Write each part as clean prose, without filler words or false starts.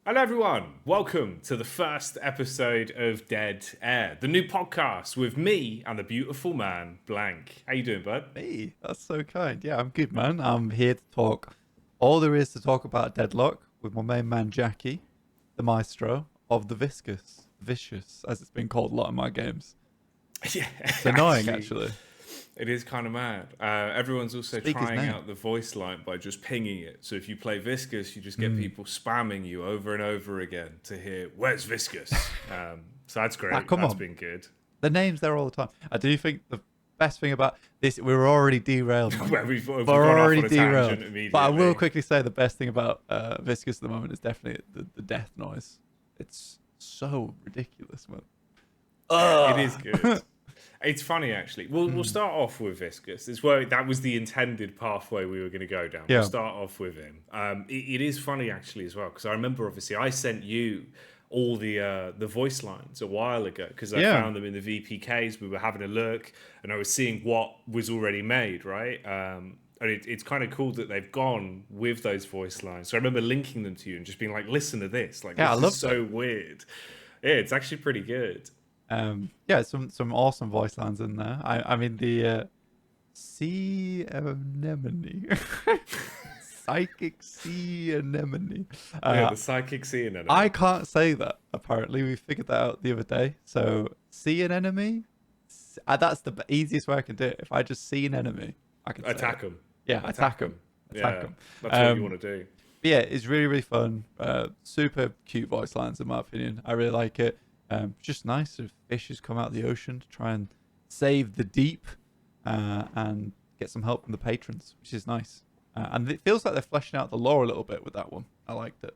Hello, everyone. Welcome to the first episode of Dead Air, the new podcast with me and the beautiful man, Blank. How you doing, bud? Hey, that's so kind. Yeah, I'm good, man. I'm here to talk all there is to talk about Deadlock with my main man Jacky, the maestro of the Viscous, as it's been called a lot in my games. Yeah, It's annoying, actually. it is kind of mad. Everyone's also Speak his trying name. out the voice line by just pinging it. So if you play Viscous, you just get Mm. people spamming you over and over again to hear, "Where's Viscous?" So that's Ah, great. come That's on. been good. The name's there all the time. I do think the best thing about this, we're already derailed, man. Well, we've We're gone off already on a derailed. tangent But I will immediately. quickly say the best thing about Viscous at the moment is definitely the death noise. It's so ridiculous, man. It is good. It's funny actually. We'll Mm. start off with Viscous. It's where that was the intended pathway we were going to go down. We'll Yeah. start off with him. It is funny actually as well because I remember obviously I sent you all the voice lines a while ago because I Yeah. found them in the VPKs. We were having a look and I was seeing what was already made, right? And it's kind of cool that they've gone with those voice lines. So I remember linking them to you and just being like, "Listen to this! Like Yeah, I this is loved it. so weird." Yeah, it's actually pretty good. Yeah, some awesome voice lines in there. I mean the sea anemone, psychic sea anemone. Yeah, Uh, the psychic sea I anemone. can't say that. Apparently, we figured that out the other day. So see an enemy. That's the easiest way I can do it. If I just see an enemy, I can say it. Attack them. Yeah, Attack attack them. them. Attack Yeah, them. that's what you want to do. Yeah, it's really, really fun. Super cute voice lines, in my opinion. I really like it. Just nice if fishes come out of the ocean to try and save the deep and get some help from the patrons, which is nice. And it feels like they're fleshing out the lore a little bit with that one. I liked it.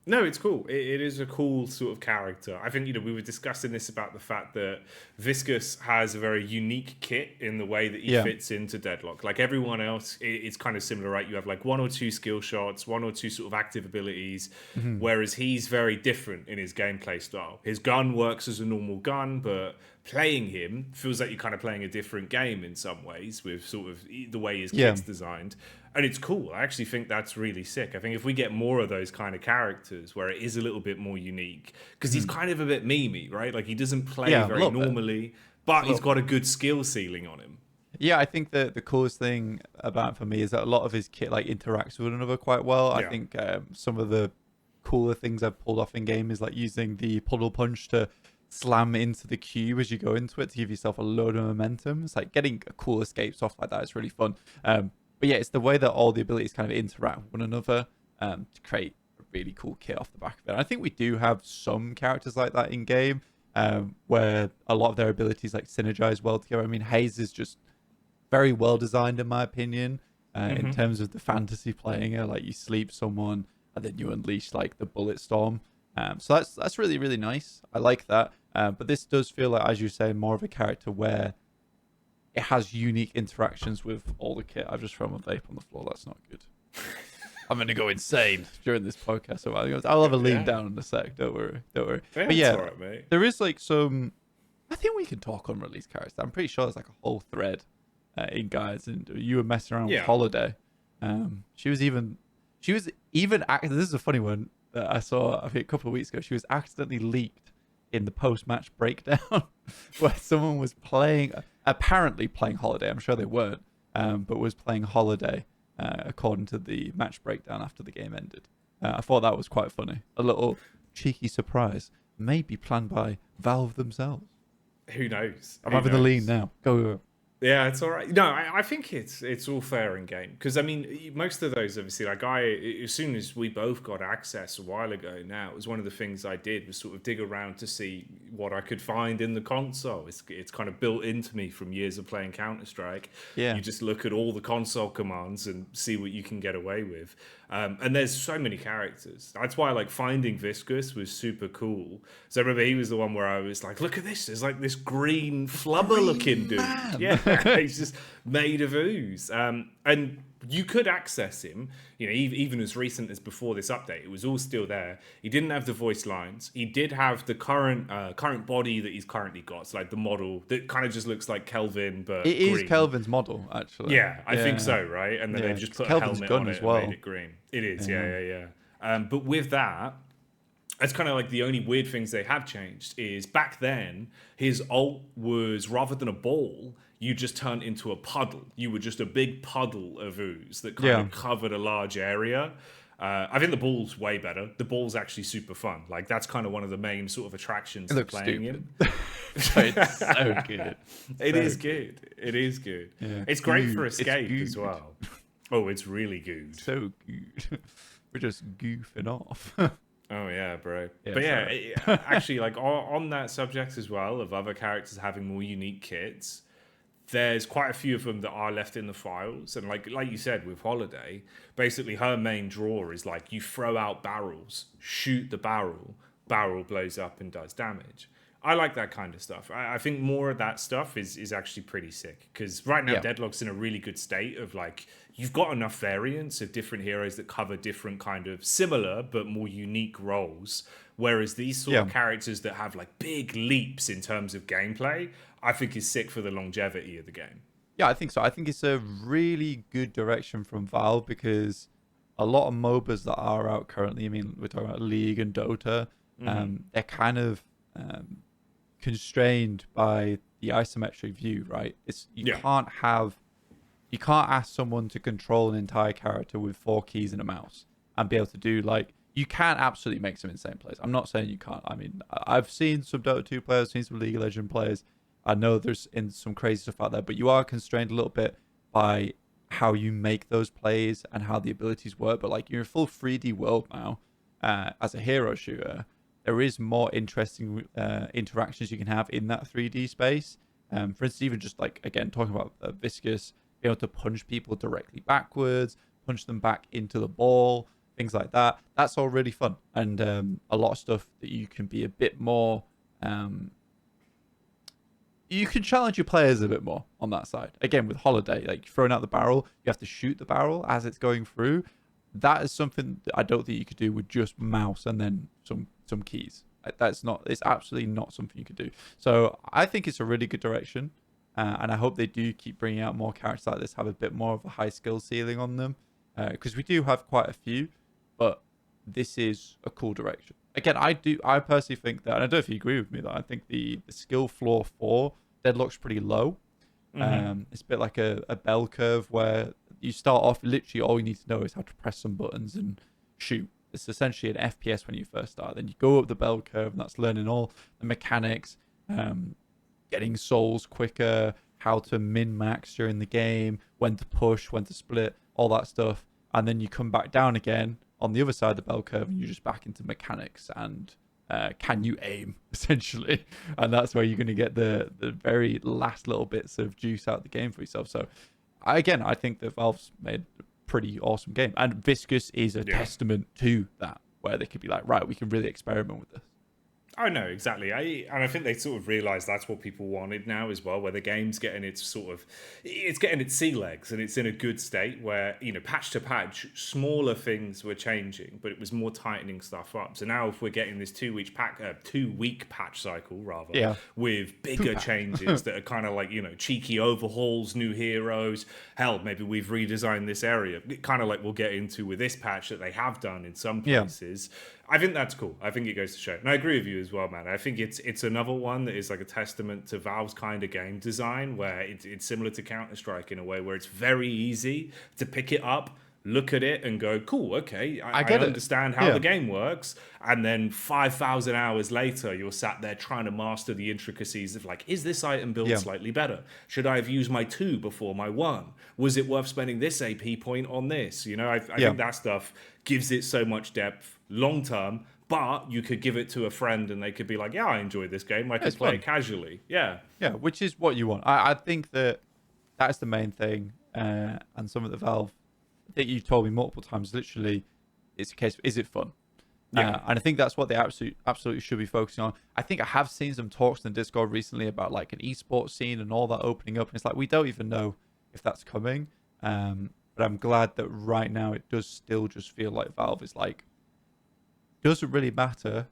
No, it's cool. It is a cool sort of character. I think, we were discussing this about the fact that Viscous has a very unique kit in the way that he Yeah. fits into Deadlock. Like everyone else, it's kind of similar, right? You have like one or two skill shots, one or two sort of active abilities, Mhm. whereas he's very different in his gameplay style. His gun works as a normal gun, but playing him feels like you're kind of playing a different game in some ways with sort of the way his Yeah. kit's designed. And it's cool. I actually think that's really sick. I think if we get more of those kind of characters where it is a little bit more unique, because he's kind of a bit memey, right? Like he doesn't play Yeah, a very little bit. normally, but he's little got a good skill ceiling on him. Yeah, I think the coolest thing about it for me is that a lot of his kit like interacts with one another quite well. I Yeah. think some of the cooler things I've pulled off in game is like using the puddle punch to slam into the cube as you go into it to give yourself a load of momentum. It's like getting cool escapes off like that is really fun. But yeah, it's the way that all the abilities kind of interact with one another to create a really cool kit off the back of it. And I think we do have some characters like that in game where a lot of their abilities like synergize well together. I mean, Hayes is just very well designed in my opinion in terms of the fantasy playing it. Like you sleep someone and then you unleash like the bullet storm. So that's really really nice. I like that. But this does feel like, as you say, more of a character where it has unique interactions with all the kit. I've just thrown my vape on the floor. That's not good. I'm gonna go insane during this podcast. So I'll have a lean Yeah. down in a sec. Don't worry. Don't worry. Yeah, But it's yeah, all right, mate. there is like some. I think we can talk on release characters. I'm pretty sure there's like a whole thread in guys, and you were messing around with Yeah. Holiday. She was even this is a funny one that I saw I think a couple of weeks ago. She was accidentally leaked in the post-match breakdown where someone was apparently playing Holiday. I'm sure they weren't, but was playing Holiday according to the match breakdown after the game ended. I thought that was quite funny. A little cheeky surprise, maybe planned by Valve themselves. Who knows? I'm Who having the knows? lean now. Go. Yeah, it's all right. No, I think it's all fair in game because I mean most of those obviously like as soon as we both got access a while ago now it was one of the things I did was sort of dig around to see what I could find in the console. It's kind of built into me from years of playing Counter-Strike. Yeah. You just look at all the console commands and see what you can get away with. And there's so many characters. That's why like finding Viscous was super cool. So I remember he was the one where I was like, look at this. There's like this green flubber looking dude. man. Yeah, he's just made of ooze. And you could access him, even as recent as before this update. It was all still there. He didn't have the voice lines. He did have the current body that he's currently got. It's like the model that kind of just looks like Kelvin, but It is green. Kelvin's model, actually. Yeah, I think so, right? And then Yeah, they just it's put a Kelvin's helmet gun on it as and well. made it green. It is, yeah. But with that, That's kind of like the only weird things they have changed is back then his ult was rather than a ball, you just turned into a puddle. You were just a big puddle of ooze that kind Yeah. of covered a large area. I think the ball's way better. The ball's actually super fun. Like that's kind of one of the main sort of attractions It to looks playing stupid. him. It's so good. It So is good. It is good. Yeah. It's great for Good. It's escape as good. well. Oh, it's really good. So good. We're just goofing off. Oh yeah, bro. Yeah, But yeah, sorry. actually, like on that subject as well of other characters having more unique kits, there's quite a few of them that are left in the files, and like you said with Holiday, basically her main draw is like you throw out barrels, shoot the barrel blows up and does damage. I like that kind of stuff. I think more of that stuff is actually pretty sick because right now Yeah. Deadlock's in a really good state of like you've got enough variants of different heroes that cover different kind of similar but more unique roles. Whereas these sort of Yeah. characters that have like big leaps in terms of gameplay, I think is sick for the longevity of the game. Yeah, I think so. I think it's a really good direction from Valve because a lot of MOBAs that are out currently, I mean, we're talking about League and Dota, they're kind of constrained by the isometric view, right? You can't ask someone to control an entire character with 4 keys and a mouse and be able to do like you can absolutely make some insane plays. I'm not saying you can't. I mean, I've seen some Dota 2 players, seen some League of Legends players. I know there's some crazy stuff out there, but you are constrained a little bit by how you make those plays and how the abilities work. But like you're in a full 3D world now as a hero shooter. There is more interesting interactions you can have in that 3D space. For instance, even just like, again, talking about Viscous, being able to punch people directly backwards, punch them back into the ball, things like that. That's all really fun. And a lot of stuff that you can be a bit more... you can challenge your players a bit more on that side. Again, with Holiday, like throwing out the barrel, you have to shoot the barrel as it's going through. That is something that I don't think you could do with just mouse and then some keys. It's absolutely not something you could do. So I think it's a really good direction. And I hope they do keep bringing out more characters like this, have a bit more of a high skill ceiling on them. Because we do have quite a few, but this is a cool direction. Again, I personally think that, and I don't know if you agree with me, that I think the skill floor for Deadlock's pretty low. It's a bit like a bell curve where you start off, literally all you need to know is how to press some buttons and shoot. It's essentially an FPS when you first start. Then you go up the bell curve, and that's learning all the mechanics, getting souls quicker, how to min-max during the game, when to push, when to split, all that stuff. And then you come back down again on the other side of the bell curve, and you're just back into mechanics and can you aim, essentially. And that's where you're going to get the very last little bits of juice out of the game for yourself. So, I think that Valve's made a pretty awesome game. And Viscous is a testament to that, where they could be like, right, we can really experiment with this. Oh no, exactly. I think they sort of realised that's what people wanted now as well, where the game's getting its getting its sea legs and it's in a good state where, patch to patch, smaller things were changing, but it was more tightening stuff up. So now if we're getting this 2-week patch cycle rather, with bigger changes that are kind of like, cheeky overhauls, new heroes, hell, maybe we've redesigned this area, kind of like we'll get into with this patch that they have done in some places. I think that's cool. I think it goes to show. And I agree with you as well, man. I think it's another one that is like a testament to Valve's kind of game design, where it's similar to Counter-Strike in a way where it's very easy to pick it up, look at it and go, cool, okay, I understand how the game works. And then 5,000 hours later, you're sat there trying to master the intricacies of like, is this item built slightly better? Should I have used my 2 before my 1? Was it worth spending this AP point on this? I think that stuff gives it so much depth long term, but you could give it to a friend and they could be like, yeah, I enjoyed this game. I could play it casually. Yeah, which is what you want. I think that's the main thing. And some of the Valve that you told me multiple times, literally, it's a case of, is it fun? And I think that's what they absolutely should be focusing on. I think I have seen some talks in Discord recently about like an esports scene and all that opening up. And it's like, we don't even know if that's coming. But I'm glad that right now it does still just feel like Valve is like, doesn't really matter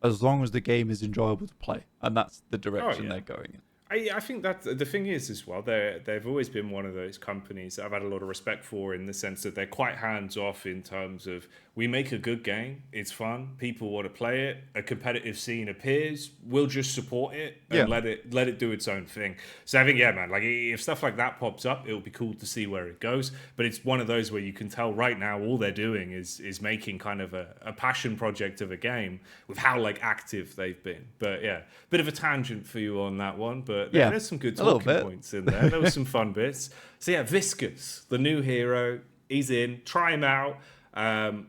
as long as the game is enjoyable to play. And that's the direction they're going in. I think that the thing is as well, they've always been one of those companies that I've had a lot of respect for, in the sense that they're quite hands off in terms of, we make a good game, it's fun, people want to play it, a competitive scene appears, we'll just support it and Yeah. let it do its own thing. So I think, yeah, man, like if stuff like that pops up, it'll be cool to see where it goes. But it's one of those where you can tell right now all they're doing is making kind of a passion project of a game, with how like active they've been. But yeah, bit of a tangent for you on that one, but Yeah, there's some good a little talking bit. points in there. There was some fun bits. So yeah, Viscous, the new hero, he's in. Try him out.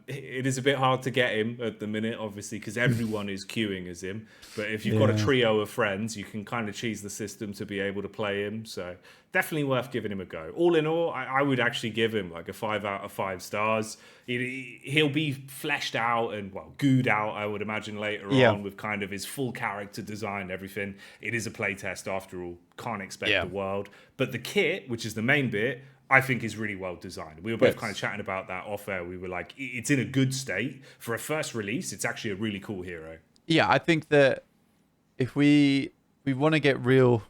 It is a bit hard to get him at the minute, obviously, because everyone is queuing as him. But if you've got a Yeah. trio of friends, you can kind of cheese the system to be able to play him. So definitely worth giving him a go. All in all, I would actually give him like a 5 out of 5 stars. He'll be fleshed out and, well, gooed out, I would imagine, later Yeah. on, with kind of his full character design and everything. It is a playtest after all. Can't expect Yeah. the world. But the kit, which is the main bit, I think is really well designed. We were both kind of chatting about that off air. We were like, it's in a good state. For a first release, it's actually a really cool hero. Yeah, I think that if we want to get real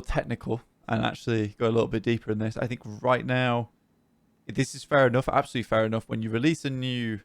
technical and actually go a little bit deeper in this, I think right now this is fair enough, absolutely fair enough. When you release a new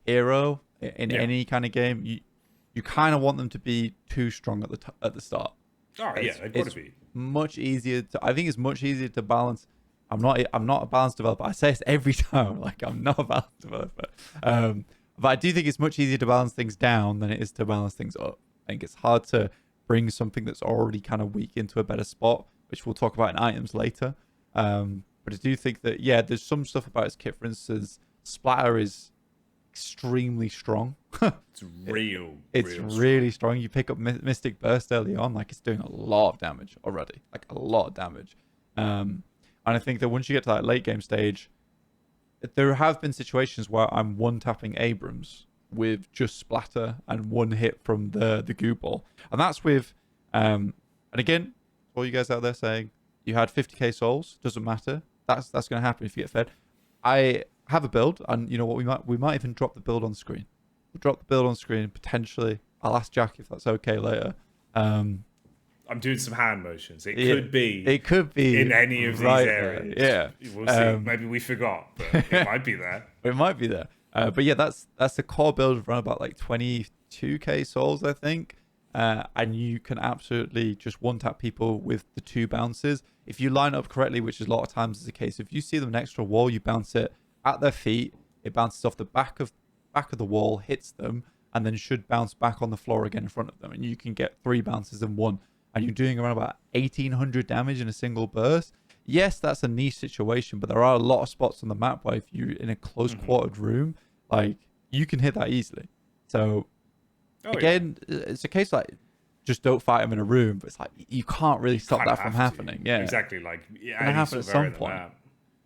hero in any kind of game, you kind of want them to be too strong at the start. Oh yeah, they've got to be. Much easier to. I think it's much easier to balance. I'm not a balance developer. I say this every time, like I'm not a balance developer. But I do think it's much easier to balance things down than it is to balance things up. I think it's hard to bring something that's already kind of weak into a better spot, which we'll talk about in items later. But I do think that, yeah, there's some stuff about his kit. For instance, Splatter is extremely strong. It's real. It's really strong. You pick up Mystic Burst early on, like it's doing a lot of damage already, like a lot of damage. And I think that once you get to that late game stage, there have been situations where I'm one-tapping Abrams with just Splatter and one hit from the goo ball. And that's with, and again, all you guys out there saying, you had 50k souls, doesn't matter. That's going to happen if you get fed. I have a build, and you know what, we might even drop the build on screen. We'll drop the build on screen, potentially. I'll ask Jacky if that's okay later. I'm doing some hand motions. It could be in any of these areas. Yeah. We'll see. Maybe we forgot, but it might be there. It might be there. But yeah, that's the core build around about like 22k souls, I think. And you can absolutely just one-tap people with the 2 bounces. If you line up correctly, which is a lot of times is the case, if you see them next to a wall, you bounce it at their feet. It bounces off the back of the wall, hits them, and then should bounce back on the floor again in front of them. And you can get 3 bounces in one. And you're doing around about 1,800 damage in a single burst. Yes, that's a niche situation, but there are a lot of spots on the map where if you're in a close-quartered room, like, you can hit that easily. So, again, it's a case like, just don't fight them in a room, but it's like, you can't really stop that from happening. Yeah, exactly. Like, it's gonna happen at some point.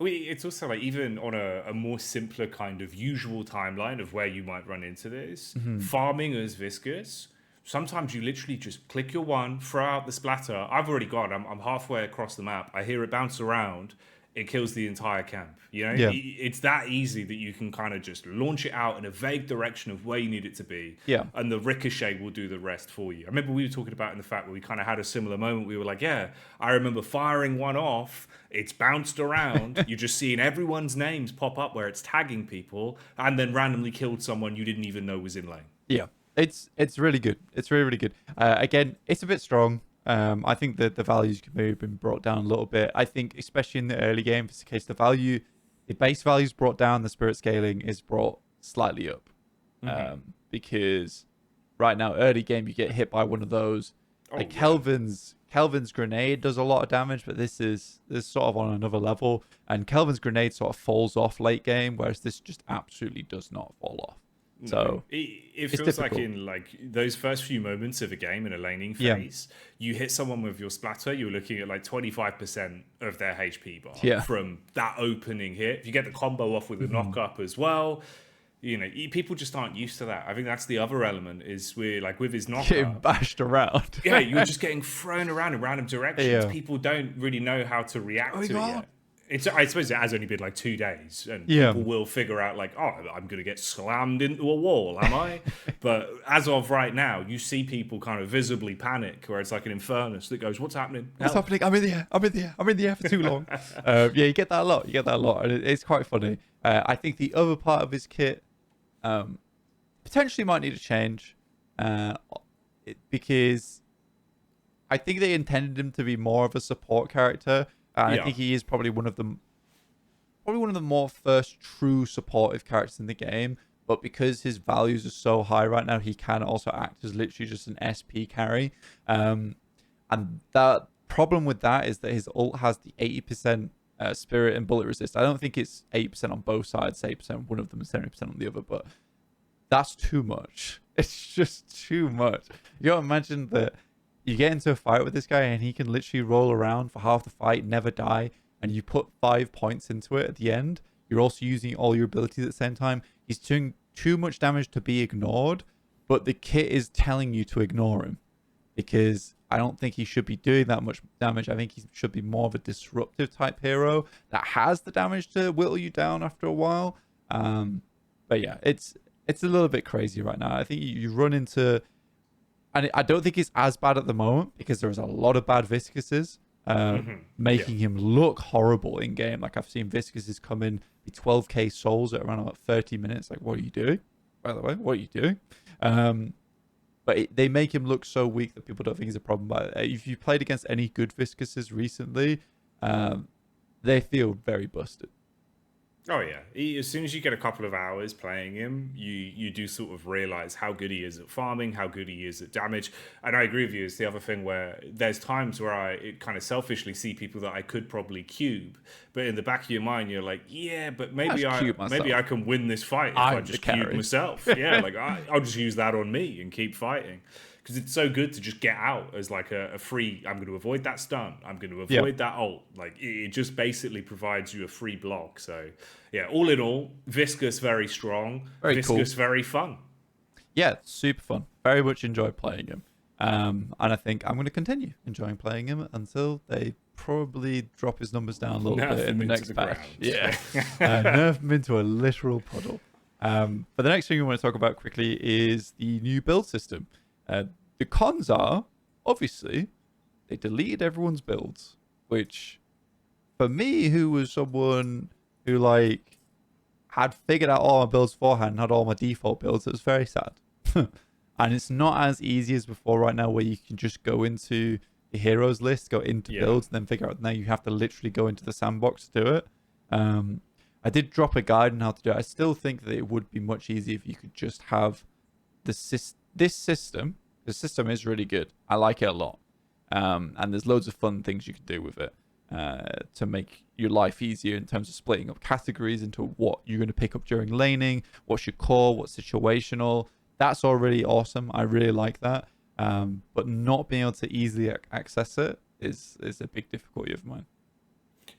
It's also like, even on a more simpler kind of usual timeline of where you might run into this, farming as Viscous, sometimes you literally just click your one, throw out the Splatter. I've already got it. I'm halfway across the map. I hear it bounce around. It kills the entire camp. You know, it's that easy that you can kind of just launch it out in a vague direction of where you need it to be. Yeah. And the ricochet will do the rest for you. I remember we were talking about in the fact where we kind of had a similar moment. We were like, yeah, I remember firing one off. It's bounced around. You're just seeing everyone's names pop up where it's tagging people, and then randomly killed someone you didn't even know was in lane. Yeah. It's really good. It's really, really good. Again, it's a bit strong. I think that the values can maybe have been brought down a little bit. I think, especially in the early game, if it's the case, the base value is brought down, the spirit scaling is brought slightly up. Because right now, early game, you get hit by one of those. Kelvin's grenade does a lot of damage, but this is sort of on another level. And Kelvin's grenade sort of falls off late game, whereas this just absolutely does not fall off. So it feels like in like those first few moments of a game in a laning phase, you hit someone with your Splatter, you're looking at like 25% of their HP bar from that opening hit. If you get the combo off with the knock up as well, you know, people just aren't used to that. I think that's the other element, is we're like, with his knock getting bashed around. You're just getting thrown around in random directions. People don't really know how to react to it yet. I suppose it has only been like 2 days, and Yeah. people will figure out like, oh, I'm going to get slammed into a wall, am I? But as of right now, you see people kind of visibly panic, where it's like an infernus that goes, "What's happening? What's Help." happening? I'm in the air. I'm in the air. I'm in the air for too long. Yeah, you get that a lot. You get that a lot, and it's quite funny. I think the other part of his kit potentially might need a change, because I think they intended him to be more of a support character. And I think he is probably one of the more first true supportive characters in the game. But because his values are so high right now, he can also act as literally just an SP carry. And the problem with that is that his ult has the 80% spirit and bullet resist. I don't think it's 8% on both sides, 8% on one of them and 70% on the other, but that's too much. It's just too much. You gotta imagine that you get into a fight with this guy and he can literally roll around for half the fight, never die, and you put 5 points into it at the end. You're also using all your abilities at the same time. He's doing too much damage to be ignored, but the kit is telling you to ignore him, because I don't think he should be doing that much damage. I think he should be more of a disruptive type hero that has the damage to whittle you down after a while. But yeah, it's a little bit crazy right now. I think you run into... And I don't think it's as bad at the moment because there's a lot of bad Viscuses, making him look horrible in game. Like I've seen Viscuses come in, be 12k souls at around about 30 minutes. Like, what are you doing? By the way, what are you doing? But they make him look so weak that people don't think he's a problem. But if you played against any good Viscuses recently, they feel very busted. Oh yeah, as soon as you get a couple of hours playing him, you do sort of realize how good he is at farming, how good he is at damage. And I agree with you, it's the other thing where there's times where I kind of selfishly see people that I could probably cube, but in the back of your mind you're like, yeah, but maybe I can win this fight if I just cube myself. Yeah, like I'll just use that on me and keep fighting. Because it's so good to just get out as like a free, I'm going to avoid that stun, I'm going to avoid that ult. Like it just basically provides you a free block. So yeah, all in all, Viscous very strong, Viscous very fun. Yeah, super fun. Very much enjoyed playing him. And I think I'm going to continue enjoying playing him until they probably drop his numbers down a little bit in the next patch. Yeah, nerf him into a literal puddle. But the next thing we want to talk about quickly is the new build system. The cons are, obviously, they deleted everyone's builds, which, for me, who was someone who, like, had figured out all my builds beforehand, had all my default builds, it was very sad. And it's not as easy as before right now, where you can just go into the heroes list, go into builds, and then figure out now you have to literally go into the sandbox to do it. I did drop a guide on how to do it. I still think that it would be much easier if you could just have this system. The system is really good. I like it a lot. And there's loads of fun things you can do with it to make your life easier in terms of splitting up categories into what you're going to pick up during laning, what's your core, what's situational. That's all really awesome. I really like that. But not being able to easily access it is a big difficulty of mine.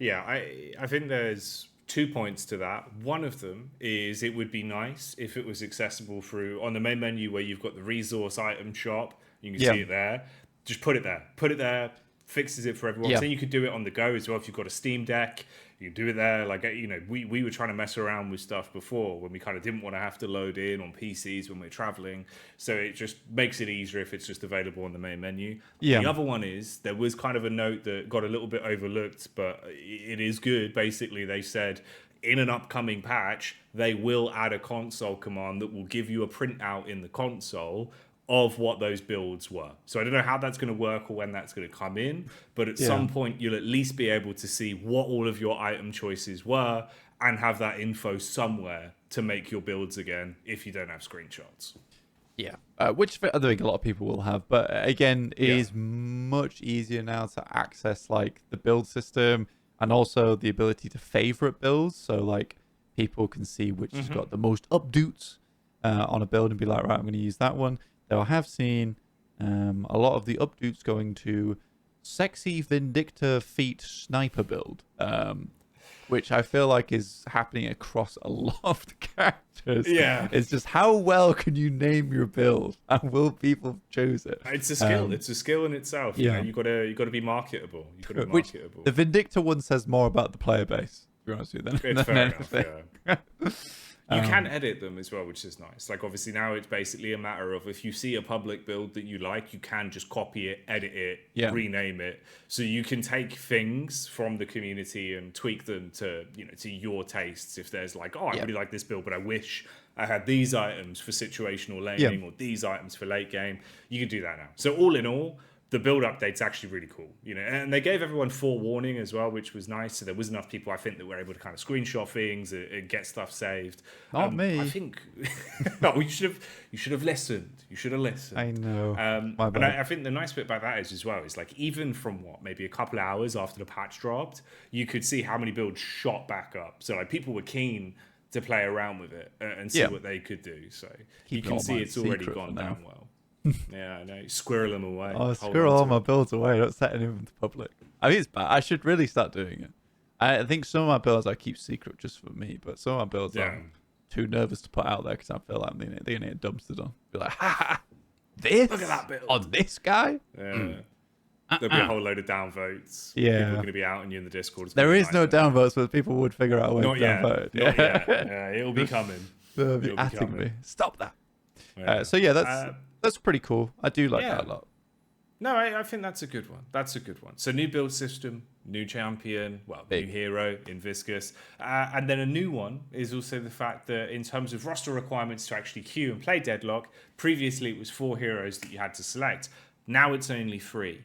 Yeah, I think there's 2 points to that. One of them is it would be nice if it was accessible through on the main menu where you've got the resource item shop. You can see it there. Just put it there. Put it there. Fixes it for everyone. So you could do it on the go as well if you've got a Steam Deck. You can do it there. Like, you know, we were trying to mess around with stuff before when we kind of didn't want to have to load in on PCs when we're traveling. So it just makes it easier if it's just available on the main menu. The other one is there was kind of a note that got a little bit overlooked, but it is good. Basically, they said in an upcoming patch, they will add a console command that will give you a printout in the console of what those builds were. So I don't know how that's going to work or when that's going to come in, but at some point you'll at least be able to see what all of your item choices were and have that info somewhere to make your builds again if you don't have screenshots. Yeah, which I think a lot of people will have, but again, it is much easier now to access like the build system and also the ability to favorite builds. So like people can see which has got the most updates on a build and be like, right, I'm going to use that one. Though I have seen a lot of the updates going to Sexy Vindicta Feet Sniper build. which I feel like is happening across a lot of the characters. Yeah. It's just how well can you name your build, and will people choose it? It's a skill. It's a skill in itself. Yeah. You gotta be marketable. You gotta be Which marketable. the Vindictor one says more about the player base, to be honest with you, It's than fair enough. anything. Yeah. You can edit them as well, which is nice. Like, obviously, now it's basically a matter of if you see a public build that you like, you can just copy it, edit it, rename it. So you can take things from the community and tweak them to your tastes. If there's like, oh, I really like this build, but I wish I had these items for situational laning or these items for late game, you can do that now. So all in all, the build update's actually really cool, and they gave everyone forewarning as well, which was nice. So there was enough people, I think, that were able to kind of screenshot things and get stuff saved. Not me. I think no, you should have listened. You should have listened. I know. And I think the nice bit about that is as well is like even from maybe a couple of hours after the patch dropped, you could see how many builds shot back up. So like people were keen to play around with it and see what they could do. So you can see it's already gone down well. Yeah, I know. Squirrel them away. Oh, squirrel all my builds away. Not setting them into public. I mean, it's bad. I should really start doing it. I think some of my builds I keep secret just for me, but some of my builds I'm too nervous to put out there because I feel like they're going to get dumpstered on. Be like, ha, this? Look at that build. On this guy? Yeah. There'll be a whole load of downvotes. Yeah. People are going to be outing you in the Discord. There is no downvotes, but people would figure out a way to downvote. Not yet. Yeah, it'll be coming. They'll be atting me. Stop that. Yeah. So yeah, that's pretty cool. I do like that a lot. No, I think that's a good one. That's a good one. So new build system, new champion, new hero in Viscous. And then a new one is also the fact that in terms of roster requirements to actually queue and play Deadlock, previously it was 4 heroes that you had to select. Now it's only 3.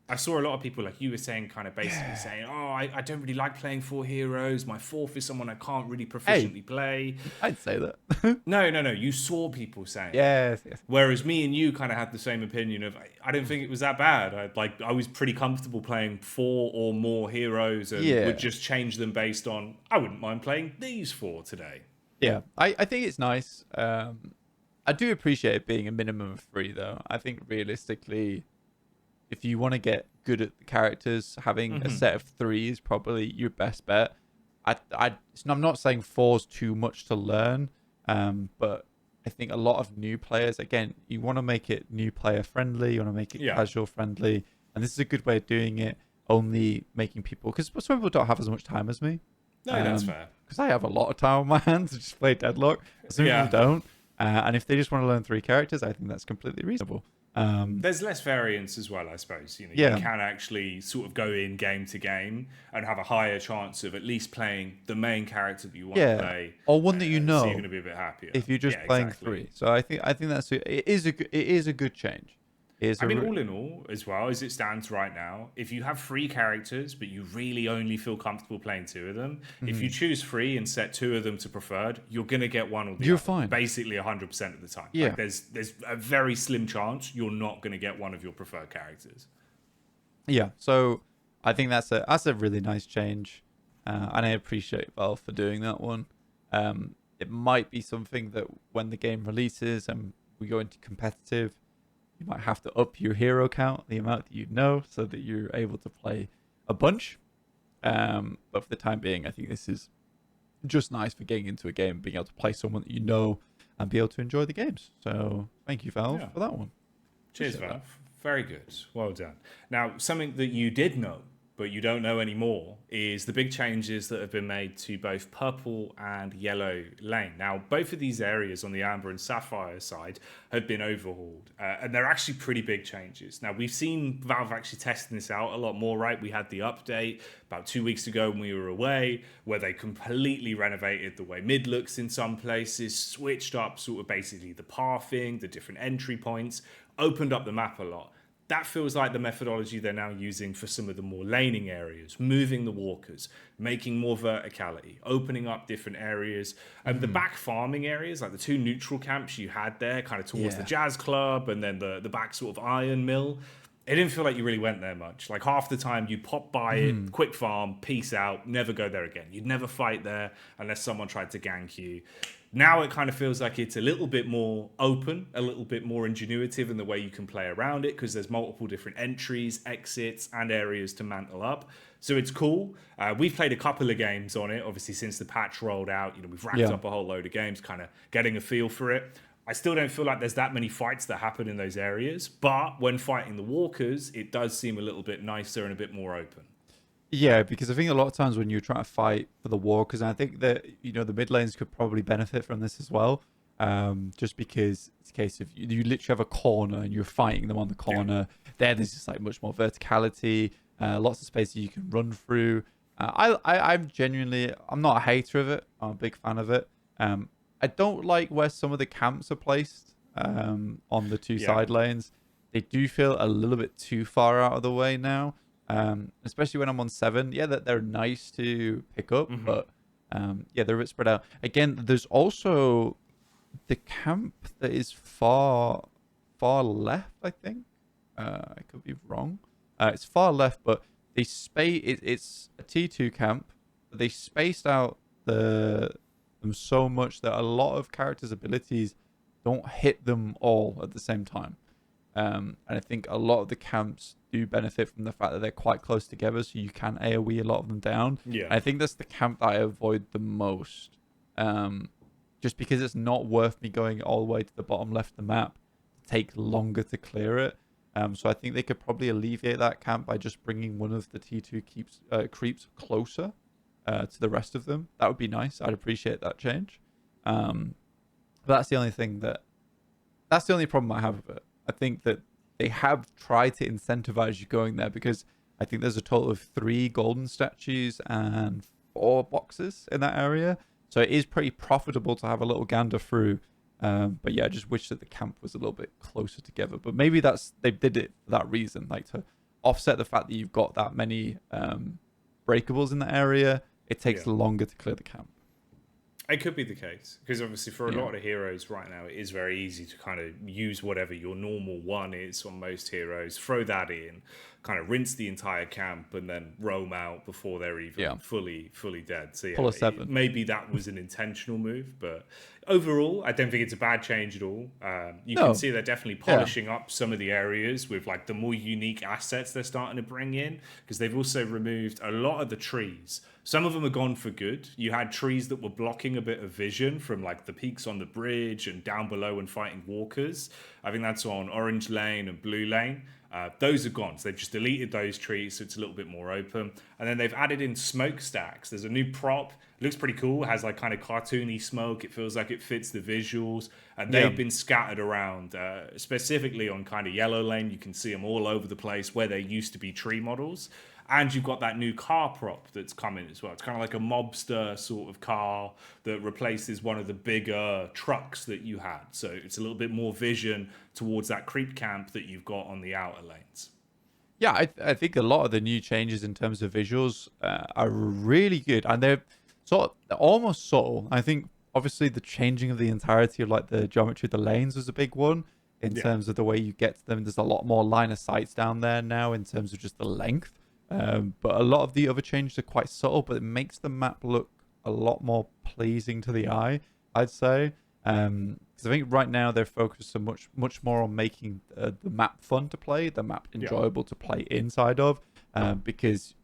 I saw a lot of people, like you were saying, kind of basically saying, oh, I don't really like playing 4 heroes. My 4th is someone I can't really proficiently play. I'd say that. No. You saw people saying yes. Whereas me and you kind of had the same opinion of, I don't think it was that bad. I was pretty comfortable playing 4 or more heroes and would just change them based on, I wouldn't mind playing these 4 today. Yeah, I think it's nice. I do appreciate it being a minimum of 3, though. I think realistically, if you want to get good at the characters, having a set of 3 is probably your best bet. I'm not saying 4's too much to learn, but I think a lot of new players, again, you want to make it new player friendly, you want to make it casual friendly, and this is a good way of doing it, only making people, because some people don't have as much time as me. No, that's fair. Because I have a lot of time on my hands to just play Deadlock. Some people don't. And if they just want to learn 3 characters, I think that's completely reasonable. There's less variance as well, I suppose. You can actually sort of go in game to game and have a higher chance of at least playing the main character that you want to play, or one that you know. So you're going to be a bit happier if you're just playing 3. So I think it is a good change. All in all, as well as it stands right now, if you have 3 characters, but you really only feel comfortable playing 2 of them, if you choose 3 and set 2 of them to preferred, you're going to get one or the other. Fine. Basically 100% of the time. Yeah. There's a very slim chance you're not going to get one of your preferred characters. Yeah. So I think that's a really nice change. And I appreciate Valve for doing that one. It might be something that when the game releases and we go into competitive, you might have to up your hero count, the amount that you know, so that you're able to play a bunch. But for the time being, I think this is just nice for getting into a game, being able to play someone that you know and be able to enjoy the games. So thank you, Valve, for that one. Cheers, Valve. Very good. Well done. Now, something that you did know, but you don't know anymore, is the big changes that have been made to both purple and yellow lane. Now, both of these areas on the amber and sapphire side have been overhauled, and they're actually pretty big changes. Now, we've seen Valve actually testing this out a lot more, right? We had the update about 2 weeks ago when we were away, where they completely renovated the way mid looks in some places, switched up sort of basically the pathing, the different entry points, opened up the map a lot. That feels like the methodology they're now using for some of the more laning areas, moving the walkers, making more verticality, opening up different areas. And the back farming areas, like the 2 neutral camps you had there, kind of towards the Jazz Club and then the back sort of iron mill, It didn't feel like you really went there much. Like half the time you'd pop by it, quick farm, peace out, never go there again. You'd never fight there unless someone tried to gank you. Now it kind of feels like it's a little bit more open, a little bit more ingenuitive in the way you can play around it because there's multiple different entries, exits, and areas to mantle up. So it's cool. We've played a couple of games on it, obviously since the patch rolled out. We've racked up a whole load of games, kind of getting a feel for it. I still don't feel like there's that many fights that happen in those areas, but when fighting the walkers, it does seem a little bit nicer and a bit more open. Yeah, because I think a lot of times when you're trying to fight for the walkers, and I think that the mid lanes could probably benefit from this as well. Just because it's a case of you literally have a corner and you're fighting them on the corner. There's just like much more verticality, lots of space you can run through. I'm not a hater of it. I'm a big fan of it. I don't like where some of the camps are placed on the two side lanes. They do feel a little bit too far out of the way now, especially when I'm on 7. Yeah, that they're nice to pick up, but they're a bit spread out. Again, there's also the camp that is far left, I think. I could be wrong. It's far left, but it's a T2 camp. They spaced out them so much that a lot of characters' abilities don't hit them all at the same time. And I think a lot of the camps do benefit from the fact that they're quite close together, so you can AoE a lot of them down. Yeah. And I think that's the camp that I avoid the most. Just because it's not worth me going all the way to the bottom left of the map to take longer to clear it. So I think they could probably alleviate that camp by just bringing one of the T2 creeps closer to the rest of them. That would be nice. I'd appreciate that change. But that's the only problem I have with it. I think that they have tried to incentivize you going there because I think there's a total of 3 golden statues and 4 boxes in that area. So it is pretty profitable to have a little gander through. But yeah, I just wish that the camp was a little bit closer together. But maybe they did it for that reason, like to offset the fact that you've got that many breakables in the area. It takes longer to clear the camp. It could be the case because obviously for a lot of heroes right now, it is very easy to kind of use whatever your normal one is on most heroes, throw that in, kind of rinse the entire camp, and then roam out before they're even fully dead. So Pull a 7. maybe that was an intentional move, but overall, I don't think it's a bad change at all. You can see they're definitely polishing up some of the areas with like the more unique assets they're starting to bring in because they've also removed a lot of the trees. Some of them are gone for good. You had trees that were blocking a bit of vision from like the peaks on the bridge and down below and fighting walkers. I think that's on Orange Lane and Blue Lane. Those are gone. So they've just deleted those trees, so it's a little bit more open. And then they've added in smokestacks. There's a new prop. It looks pretty cool. It has like kind of cartoony smoke. It feels like it fits the visuals. And they've been scattered around, specifically on kind of Yellow Lane. You can see them all over the place where there used to be tree models. And you've got that new car prop that's coming as well. It's kind of like a mobster sort of car that replaces one of the bigger trucks that you had. So it's a little bit more vision towards that creep camp that you've got on the outer lanes. Yeah, I think a lot of the new changes in terms of visuals are really good. And they're almost subtle. I think, obviously, the changing of the entirety of like the geometry of the lanes was a big one in terms of the way you get to them. There's a lot more line of sights down there now in terms of just the length. But a lot of the other changes are quite subtle, but it makes the map look a lot more pleasing to the eye, I'd say. Because I think right now they're focused so much more on making the map fun to play, the map enjoyable to play inside of, because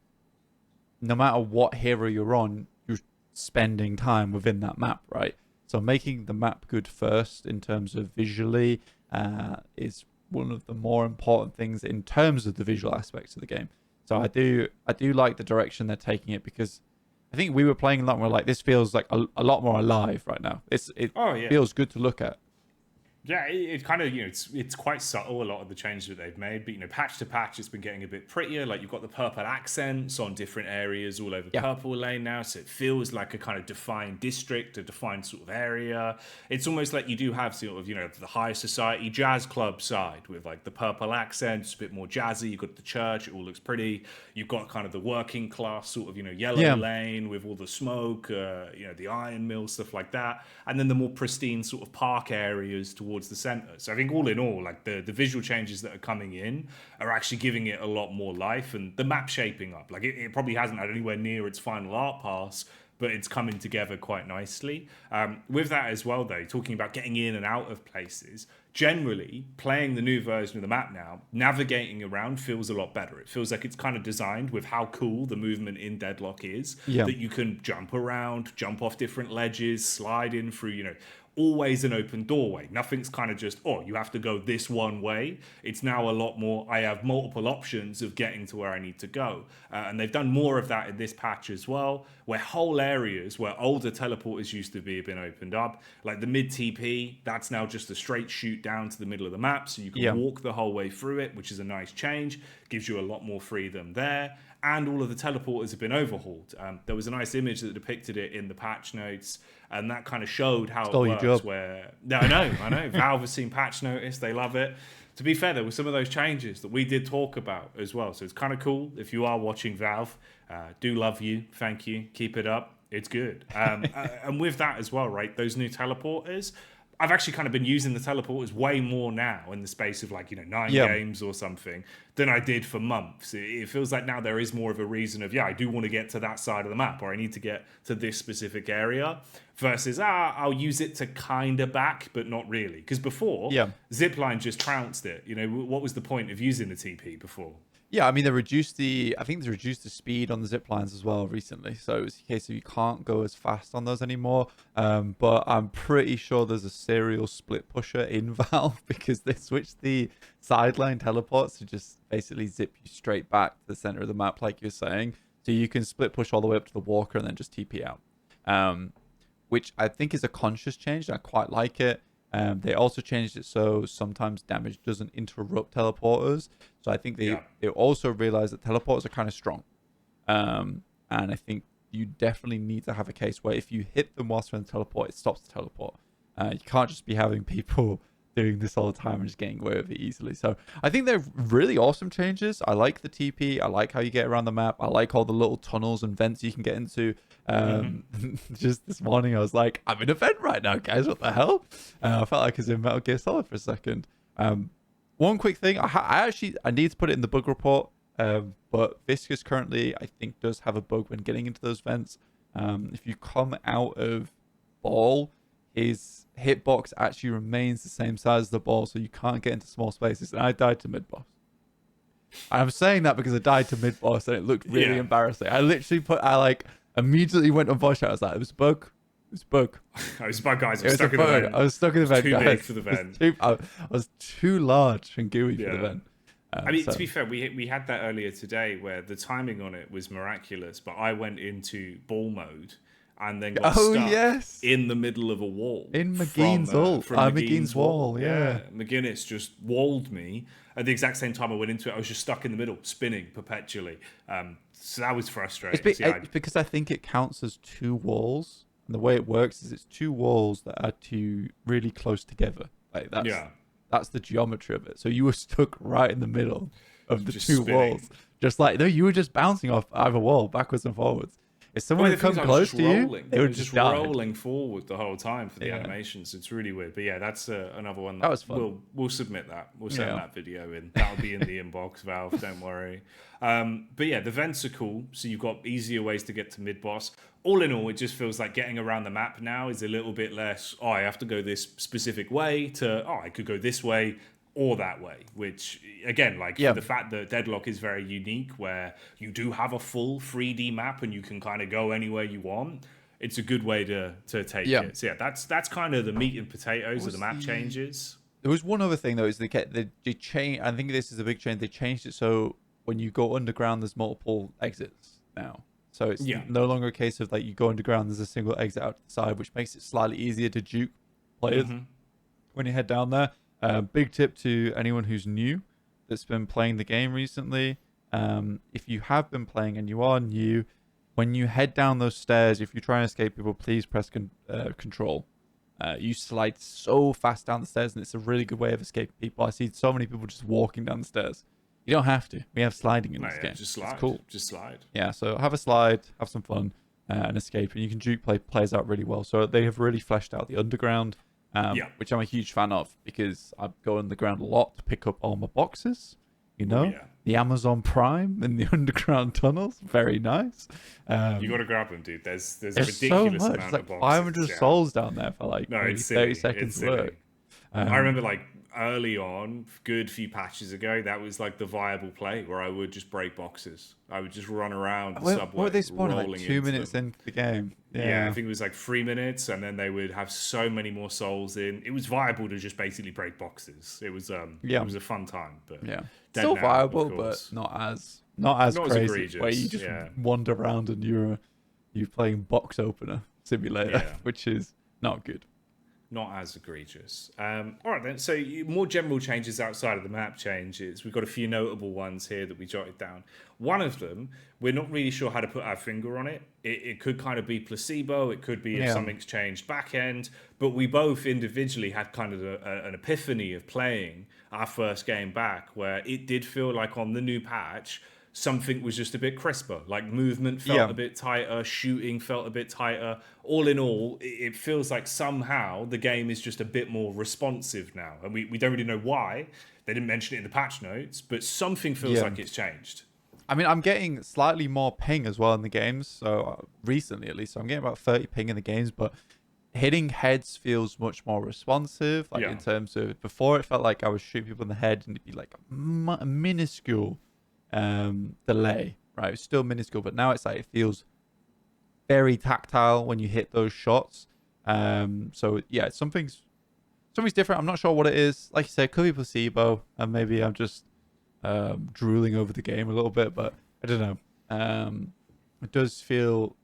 no matter what hero you're on, you're spending time within that map, right? So making the map good first in terms of visually is one of the more important things in terms of the visual aspects of the game. So I do like the direction they're taking it because I think we were playing a lot more like this feels like a lot more alive right now. It feels good to look at. Yeah, it kind of, it's quite subtle, a lot of the changes that they've made. But, patch to patch, it's been getting a bit prettier. Like, you've got the purple accents on different areas all over Purple Lane now. So it feels like a kind of defined district, a defined sort of area. It's almost like you do have sort of, the high society jazz club side with, like, the purple accents, a bit more jazzy. You've got the church, it all looks pretty. You've got kind of the working class sort of, yellow lane with all the smoke, the iron mill, stuff like that. And then the more pristine sort of park areas towards towards the center. So I think all in all, like the visual changes that are coming in are actually giving it a lot more life, and the map shaping up. Like it probably hasn't had anywhere near its final art pass, but it's coming together quite nicely. With that as well, though, talking about getting in and out of places, generally playing the new version of the map now, navigating around feels a lot better. It feels like it's kind of designed with how cool the movement in Deadlock is, that you can jump around, jump off different ledges, slide in through, always an open doorway. Nothing's kind of just, you have to go this one way. It's now a lot more, I have multiple options of getting to where I need to go. And they've done more of that in this patch as well, where whole areas where older teleporters used to be have been opened up. Like the mid TP, that's now just a straight shoot down to the middle of the map, so you can walk the whole way through it, which is a nice change. Gives you a lot more freedom there. And all of the teleporters have been overhauled. There was a nice image that depicted it in the patch notes, and that kind of showed how it works. Your job. Where I know. Valve has seen patch notice; they love it. To be fair, there were some of those changes that we did talk about as well. So it's kind of cool. If you are watching Valve, do love you. Thank you. Keep it up. It's good. And with that as well, right? Those new teleporters. I've actually kind of been using the teleporters way more now in the space of 9 games or something than I did for months. It feels like now there is more of a reason of, I do want to get to that side of the map, or I need to get to this specific area, versus, I'll use it to kind of back, but not really. Because before, Zipline just trounced it. What was the point of using the TP before? Yeah, I mean, I think they reduced the speed on the zip lines as well recently. So it's a case of you can't go as fast on those anymore. But I'm pretty sure there's a serial split pusher in Valve because they switched the sideline teleports to just basically zip you straight back to the center of the map, like you're saying. So you can split push all the way up to the walker and then just TP out, which I think is a conscious change. I quite like it. They also changed it so sometimes damage doesn't interrupt teleporters. So I think they also realized that teleporters are kind of strong. And I think you definitely need to have a case where if you hit them whilst they're in the teleport, it stops the teleport. You can't just be having people doing this all the time and just getting away with it easily. So I think they're really awesome changes. I like the TP. I like how you get around the map. I like all the little tunnels and vents you can get into. Just this morning I was like, I'm in a vent right now, guys, what the hell? I felt like I was in Metal Gear Solid for a second. One quick thing, I need to put it in the bug report, but Viscous currently I think does have a bug when getting into those vents. If you come out of ball, his hitbox actually remains the same size as the ball, so you can't get into small spaces, and I died to mid-boss. I'm saying that because I died to mid-boss and it looked really embarrassing. I literally immediately went on voice chat. I was like, it was a bug. It was a bug. It was a bug, guys. I was stuck in the vent. I was stuck in the vent, too guys. Big for the vent. I was too large and gooey for the vent. To be fair, we had that earlier today where the timing on it was miraculous, but I went into ball mode and then got stuck in the middle of a wall. In McGean's ult. McGean's wall, yeah. McGinnis just walled me. At the exact same time I went into it, I was just stuck in the middle, spinning perpetually. So that was frustrating. It's because I think it counts as two walls. And the way it works is it's two walls that are really close together. Like that's the geometry of it. So you were stuck right in the middle of the two walls. You were just bouncing off either wall, backwards and forwards. If someone had come close to you, they would just rolling forward the whole time for the animations. It's really weird. But that's another one that was fun. We'll submit that. We'll send that video in. That'll be in the inbox, Valve. Don't worry. But the vents are cool. So you've got easier ways to get to mid-boss. All in all, it just feels like getting around the map now is a little bit less, I have to go this specific way to, I could go this way or that way, which again, the fact that Deadlock is very unique where you do have a full 3D map and you can kind of go anywhere you want, it's a good way to take it. So that's kind of the meat and potatoes of the map changes. There was one other thing though, is they change. I think this is a big change. They changed it so when you go underground, there's multiple exits now. So it's no longer a case of you go underground, there's a single exit out to the side, which makes it slightly easier to juke players when you head down there. Big tip to anyone who's new that's been playing the game recently. If you have been playing and you are new, when you head down those stairs, if you try and escape people, please press control. You slide so fast down the stairs, and it's a really good way of escaping people. I see so many people just walking down the stairs. You don't have to. We have sliding in this game. Just slide. It's cool. Just slide. Yeah, so have a slide, have some fun, and escape. And you can juke players out really well. So they have really fleshed out the underground. Yeah. which I'm a huge fan of because I go underground a lot to pick up all my boxes. You Oh, know, yeah. the Amazon Prime and the underground tunnels, very nice. You got to grab them, dude. There's a There's so ridiculous much. It's amount like of boxes. 500 Yeah. souls down there for like No, maybe it's 30 silly. seconds It's work. silly. I remember like early on, good few patches ago, that was like the viable play where I would just break boxes. I would just run around the What subway, were they spawning? Like rolling 2 into minutes them. into the game. Yeah, I Yeah. think it was like 3 minutes, and then they would have so many more souls in. It was viable to just basically break boxes. It was Yeah. a fun time, but Yeah. dead Still now, of viable, but course. not as Not as crazy. Where you egregious. just Yeah, wander around and you're playing box opener simulator, yeah. which is not good. Not as egregious. All right then. So more general changes outside of the map changes. We've got a few notable ones here that we jotted down. One of them, we're not really sure how to put our finger on it. It could kind of be placebo. It could be if Yeah. something's changed back end. But we both individually had kind of an epiphany of playing our first game back, where it did feel like on the new patch, something was just a bit crisper. Like movement felt Yeah. a bit tighter, shooting felt a bit tighter. All in all, it feels like somehow the game is just a bit more responsive now. And we don't really know why. They didn't mention it in the patch notes, but something feels Yeah. like it's changed. I mean, I'm getting slightly more ping as well in the games. So recently, at least, so I'm getting about 30 ping in the games. But hitting heads feels much more responsive. Like Yeah. in terms of before, it felt like I was shooting people in the head and it'd be like a minuscule delay. Right, it's still minuscule, but now it's like it feels very tactile when you hit those shots. So yeah, something's different. I'm not sure what it is. Like you said, it could be placebo, and maybe I'm just drooling over the game a little bit, but I don't know. It does feel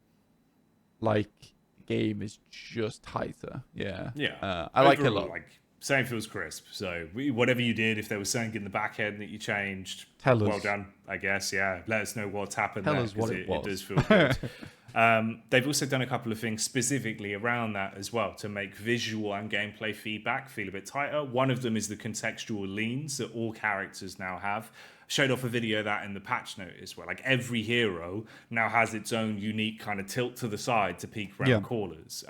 like the game is just tighter. Yeah. Yeah. I like it a Overall, lot. Like, same feels crisp. So whatever you did, if there was something in the back end that you changed, Tell well us. done, I guess. Yeah, let us know what's happened Tell there, us what 'cause it it does was. feel good. They've also done a couple of things specifically around that as well to make visual and gameplay feedback feel a bit tighter. One of them is the contextual leans that all characters now have. Showed off a video of that in the patch notice where like every hero now has its own unique kind of tilt to the side to peek around Yeah. corners.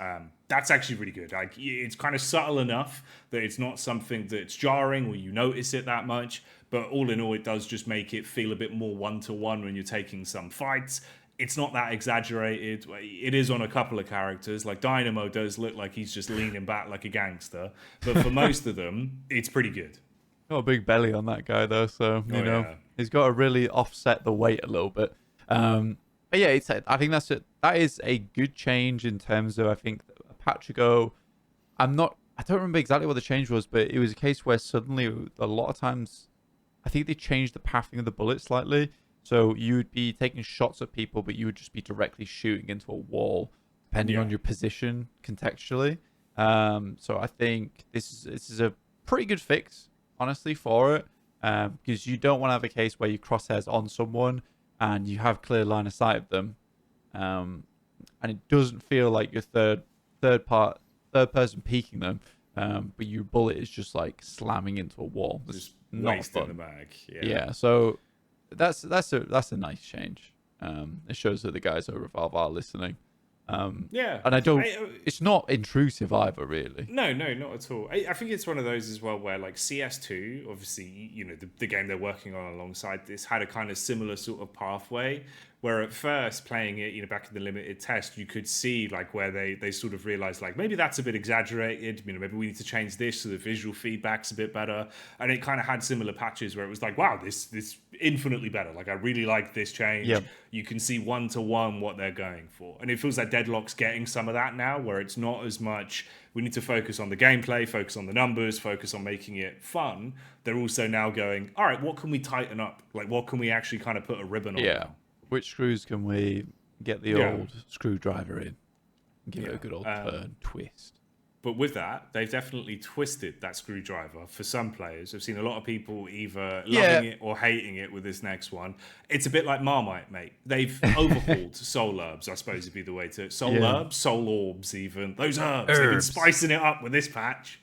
That's actually really good. Like it's kind of subtle enough that it's not something that's jarring or you notice it that much. But all in all, it does just make it feel a bit more one-to-one when you're taking some fights. It's not that exaggerated. It is on a couple of characters. Like Dynamo does look like he's just leaning back like a gangster. But for most of them, it's pretty good. Got a big belly on that guy though, so you know Yeah. he's got to really offset the weight a little bit. But yeah, I think that is a good change in terms of I think a patch ago. I don't remember exactly what the change was, but it was a case where suddenly a lot of times I think they changed the pathing of the bullet slightly. So you would be taking shots at people, but you would just be directly shooting into a wall, depending on your position contextually. So I think this is a pretty good fix, honestly, for it, because you don't want to have a case where you crosshairs on someone and you have clear line of sight of them, and it doesn't feel like your third person peeking them, but your bullet is just like slamming into a wall. It's Just not wasting fun. the mag. Yeah, so that's a nice change. It shows that the guys at Revolve are listening. Yeah. And it's not intrusive either, really. No, not at all. I think it's one of those as well where, like, CS2, obviously, you know, the game they're working on alongside this had a kind of similar sort of pathway where at first playing it, you know, back in the limited test, you could see, like, where they sort of realized, like, maybe that's a bit exaggerated, you know, maybe we need to change this so the visual feedback's a bit better. And it kind of had similar patches where it was like, wow, this infinitely better. Like, I really like this change. Yep. You can see one-to-one what they're going for. And it feels like Deadlock's getting some of that now, where it's not as much, we need to focus on the gameplay, focus on the numbers, focus on making it fun. They're also now going, all right, what can we tighten up? Like, what can we actually kind of put a ribbon on? Yeah. now? Which screws can we get the old screwdriver in? Give it a good old turn, twist. But with that, they've definitely twisted that screwdriver for some players. I've seen a lot of people either loving it or hating it with this next one. It's a bit like Marmite, mate. They've overhauled soul herbs, I suppose would be the way to... herbs? Soul orbs, even. Those herbs. They've been spicing it up with this patch.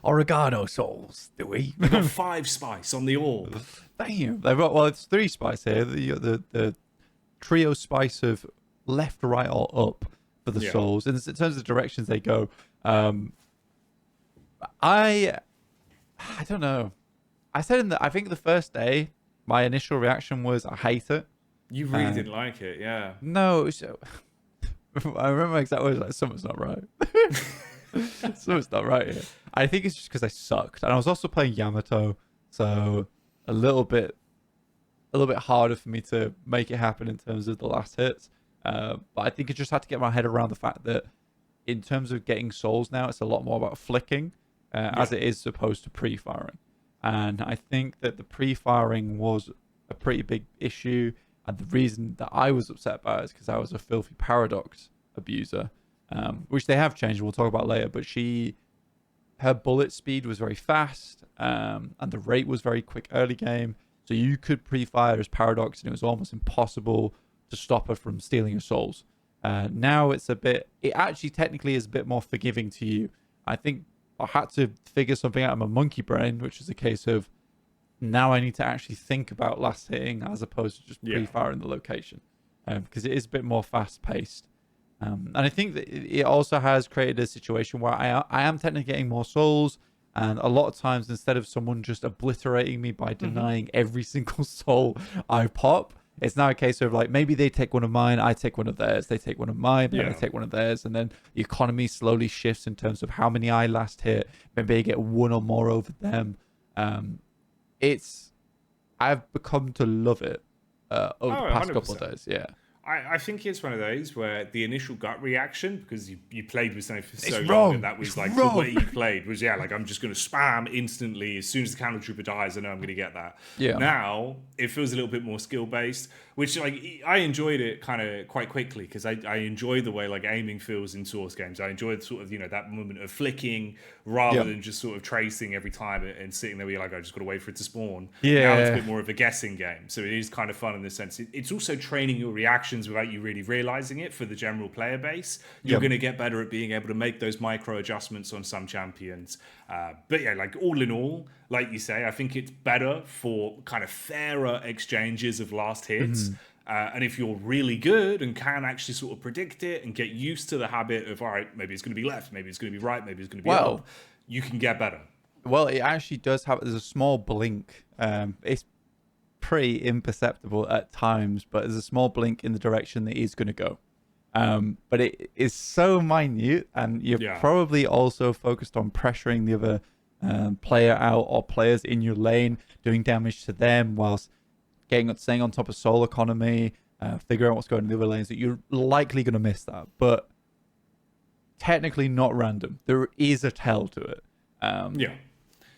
Oregano souls, do we? They've got 5 spice on the orb. Damn. They've got, well, it's 3 spice here. The trio spice of left, right, or up for the souls. And in terms of the directions they go, I don't know. I think the first day, my initial reaction was I hate it. You really And didn't like it, yeah. no, I remember my exact words like something's not right. Something's not right here. I think it's just because I sucked, and I was also playing Yamato, so a little bit harder for me to make it happen in terms of the last hits. But I think I just had to get my head around the fact that in terms of getting souls now, it's a lot more about flicking, as it is supposed to pre-firing. And I think that the pre-firing was a pretty big issue. And the reason that I was upset about it is because I was a filthy paradox abuser, which they have changed. We'll talk about later. But her bullet speed was very fast, and the rate was very quick early game. So you could pre-fire as paradox, and it was almost impossible to stop her from stealing your souls. Now it actually technically is a bit more forgiving to you. I think I had to figure something out of my monkey brain, which is a case of now I need to actually think about last hitting as opposed to just pre-firing the location, because it is a bit more fast-paced. And I think that it also has created a situation where I am technically getting more souls, and a lot of times instead of someone just obliterating me by denying every single soul I pop, it's now a case of like maybe they take one of mine, I take one of theirs, they take one of mine, then I take one of theirs, and then the economy slowly shifts in terms of how many I last hit. Maybe I get one or more over them. I've become to love it over the past 100%. couple of days. Yeah. I think it's one of those where the initial gut reaction, because you played with something for so It's long, wrong. and that was It's like wrong. the way you played was, like, I'm just going to spam instantly. As soon as the candle trooper dies, I know I'm going to get that. Yeah. Now, it feels a little bit more skill-based, which, like, I enjoyed it kind of quite quickly, because I enjoy the way, like, aiming feels in Source games. I enjoyed sort of, that moment of flicking rather than just sort of tracing every time and sitting there where you're like, I just got to wait for it to spawn. Yeah. Now it's a bit more of a guessing game. So it is kind of fun in the sense. It's also training your reactions without you really realizing it for the general player base. You're going to get better at being able to make those micro adjustments on some champions. But yeah, like all in all, like you say, I think it's better for kind of fairer exchanges of last hits. And if you're really good and can actually sort of predict it and get used to the habit of, all right, maybe it's going to be left, maybe it's going to be right, maybe it's going to be up, you can get better. Well, it actually does have. There's a small blink. It's pretty imperceptible at times, but there's a small blink in the direction that he's going to go. But it is so minute, and you're probably also focused on pressuring the other player out or players in your lane, doing damage to them whilst staying on top of soul economy, figuring out what's going on in the other lanes. That you're likely going to miss that, but technically not random. There is a tell to it.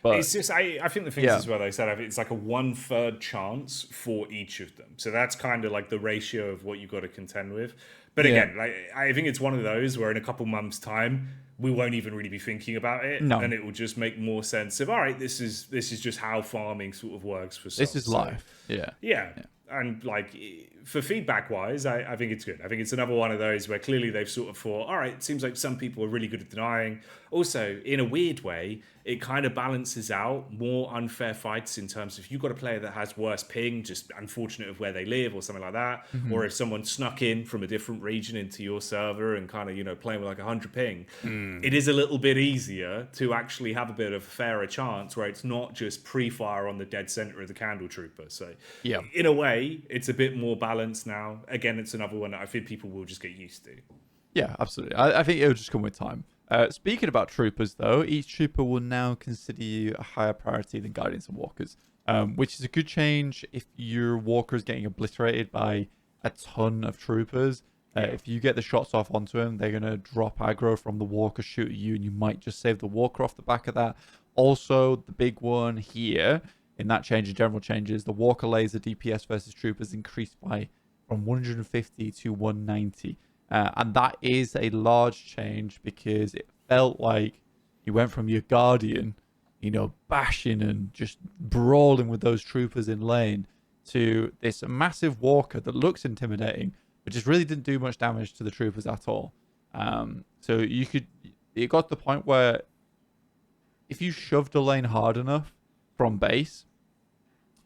But it's just, I think the thing is as well, they said it's like a 1/3 chance for each of them. So that's kind of like the ratio of what you've got to contend with. But again, like, I think it's one of those where in a couple months' time, we won't even really be thinking about it. No. And it will just make more sense of, all right, this is just how farming sort of works for this is life. Yeah. And like, for feedback wise, I think it's good. I think it's another one of those where clearly they've sort of thought, all right, it seems like some people are really good at denying. Also, in a weird way, it kind of balances out more unfair fights in terms of if you've got a player that has worse ping, just unfortunate of where they live or something like that, or if someone snuck in from a different region into your server and kind of, playing with like 100 ping, it is a little bit easier to actually have a bit of a fairer chance where it's not just pre-fire on the dead center of the candle trooper. So in a way, it's a bit more balanced now. Again, it's another one that I think people will just get used to. Yeah, absolutely. I think it'll just come with time. Speaking about troopers, though, each trooper will now consider you a higher priority than guardians and walkers, which is a good change if your walker is getting obliterated by a ton of troopers. If you get the shots off onto him, they're going to drop aggro from the walker, shoot at you, and you might just save the walker off the back of that. Also, the big one here in that change of general changes, the walker laser DPS versus troopers increased from 150 to 190. And that is a large change because it felt like you went from your guardian, bashing and just brawling with those troopers in lane to this massive walker that looks intimidating, but just really didn't do much damage to the troopers at all. So it got to the point where if you shoved a lane hard enough from base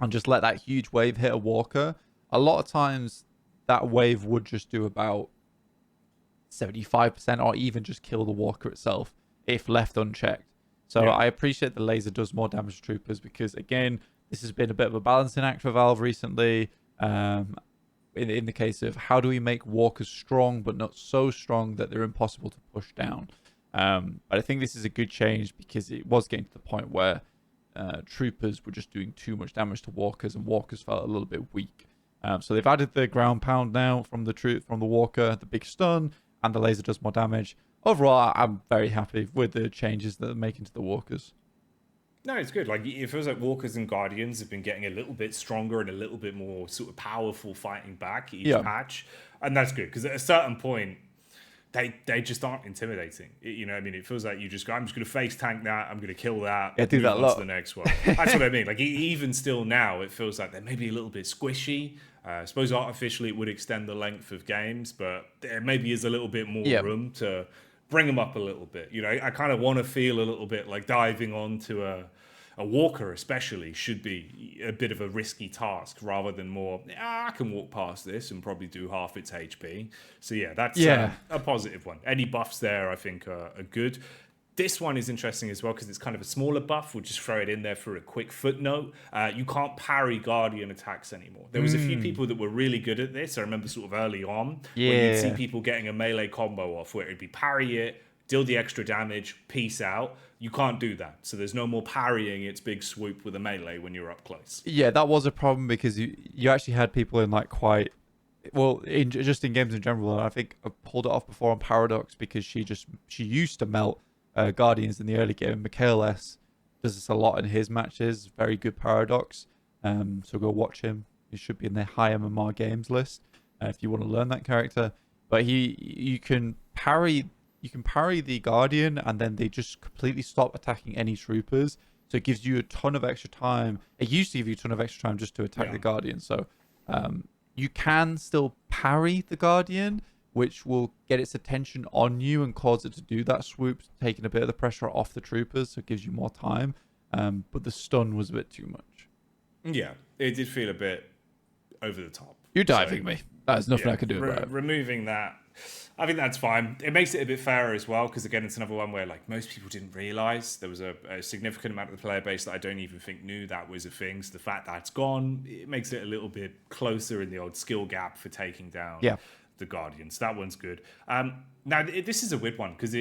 and just let that huge wave hit a walker, a lot of times that wave would just do about 75% or even just kill the walker itself if left unchecked. So Yeah. I appreciate the laser does more damage to troopers because, again, this has been a bit of a balancing act for Valve recently. In the case of how do we make walkers strong but not so strong that they're impossible to push down. But I think this is a good change because it was getting to the point where troopers were just doing too much damage to walkers, and walkers felt a little bit weak. So they've added the ground pound now from the walker, the big stun, and the laser does more damage. Overall, I'm very happy with the changes that they're making to the walkers. No, it's good. Like, it feels like Walkers and Guardians have been getting a little bit stronger and a little bit more sort of powerful fighting back each patch, and that's good because at a certain point, they just aren't intimidating. You know what I mean? It feels like you just go, I'm just going to face tank that, I'm going to kill that, do that a lot. To the next one. That's what I mean. Like, even still now, it feels like they're maybe a little bit squishy. I suppose artificially it would extend the length of games, but there maybe is a little bit more room to bring them up a little bit. You know, I kind of want to feel a little bit like diving onto a walker especially should be a bit of a risky task rather than more, I can walk past this and probably do half its HP. So yeah, that's a positive one. Any buffs there I think are good. This one is interesting as well because it's kind of a smaller buff. We'll just throw it in there for a quick footnote. You can't parry Guardian attacks anymore. There was a few people that were really good at this. I remember sort of early on where you'd see people getting a melee combo off where it'd be parry it, deal the extra damage, peace out. You can't do that. So there's no more parrying its big swoop with a melee when you're up close. Yeah, that was a problem because you actually had people in like quite... Well, just in games in general, and I think I pulled it off before on Paradox because she used to melt Guardians in the early game. Mikhail S does this a lot in his matches. Very good Paradox. So go watch him. He should be in the high MMR games list if you want to learn that character. But you can parry the Guardian and then they just completely stop attacking any troopers. So it gives you a ton of extra time. It used to give you a ton of extra time just to attack the Guardian. So you can still parry the Guardian, which will get its attention on you and cause it to do that swoop, taking a bit of the pressure off the troopers, so it gives you more time. But the stun was a bit too much. Yeah, it did feel a bit over the top. You're diving me. There's nothing I can do about it. Removing that, I think that's fine. It makes it a bit fairer as well, because again, it's another one where like most people didn't realize there was a significant amount of the player base that I don't even think knew that was a thing. So the fact that it's gone, it makes it a little bit closer in the old skill gap for taking down the Guardians. That one's good. Now, this is a weird one, because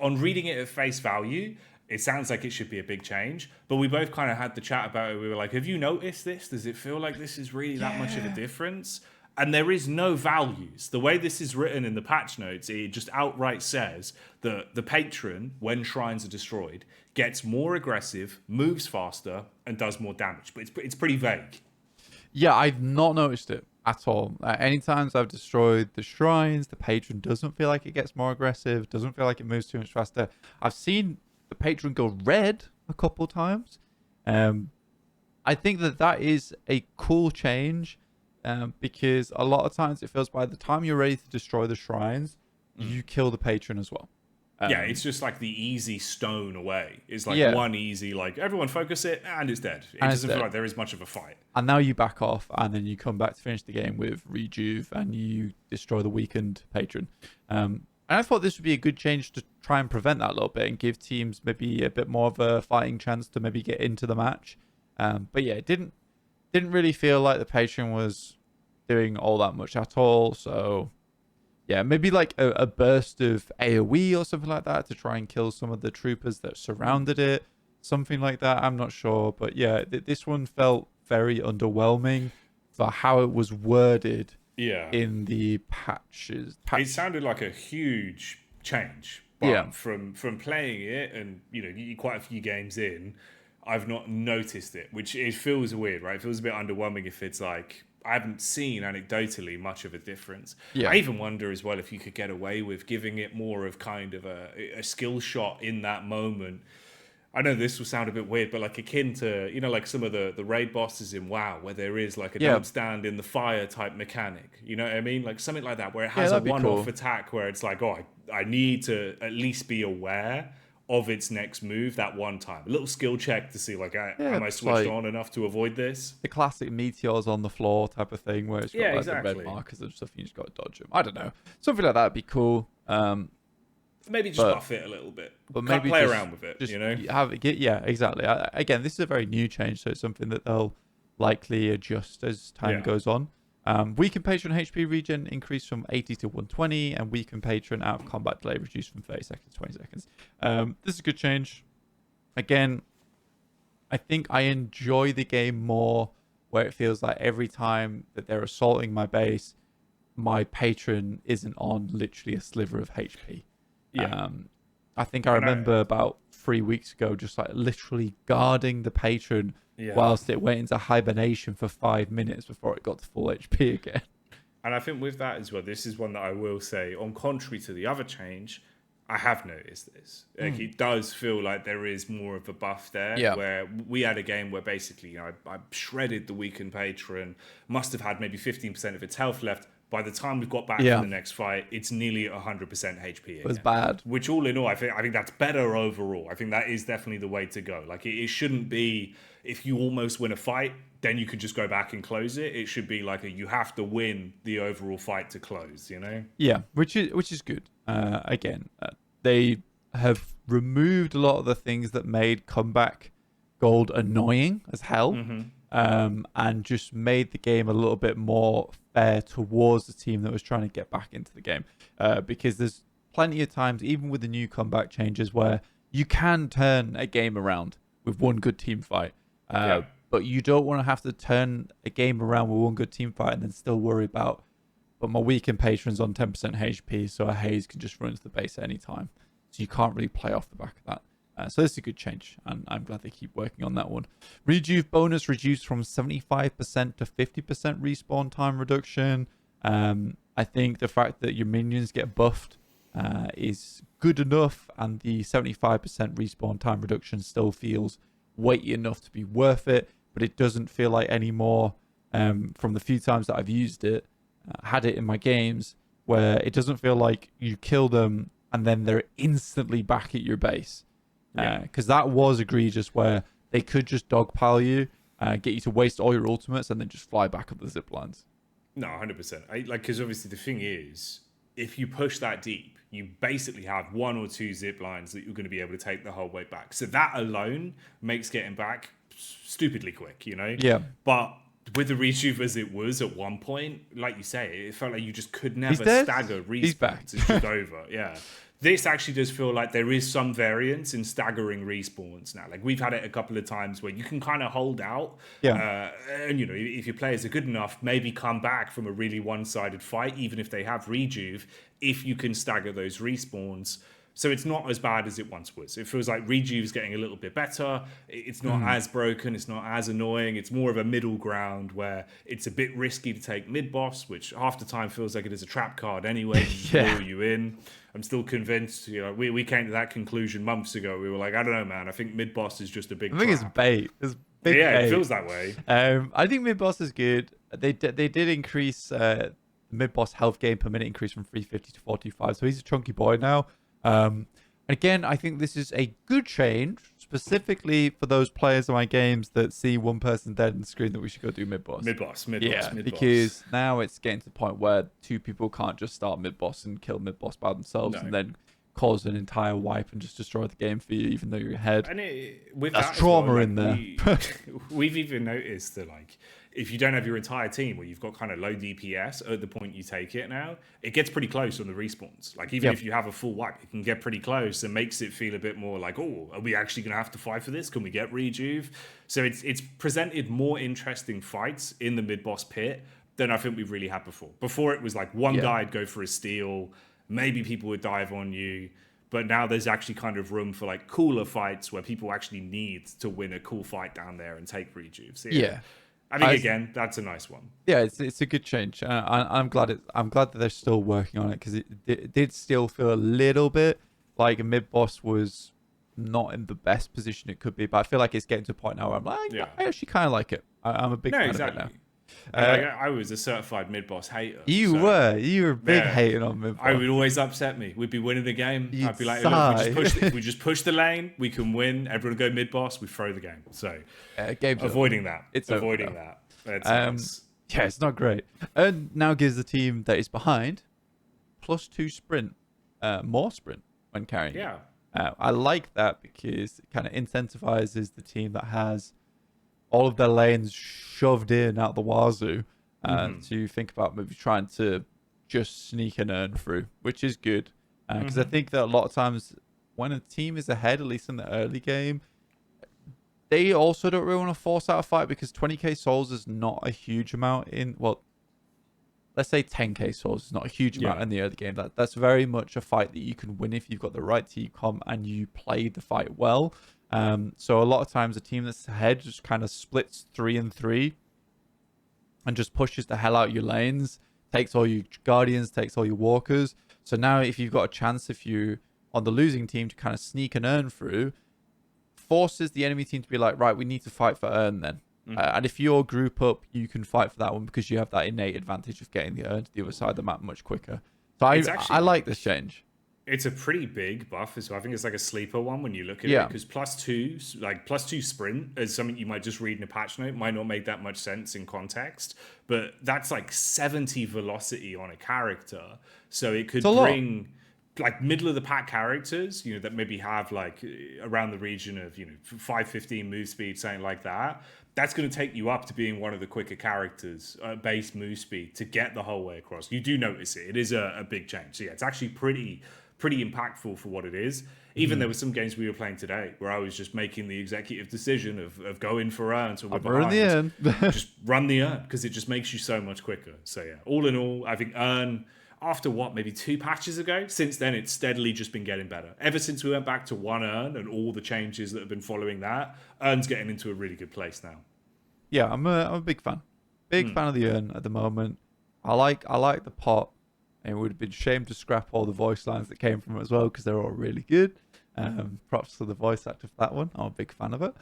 on reading it at face value, it sounds like it should be a big change, but we both kind of had the chat about it. We were like, have you noticed this? Does it feel like this is really that much of a difference? And there is no values. The way this is written in the patch notes, it just outright says that the patron, when shrines are destroyed, gets more aggressive, moves faster, and does more damage. But it's pretty vague. Yeah, I've not noticed it at all. Any times I've destroyed the shrines, the patron doesn't feel like it gets more aggressive, doesn't feel like it moves too much faster. I've seen the patron go red a couple times. I think that is a cool change. Because a lot of times it feels by the time you're ready to destroy the shrines, you kill the patron as well. Yeah, it's just like the easy stone away. It's like one easy, like everyone focus it and it's dead. It doesn't feel like there is much of a fight. And now you back off and then you come back to finish the game with rejuve and you destroy the weakened patron. And I thought this would be a good change to try and prevent that a little bit and give teams maybe a bit more of a fighting chance to maybe get into the match. But yeah, it didn't really feel like the patron was doing all that much at all. So yeah, maybe like a burst of AoE or something like that to try and kill some of the troopers that surrounded it, something like that. I'm not sure, but yeah, this one felt very underwhelming for how it was worded in the patches. It sounded like a huge change, but from playing it and quite a few games in, I've not noticed it, which it feels weird, right? It feels a bit underwhelming if it's like I haven't seen anecdotally much of a difference. I even wonder as well if you could get away with giving it more of kind of a skill shot in that moment. I know this will sound a bit weird, but like akin to, like some of the raid bosses in WoW, where there is like a don't stand in the fire type mechanic. You know what I mean? Like something like that, where it has a one-off attack where it's like, oh, I need to at least be aware of its next move that one time. A little skill check to see, like, am I switched on enough to avoid this? The classic meteors on the floor type of thing, where it's got the red markers and stuff, and you just got to dodge them. I don't know. Something like that would be cool. Maybe just buff it a little bit. But maybe play around with it, you know? Yeah, exactly. Again, this is a very new change, so it's something that they'll likely adjust as time goes on. Weakened patron HP regen increased from 80 to 120, and weakened patron out of combat delay reduced from 30 seconds to 20 seconds. This is a good change. Again, I think I enjoy the game more where it feels like every time that they're assaulting my base, my patron isn't on literally a sliver of HP. Yeah. I think I remember about 3 weeks ago just like literally guarding the patron whilst it went into hibernation for 5 minutes before it got to full HP again. And I think with that as well, this is one that I will say, on contrary to the other change, I have noticed this. Like, it does feel like there is more of a buff there, where we had a game where basically, you know, I shredded the weakened patron, must have had maybe 15% of its health left. By the time we've got back to the next fight, it's nearly 100% HP again. It was bad. Which all in all, I think that's better overall. I think that is definitely the way to go. Like, it shouldn't be, if you almost win a fight, then you could just go back and close it. It should be like you have to win the overall fight to close, you know? Yeah, which is good. Again, they have removed a lot of the things that made comeback gold annoying as hell. And just made the game a little bit more fair towards the team that was trying to get back into the game. Because there's plenty of times, even with the new comeback changes, where you can turn a game around with one good team fight. But you don't want to have to turn a game around with one good team fight and then still worry about, but my weakened patron's on 10% HP, so a haze can just run into the base at any time. So you can't really play off the back of that. So this is a good change, and I'm glad they keep working on that one. Rejuve bonus reduced from 75% to 50% respawn time reduction. I think the fact that your minions get buffed is good enough, and the 75% respawn time reduction still feels weighty enough to be worth it, but it doesn't feel like anymore from the few times that I've used it, had it in my games, where it doesn't feel like you kill them and then they're instantly back at your base. Because that was egregious, where they could just dogpile you, get you to waste all your ultimates, and then just fly back up the zip lines. No, 100%. Because obviously the thing is, if you push that deep, you basically have 1 or 2 zip lines that you're going to be able to take the whole way back. So that alone makes getting back stupidly quick, you know? Yeah. But with the rejuve as it was at one point, like you say, it felt like you just could never stagger respawns. He's back. It's just over. Yeah. This actually does feel like there is some variance in staggering respawns now. Like, we've had it a couple of times where you can kind of hold out. And, you know, if your players are good enough, maybe come back from a really one-sided fight, even if they have rejuve, if you can stagger those respawns. So it's not as bad as it once was. It feels like rejuve's getting a little bit better. It's not as broken. It's not as annoying. It's more of a middle ground where it's a bit risky to take mid-boss, which half the time feels like it is a trap card anyway to lure you in. I'm still convinced, you know, we came to that conclusion months ago. We were like, I don't know, man. I think mid-boss is just a big think trap. it's bait. It's big bait. It feels that way. I think mid-boss is good. They did increase mid-boss health gain per minute increase from 350 to 425. So he's a chunky boy now. Again, I think this is a good change, specifically for those players in my games that see one person dead on the screen that we should go do mid-boss. Mid-boss. Because now it's getting to the point where 2 people can't just start mid-boss and kill mid-boss by themselves and then cause an entire wipe and just destroy the game for you, even though you're ahead. And with that's that trauma well, in there. We've even noticed that, like, if you don't have your entire team where you've got kind of low DPS at the point you take it now, it gets pretty close on the respawns. Like, even if you have a full wipe, it can get pretty close and makes it feel a bit more like, oh, are we actually going to have to fight for this? Can we get rejuve? So it's presented more interesting fights in the mid-boss pit than I think we've really had before. Before, it was like one guy'd go for a steal, maybe people would dive on you. But now there's actually kind of room for like cooler fights where people actually need to win a cool fight down there and take rejuve. So, I think again, that's a nice one. Yeah, it's a good change. I'm glad that they're still working on it, because it did still feel a little bit like a mid boss was not in the best position it could be. But I feel like it's getting to a point now where I'm like, I actually kind of like it. I'm a big fan of it now. I was a certified mid-boss hater. You were big hating on mid-boss. I would always upset me. We'd be winning the game. I'd be like, look, we just push the lane, we can win. Everyone go mid-boss, we throw the game. So avoiding that. It's avoiding that. Nice. Yeah, it's not great. And now gives the team that is behind +2 sprint, more sprint. when carrying you. Yeah. I like that because it kind of incentivizes the team that has all of their lanes shoved in out the wazoo to think about maybe trying to just sneak and earn through, which is good. Because I think that a lot of times when a team is ahead, at least in the early game, they also don't really want to force out a fight because 20k souls is not a huge amount in, well, let's say 10k souls is not a huge amount in the early game. That's very much a fight that you can win if you've got the right team comp and you play the fight well. So a lot of times a team that's ahead just kind of splits 3 and 3 and just pushes the hell out your lanes, takes all your guardians, takes all your walkers. So now if you've got a chance, if you on the losing team, to kind of sneak and earn through, forces the enemy team to be like, right, we need to fight for earn then. And if you're group up, you can fight for that one because you have that innate advantage of getting the earn to the other side of the map much quicker. So I like this change. It's a pretty big buff as well. I think it's like a sleeper one when you look at it, because +2 sprint is something you might just read in a patch note, might not make that much sense in context, but that's like 70 velocity on a character. So it could bring like middle of the pack characters, that maybe have like around the region of 515 move speed, something like that. That's going to take you up to being one of the quicker characters, base move speed, to get the whole way across. You do notice it. It is a big change. So yeah, it's actually pretty impactful for what it is. Even there were some games we were playing today where I was just making the executive decision of going for earn until we're behind. The end. Just run the earn because it just makes you so much quicker. So yeah, all in all, I think earn, after maybe 2 patches ago, since then it's steadily just been getting better. Ever since we went back to 1 earn and all the changes that have been following that, earn's getting into a really good place now. Yeah, I'm a big fan. Big fan of the earn at the moment. I like the pot. And it would have been shame to scrap all the voice lines that came from it as well because they're all really good. Props to the voice actor for that one. I'm a big fan of it.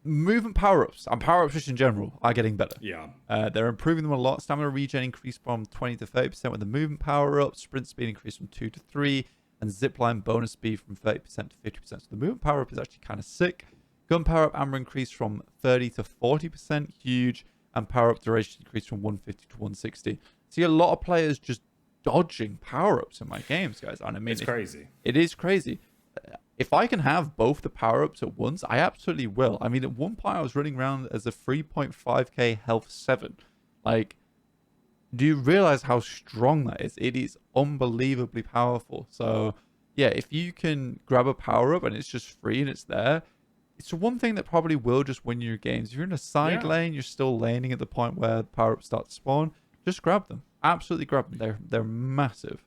Movement power-ups and power-ups just in general are getting better. Yeah. They're improving them a lot. Stamina regen increased from 20 to 30% with the movement power-up. Sprint speed increased from 2 to 3. And zipline bonus speed from 30% to 50%. So the movement power-up is actually kind of sick. Gun power-up ammo increased from 30 to 40%. Huge. And power-up duration increased from 150 to 160. See a lot of players just dodging power-ups in my games, guys. And I mean, it's crazy. It is crazy. If I can have both the power-ups at once, I absolutely will. I mean, at one point I was running around as a 3.5k health 7. Like, do you realize how strong that is? It is unbelievably powerful. So yeah, if you can grab a power-up and it's just free and it's there, it's the one thing that probably will just win your games. If you're in a side lane, you're still laning at the point where the power-ups start to spawn, just grab them. Absolutely grab them. They're massive.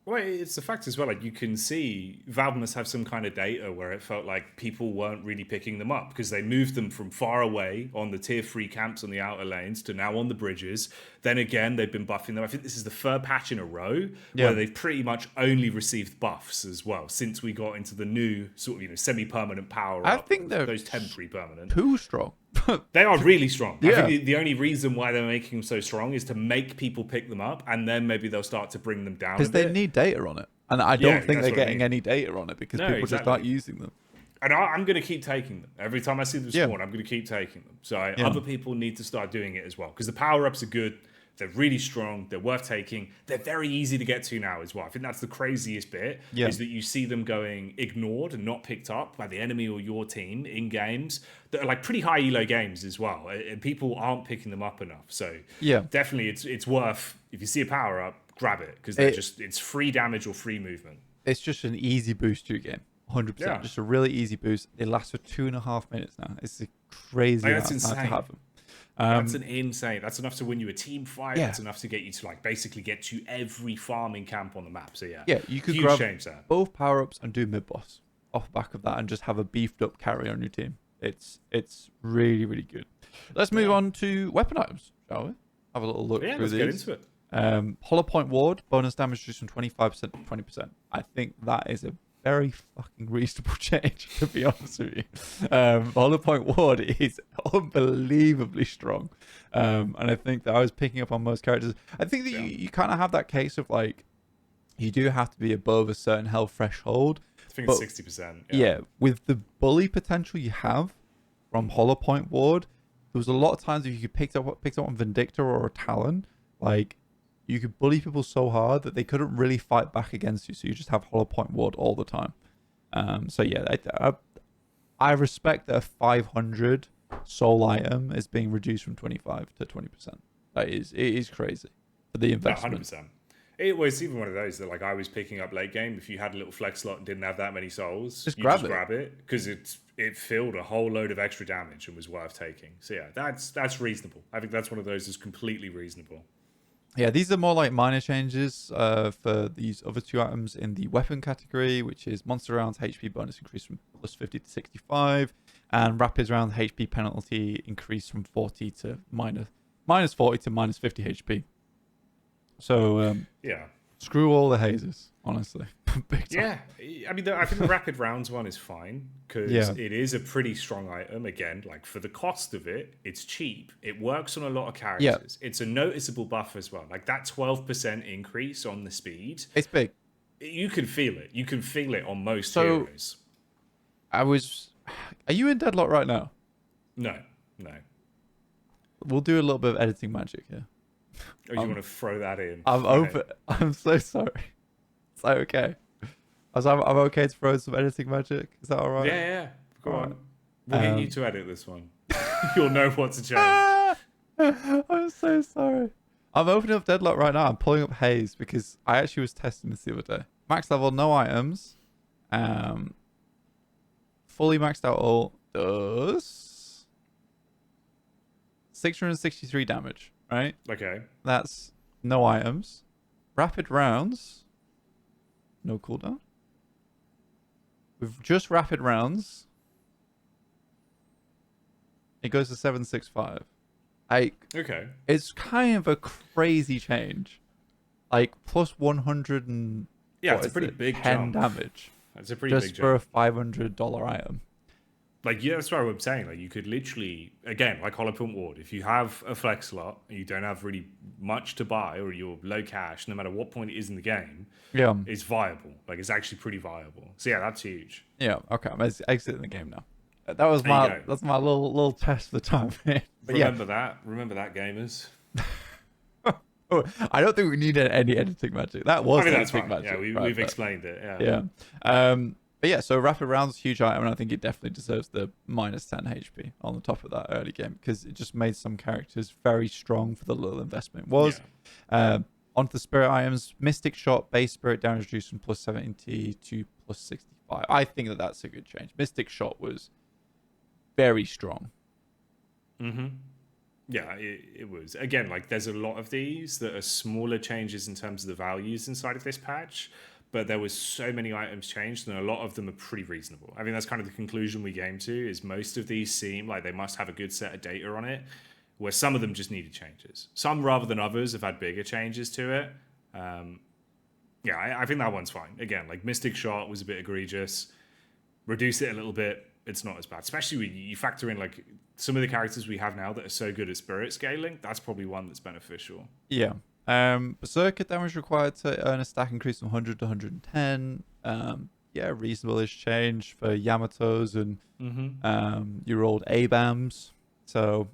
Well, it's the fact as well, like you can see Valve must have some kind of data where it felt like people weren't really picking them up because they moved them from far away on the tier 3 camps on the outer lanes to now on the bridges. Then again, they've been buffing them. I think this is the 3rd patch in a row where they've pretty much only received buffs as well since we got into the new sort of semi-permanent power. I think they're those temporary permanent. Too strong. They are really strong. Yeah. I think the only reason why they're making them so strong is to make people pick them up, and then maybe they'll start to bring them down. Because they need data on it. And I don't think they're getting any data on it because people just aren't using them. And I'm going to keep taking them. Every time I see them spawn, I'm going to keep taking them. So other people need to start doing it as well. Because the power-ups are good. They're really strong. They're worth taking. They're very easy to get to now as well. I think that's the craziest bit, is that you see them going ignored and not picked up by the enemy or your team in games that are like pretty high elo games as well. And people aren't picking them up enough. So definitely it's worth, if you see a power-up, grab it. Because it's free damage or free movement. It's just an easy boost to your game. 100%. Just a really easy boost. It lasts for 2.5 minutes now. It's a crazy amount of time to have them. That's an insane. That's enough to win you a team fight. That's enough to get you to like basically get to every farming camp on the map. So you could grab both power-ups and do mid-boss off the back of that and just have a beefed up carry on your team. It's really, really good. Let's move on to weapon items, shall we? Have a little look through these. Get into it. Hollow Point Ward, bonus damage reduced from 25% to 20%. I think that is a very fucking reasonable change, to be honest with you. Hollow Point Ward is unbelievably strong. And I think that I was picking up on most characters. I think that you kind of have that case of like, you do have to be above a certain health threshold. I think it's 60%. Yeah, with the bully potential you have from Hollow Point Ward, there was a lot of times if you could pick up on Vindicta or a Talon, like, you could bully people so hard that they couldn't really fight back against you. So you just have hollow point ward all the time. So yeah, I respect that a 500 soul item is being reduced from 25 to 20%. It is crazy for the investment. 100%. It was even one of those that, like, I was picking up late game. If you had a little flex slot and didn't have that many souls, Just you grab just grab it because it filled a whole load of extra damage and was worth taking. So yeah, that's reasonable. I think that's one of those that's completely reasonable. Yeah, these are more like minor changes for these other two items in the weapon category, which is monster rounds HP bonus increase from plus 50 to 65, and rapid round HP penalty increase from 40 to minus 40 to minus 50 HP. So yeah, screw all the hazes, honestly. Big time. Yeah, I mean, I think the rapid rounds one is fine because it is a pretty strong item. Again, like for the cost of it, it's cheap. It works on a lot of characters. It's a noticeable buff as well. Like that 12% increase on the speed. It's big. You can feel it. You can feel it on most heroes. Are you in Deadlock right now? No. We'll do a little bit of editing magic here. Oh, you want to throw that in? I'm open. I'm so sorry. It's okay. I'm okay to throw in some editing magic. Is that all right? Yeah. Go on. We'll get you to edit this one. You'll know what to change. I'm so sorry. I'm opening up Deadlock right now. I'm pulling up Haze because I actually was testing this the other day. Max level, no items. Fully maxed out all does 663 damage. Right? Okay. That's no items. Rapid rounds. No cooldown. With just rapid rounds, it goes to 765. Okay. It's kind of a crazy change. Like plus 100 and it's a pretty big 10 jump. Damage. That's a pretty big jump. Just for a $500 item. Like, yeah, that's what I'm saying. Like, you could literally, again, like Hollow Point Ward, if you have a flex slot and you don't have really much to buy or you're low cash, no matter what point it is in the game, it's viable. Like, it's actually pretty viable. So, yeah, that's huge. Yeah, okay. I'm exiting the game now. That's my little test for the time. Remember that, gamers. I don't think we need any editing magic. That was editing magic. Yeah, we've explained it. Yeah. But yeah, so rapid rounds, huge item, and I think it definitely deserves the minus 10 HP on the top of that early game because it just made some characters very strong for the little investment it was. Onto the spirit items, Mystic Shot, base spirit damage reduced from plus 70 to plus 65. I think that's a good change. Mystic Shot was very strong. Yeah, it was. Again, like there's a lot of these that are smaller changes in terms of the values inside of this patch. But there was so many items changed, and a lot of them are pretty reasonable. I think that's kind of the conclusion we came to, is most of these seem like they must have a good set of data on it, where some of them just needed changes. Some, rather than others, have had bigger changes to it. I think that one's fine. Again, like Mystic Shot was a bit egregious. Reduce it a little bit, it's not as bad. Especially when you factor in like some of the characters we have now that are so good at spirit scaling, that's probably one that's beneficial. Yeah. Berserker damage required to earn a stack increase from 100 to 110. Reasonable-ish change for Yamatos and your old ABAMs. So,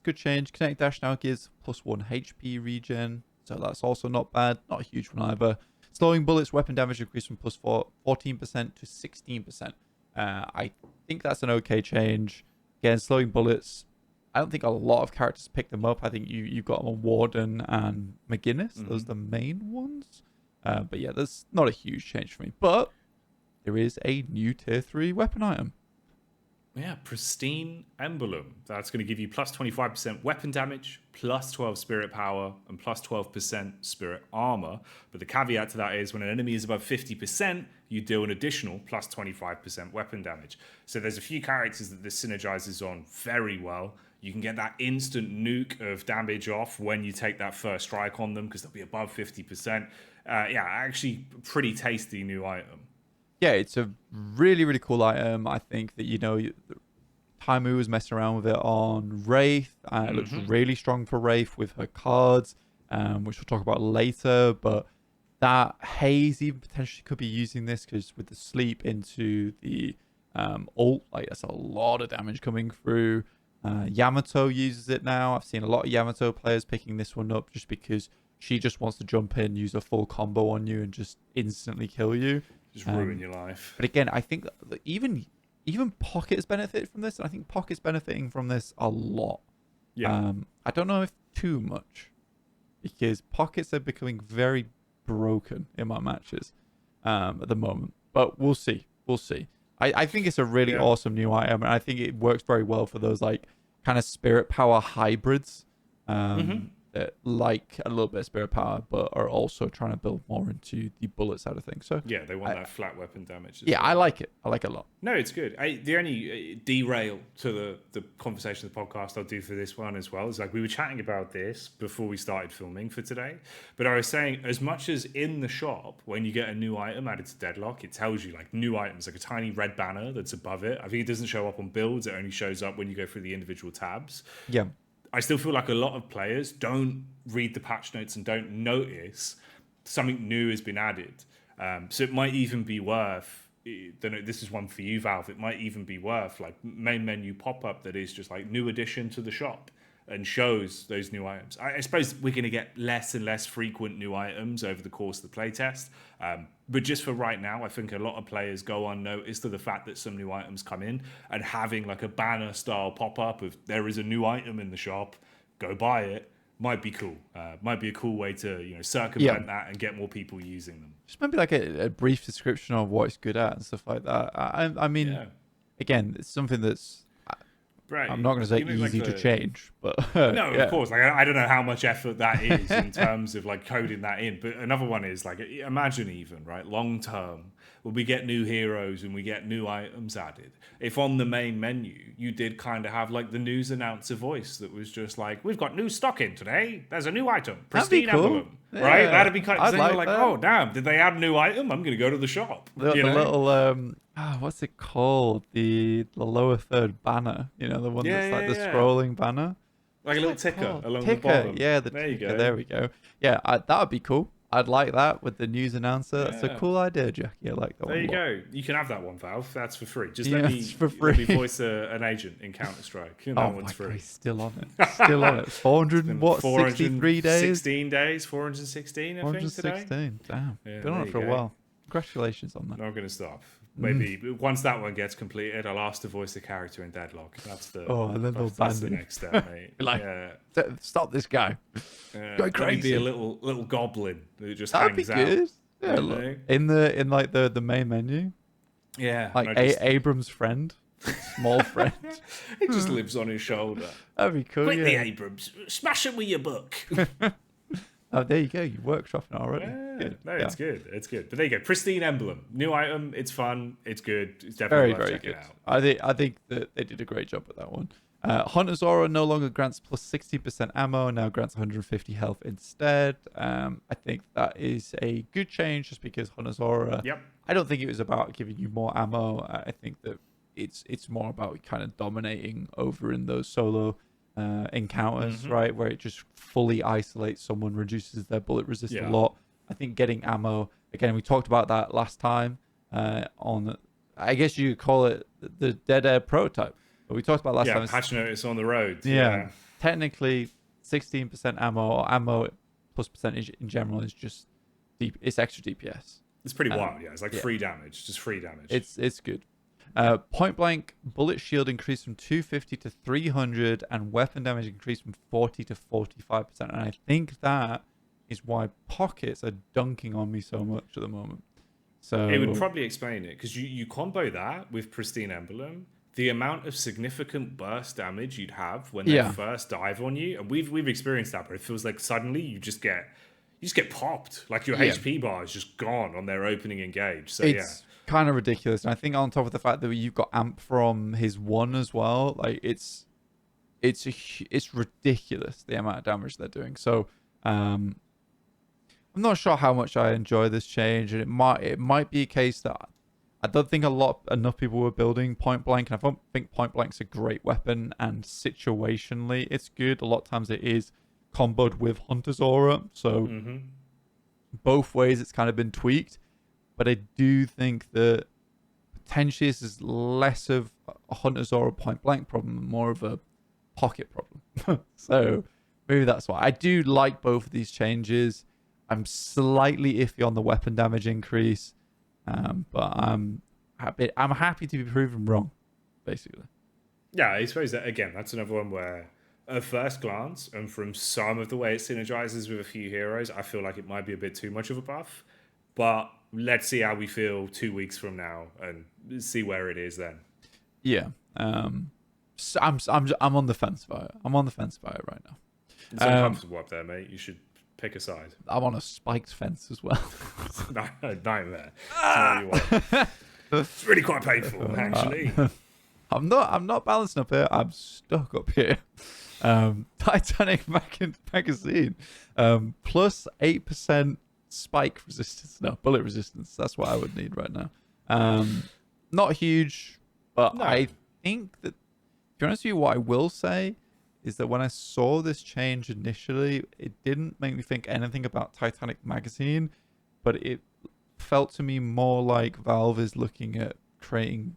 good change. Kinetic Dash now gives plus 1 HP regen. So that's also not bad. Not a huge one either. Slowing bullets, weapon damage increase from plus 14% to 16%. I think that's an okay change. Again, slowing bullets, I don't think a lot of characters pick them up. I think you've got them on Warden and McGinnis. Those are the main ones. But yeah, that's not a huge change for me. But there is a new tier 3 weapon item. Yeah, Pristine Emblem. That's going to give you plus 25% weapon damage, plus 12 spirit power, and plus 12% spirit armor. But the caveat to that is when an enemy is above 50%, you deal an additional plus 25% weapon damage. So there's a few characters that this synergizes on very well. You can get that instant nuke of damage off when you take that first strike on them because they'll be above 50%. Actually pretty tasty new item. Yeah, it's a really, really cool item. I think that, Taimu was messing around with it on Wraith. It looks really strong for Wraith with her cards, which we'll talk about later. But that Haze even potentially could be using this because with the sleep into the ult, like that's a lot of damage coming through. Yamato uses it now. I've seen a lot of Yamato players picking this one up just because she just wants to jump in, use a full combo on you, and just instantly kill you. Just ruin your life. But again, I think that even Pocket's benefited from this, and I think Pocket's benefiting from this a lot. Yeah. I don't know if too much, because Pockets are becoming very broken in my matches at the moment. But we'll see. We'll see. I think it's a really awesome new item, and I think it works very well for those like kind of spirit power hybrids that like a little bit of spirit power, but are also trying to build more into the bullet side of things. So yeah, they want that flat weapon damage. Yeah, well. I like it. I like it a lot. No, it's good. The only derail to the conversation of the podcast I'll do for this one as well is like we were chatting about this before we started filming for today, but I was saying as much as in the shop when you get a new item added to Deadlock, it tells you like new items, like a tiny red banner that's above it. I think it doesn't show up on builds. It only shows up when you go through the individual tabs. Yeah. I still feel like a lot of players don't read the patch notes and don't notice something new has been added. So it might even be worth, this is one for you, Valve, it might even be worth like main menu pop-up that is just like new addition to the shop and shows those new items. I suppose we're going to get less and less frequent new items over the course of the playtest. But just for right now, I think a lot of players go unnoticed to the fact that some new items come in, and having like a banner style pop-up of there is a new item in the shop, go buy it, might be cool. Might be a cool way to circumvent that and get more people using them. Just maybe like a brief description of what it's good at and stuff like that. I mean, again, it's something that's right. I'm not going to say easy to change, but no, of course. Like I don't know how much effort that is in terms of like coding that in. But another one is like imagine even right long term when we get new heroes and we get new items added. If on the main menu you did kind of have like the news announcer voice that was just like, we've got new stock in today. There's a new item, pristine emblem, right? That'd be kind of. Then you're like, oh damn, did they add a new item? I'm going to go to the shop. The little what's it called? The lower third banner. You know, the one that's like the scrolling banner. Like a little ticker along the bottom. Yeah, there you go. There we go. Yeah, that would be cool. I'd like that with the news announcer. That's a cool idea, Jacky. I like that one. There you go. You can have that one, Valve. That's for free. Just let me voice an agent in Counter-Strike. That one's free. God, still on it. Still on it. 463 days? 16 days. 416, I think, today. 416. Damn. Been on it for a while. Congratulations on that. Not going to stop. Maybe once that one gets completed, I'll ask to voice the character in Deadlock. That's the next step, mate. Stop this guy. Go crazy. Maybe a little goblin who just hangs out. That'd be good. Yeah, in like the main menu. Yeah. Like Abram's friend. Small friend. He just lives on his shoulder. That'd be cool. Quickly, Abrams, smash it with your book. Oh, there you go. You're workshopping already. Good. No, it's good. It's good. But there you go. Pristine emblem. New item. It's fun. It's good. It's definitely worth checking out. I think that they did a great job with that one. Hunter's Aura no longer grants plus 60% ammo. Now grants 150 health instead. I think that is a good change just because Hunter's Aura... Yep. I don't think it was about giving you more ammo. I think that it's more about kind of dominating over in those solo... encounters, right, where it just fully isolates someone, reduces their bullet resist a lot. I think getting ammo, again, we talked about that last time on, I guess you could call it the Dead Air prototype, but we talked about last time. Yeah, patch notice on the road. Yeah. Technically, 16% ammo or ammo plus percentage in general is just deep. It's extra DPS. It's pretty wild, yeah. It's like free damage, just free damage. It's good. Point blank bullet shield increased from 250 to 300 and weapon damage increased from 40 to 45%, and I think that is why pockets are dunking on me so much at the moment. So it would probably explain it because you combo that with pristine emblem, the amount of significant burst damage you'd have when they first dive on you, and we've experienced that, but it feels like suddenly you just get popped, like your HP bar is just gone on their opening engage. So it's kind of ridiculous, and I think on top of the fact that you've got amp from his one as well, like it's ridiculous the amount of damage they're doing. So I'm not sure how much I enjoy this change, and it might be a case that I don't think enough people were building point blank, and I don't think point blank's a great weapon, and situationally it's good. A lot of times it is comboed with Hunter's Aura, so both ways it's kind of been tweaked. But I do think that potentially this is less of a Hunter's Aura point blank problem, more of a pocket problem. So Maybe that's why. I do like both of these changes. I'm slightly iffy on the weapon damage increase, but I'm happy. I'm happy to be proven wrong, basically. Yeah, I suppose that again, that's another one where, at first glance, and from some of the way it synergizes with a few heroes, I feel like it might be a bit too much of a buff. But let's see how we feel 2 weeks from now and see where it is then. Yeah. So I'm on the fence about it. I'm on the fence about it right now. It's uncomfortable up there, mate. You should pick a side. I'm on a spiked fence as well. Nightmare. It's not what you want. It's really quite painful, actually. I'm not balancing up here. I'm stuck up here. Titanic magazine. Plus 8% spike resistance. No, bullet resistance. That's what I would need right now. Not huge, but no. I think that, to be honest with you, what I will say is that when I saw this change initially, it didn't make me think anything about Titanic magazine, but it felt to me more like Valve is looking at creating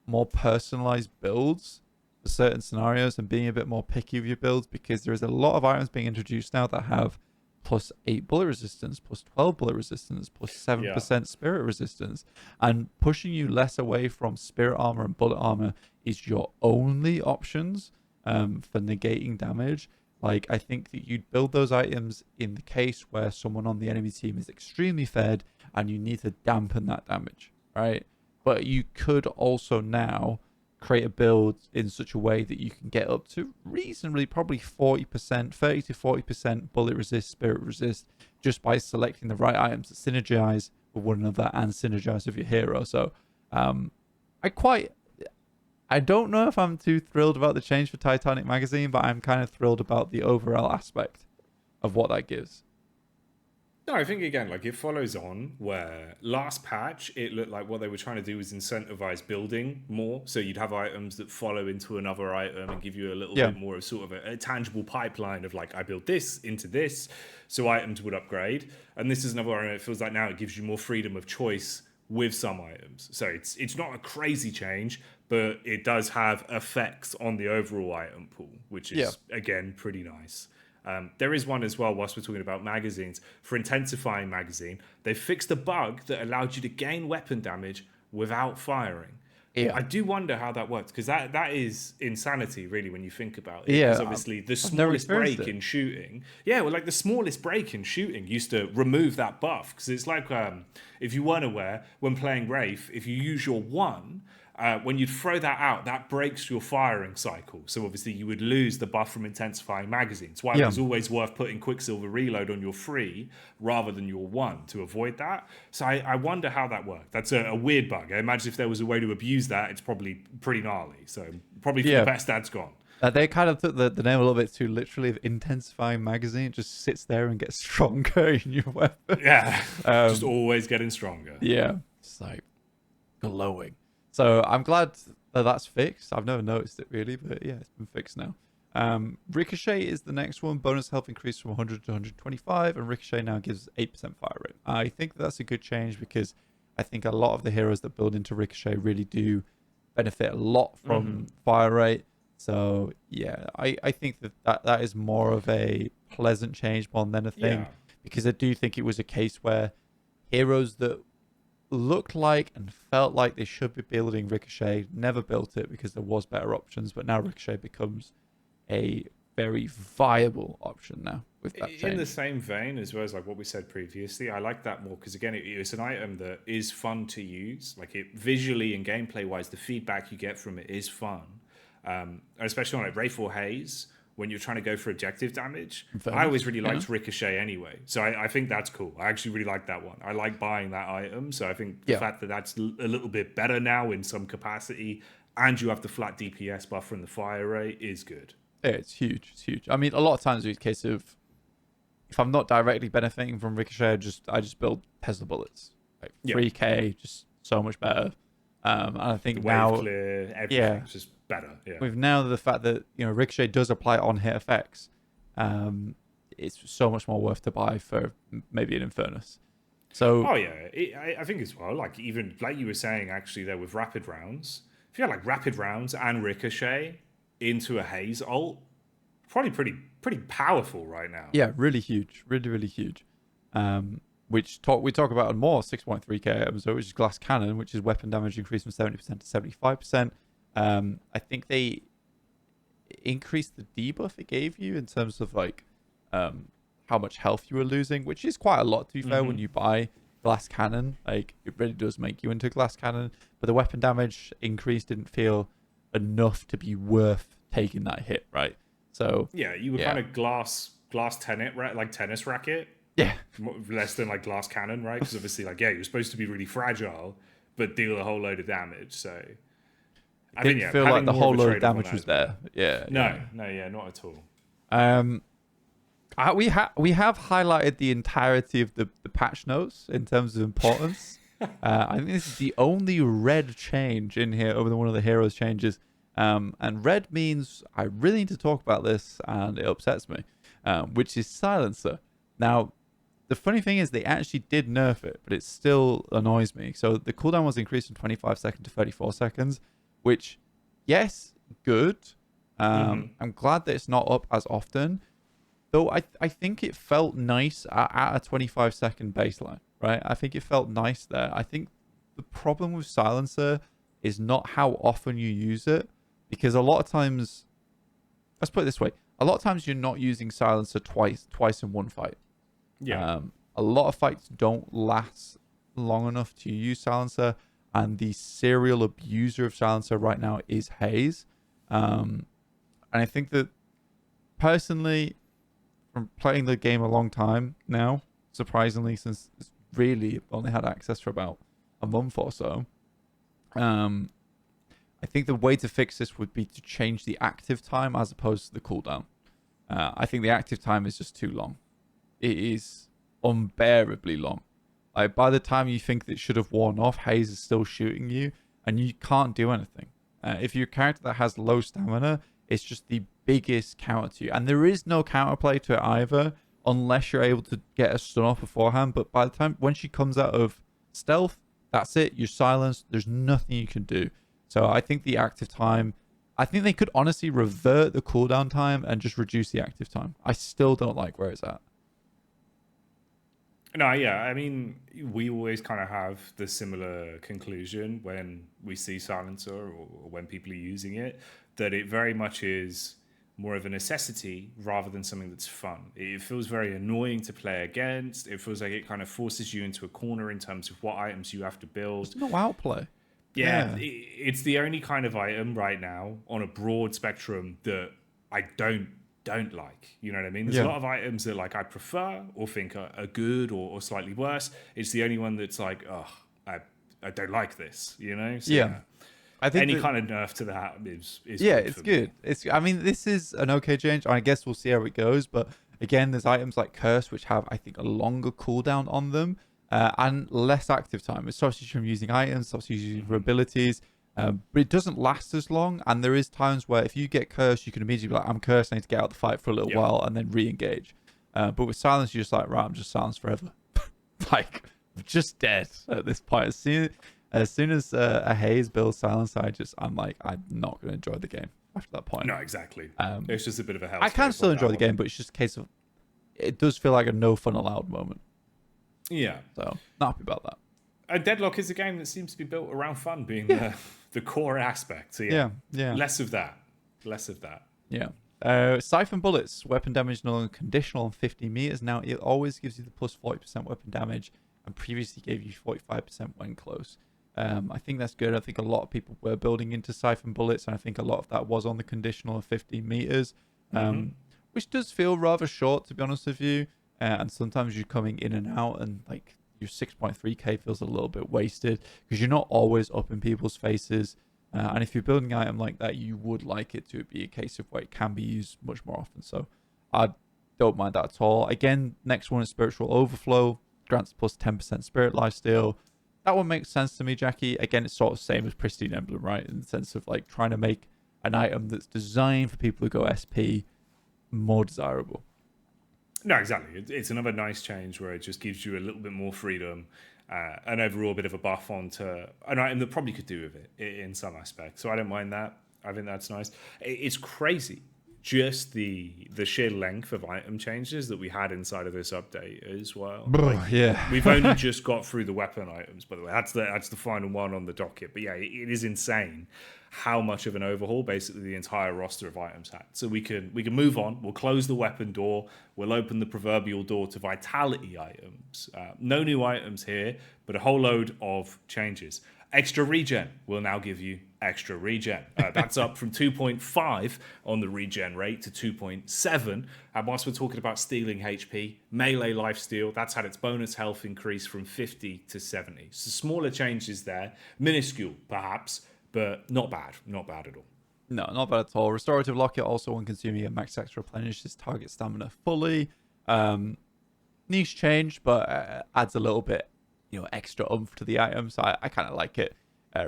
more personalized builds for certain scenarios and being a bit more picky with your builds, because there is a lot of items being introduced now that have plus 8 bullet resistance, plus 12 bullet resistance, plus 7% spirit resistance, and pushing you less away from spirit armor and bullet armor is your only options for negating damage. Like, I think that you'd build those items in the case where someone on the enemy team is extremely fed and you need to dampen that damage, right? But you could also now create a build in such a way that you can get up to reasonably probably 40%, 30 to 40% bullet resist, spirit resist, just by selecting the right items that synergize with one another and synergize with your hero. So I don't know if I'm too thrilled about the change for Titanic magazine, but I'm kind of thrilled about the overall aspect of what that gives. No, I think again, like, it follows on where last patch, it looked like what they were trying to do was incentivize building more. So you'd have items that follow into another item and give you a little bit more of sort of a tangible pipeline of like, I built this into this, so items would upgrade. And this is another one, it feels like now it gives you more freedom of choice with some items. So it's not a crazy change, but it does have effects on the overall item pool, which is, again, pretty nice. There is one as well, whilst we're talking about magazines. For Intensifying Magazine, they fixed a bug that allowed you to gain weapon damage without firing. Yeah. I do wonder how that works, because that is insanity, really, when you think about it. Because obviously the smallest break in shooting... Yeah, well, like the smallest break in shooting used to remove that buff. Because it's like, if you weren't aware, when playing Wraith, if you use your 1... when you'd throw that out, that breaks your firing cycle. So obviously you would lose the buff from Intensifying Magazines. Why it was always worth putting Quicksilver Reload on your 3 rather than your 1 to avoid that. So I wonder how that worked. That's a weird bug. I imagine if there was a way to abuse that, it's probably pretty gnarly. So probably for the best that's gone. They kind of took the name a little bit too literally of Intensifying Magazine. It just sits there and gets stronger in your weapon. Yeah, just always getting stronger. Yeah, it's like glowing. So I'm glad that that's fixed. I've never noticed it really, but yeah, it's been fixed now. Ricochet is the next one. Bonus health increase from 100 to 125, and Ricochet now gives 8% fire rate. I think that's a good change, because I think a lot of the heroes that build into Ricochet really do benefit a lot from fire rate. So yeah, I think that is more of a pleasant change more than anything, because I do think it was a case where heroes that looked like and felt like they should be building Ricochet never built it because there was better options, but now Ricochet becomes a very viable option now with that change. In the same vein as well as like what we said previously, I like that more because again it's an item that is fun to use. Like, it visually and gameplay wise, the feedback you get from it is fun, and especially on like Wraith or Haze when you're trying to go for objective damage. I always really liked Ricochet anyway. So I think that's cool. I actually really like that one. I like buying that item. So I think the fact that that's a little bit better now in some capacity, and you have the flat DPS buff from the fire rate, is good. Yeah, it's huge. It's huge. I mean, a lot of times it's a case of, if I'm not directly benefiting from Ricochet, I just build Tesla bullets. Like 3k, just so much better. And I think the now... wave clear, everything's just better. Yeah. With now the fact that, Ricochet does apply on hit effects, it's so much more worth to buy for maybe an Infernus. So I think as well, like, even like you were saying actually there with rapid rounds, if you had like rapid rounds and Ricochet into a Haze ult, probably pretty powerful right now. Yeah, really huge, really huge. Which we talk about on more 6.3k items, which is glass cannon, which is weapon damage increased from 70% to 75%. I think they increased the debuff it gave you in terms of like how much health you were losing, which is quite a lot to be fair when you buy glass cannon. Like it really does make you into glass cannon, but the weapon damage increase didn't feel enough to be worth taking that hit, right? So yeah, you were kind of glass tennis, right? Like tennis racket. Yeah. Less than like glass cannon, right? Because obviously, like, yeah, you're supposed to be really fragile, but deal a whole load of damage. So I didn't feel like the whole load of damage was there. Yeah. No, not at all. We have highlighted the entirety of the patch notes in terms of importance. I think this is the only red change in here other than one of the heroes changes. And red means I really need to talk about this, and it upsets me, which is silencer. Now, the funny thing is they actually did nerf it, but it still annoys me. So the cooldown was increased from 25 seconds to 34 seconds, which, yes, good. I'm glad that it's not up as often. Though I think it felt nice at a 25-second baseline, right? I think it felt nice there. I think the problem with silencer is not how often you use it, because a lot of times, let's put it this way, a lot of times you're not using silencer twice in one fight. Yeah. A lot of fights don't last long enough to use silencer, and the serial abuser of silencer right now is Hayes. And I think that personally, from playing the game a long time now, surprisingly, since it's really only had access for about a month or so, I think the way to fix this would be to change the active time as opposed to the cooldown. I think the active time is just too long. It is unbearably long. Like by the time you think that it should have worn off, Hayes is still shooting you, and you can't do anything. If you're a character that has low stamina, it's just the biggest counter to you, and there is no counterplay to it either, unless you're able to get a stun off beforehand. But by the time when she comes out of stealth, that's it. You're silenced. There's nothing you can do. So I think the active time, I think they could honestly revert the cooldown time and just reduce the active time. I still don't like where it's at. No, yeah, I mean, we always kind of have the similar conclusion when we see silencer or when people are using it, that it very much is more of a necessity rather than something that's fun. It feels very annoying to play against. It feels like it kind of forces you into a corner in terms of what items you have to build. There's no outplay. Yeah, it's the only kind of item right now on a broad spectrum that I don't like. You know what I mean? There's a lot of items that like I prefer or think are good or slightly worse. It's the only one that's like, oh, I don't like this, you know? So, yeah. I think any kind of nerf to that is yeah, good it's for good. me. I mean, this is an okay change. I guess we'll see how it goes. But again, there's items like Curse, which have, I think, a longer cooldown on them and less active time. It stops you from using items, stops you using your abilities. But it doesn't last as long, and there is times where if you get cursed, you can immediately be like, I'm cursed, I need to get out of the fight for a little while, and then re-engage. But with silence, you're just like, right, I'm just silenced forever. Like, I'm just dead at this point. As soon as a Hayes builds silence, I'm like, I'm not going to enjoy the game after that point. No, exactly. It's just a bit of a hell. I can still enjoy the game, but it's just a case of, it does feel like a no fun allowed moment. Yeah. So, not happy about that. Deadlock is a game that seems to be built around fun being the core aspect. So yeah. Less of that. Yeah. Siphon bullets, weapon damage no longer conditional on 50 meters. Now it always gives you the plus 40% weapon damage, and previously gave you 45% when close. I think that's good. I think a lot of people were building into siphon bullets, and I think a lot of that was on the conditional of 15 meters, which does feel rather short, to be honest with you. And sometimes you're coming in and out, and like your 6.3k feels a little bit wasted because you're not always up in people's faces. And if you're building an item like that, you would like it to be a case of where it can be used much more often. So I don't mind that at all. Again, next one is Spiritual Overflow. Grants plus 10% Spirit Lifesteal. That one makes sense to me, Jacky. Again, it's sort of the same as Pristine Emblem, right? In the sense of like trying to make an item that's designed for people who go SP more desirable. No, exactly. It's another nice change where it just gives you a little bit more freedom, and overall a bit of a buff onto an item that probably could do with it in some aspects. So I don't mind that. I think that's nice. It's crazy just the sheer length of item changes that we had inside of this update as well. Yeah. We've only just got through the weapon items, by the way. That's the final one on the docket. But yeah, it is insane how much of an overhaul basically the entire roster of items had. So we can move on. We'll close the weapon door. We'll open the proverbial door to vitality items. No new items here, but a whole load of changes. Extra regen will now give you extra regen. That's up from 2.5 on the regen rate to 2.7. And whilst we're talking about stealing HP, melee lifesteal, that's had its bonus health increase from 50 to 70. So smaller changes there, minuscule perhaps, but not bad. Not bad at all. No, not bad at all. Restorative Locket, also when consuming a max X replenishes target stamina fully. Niche change, but adds a little bit, extra oomph to the item. So I kind of like it.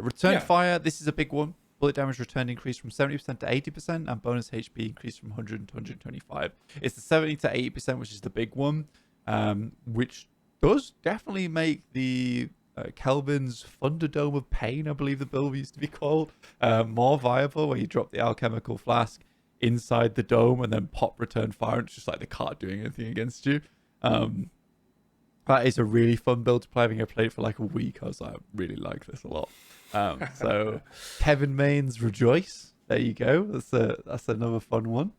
Return fire, this is a big one. Bullet damage return increased from 70% to 80%, and bonus HP increased from 100 to 125. It's the 70 to 80%, which is the big one, which does definitely make the Kelvin's Thunderdome of Pain, I believe the build used to be called, more viable, where you drop the alchemical flask inside the dome and then pop return fire, and it's just like the card doing anything against you. That is a really fun build to play. Having played for like a week, I was like, I really like this a lot. So Kevin Main's Rejoice, there you go. That's another fun one.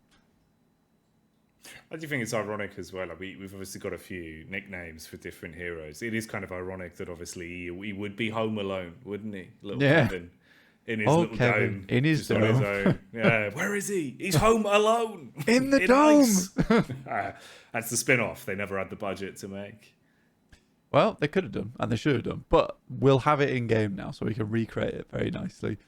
I do think it's ironic as well. Like we've obviously got a few nicknames for different heroes. It is kind of ironic that obviously he would be home alone, wouldn't he? Little Kevin in his little Kevin, dome. in his dome. On his own. Yeah, where is he? He's home alone. In the dome. That's the spin-off they never had the budget to make. Well, they could have done, and they should have done, but we'll have it in game now, so we can recreate it very nicely.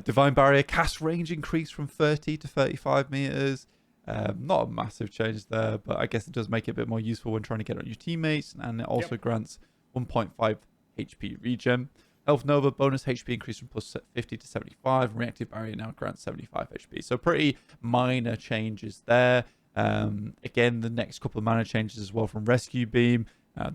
Divine Barrier cast range increased from 30 to 35 meters. Not a massive change there, but I guess it does make it a bit more useful when trying to get on your teammates, and it also grants 1.5 HP regen. Elf Nova bonus HP increase from plus 50 to 75, and Reactive Barrier now grants 75 HP. So pretty minor changes there. Again, the next couple of mana changes as well from Rescue Beam.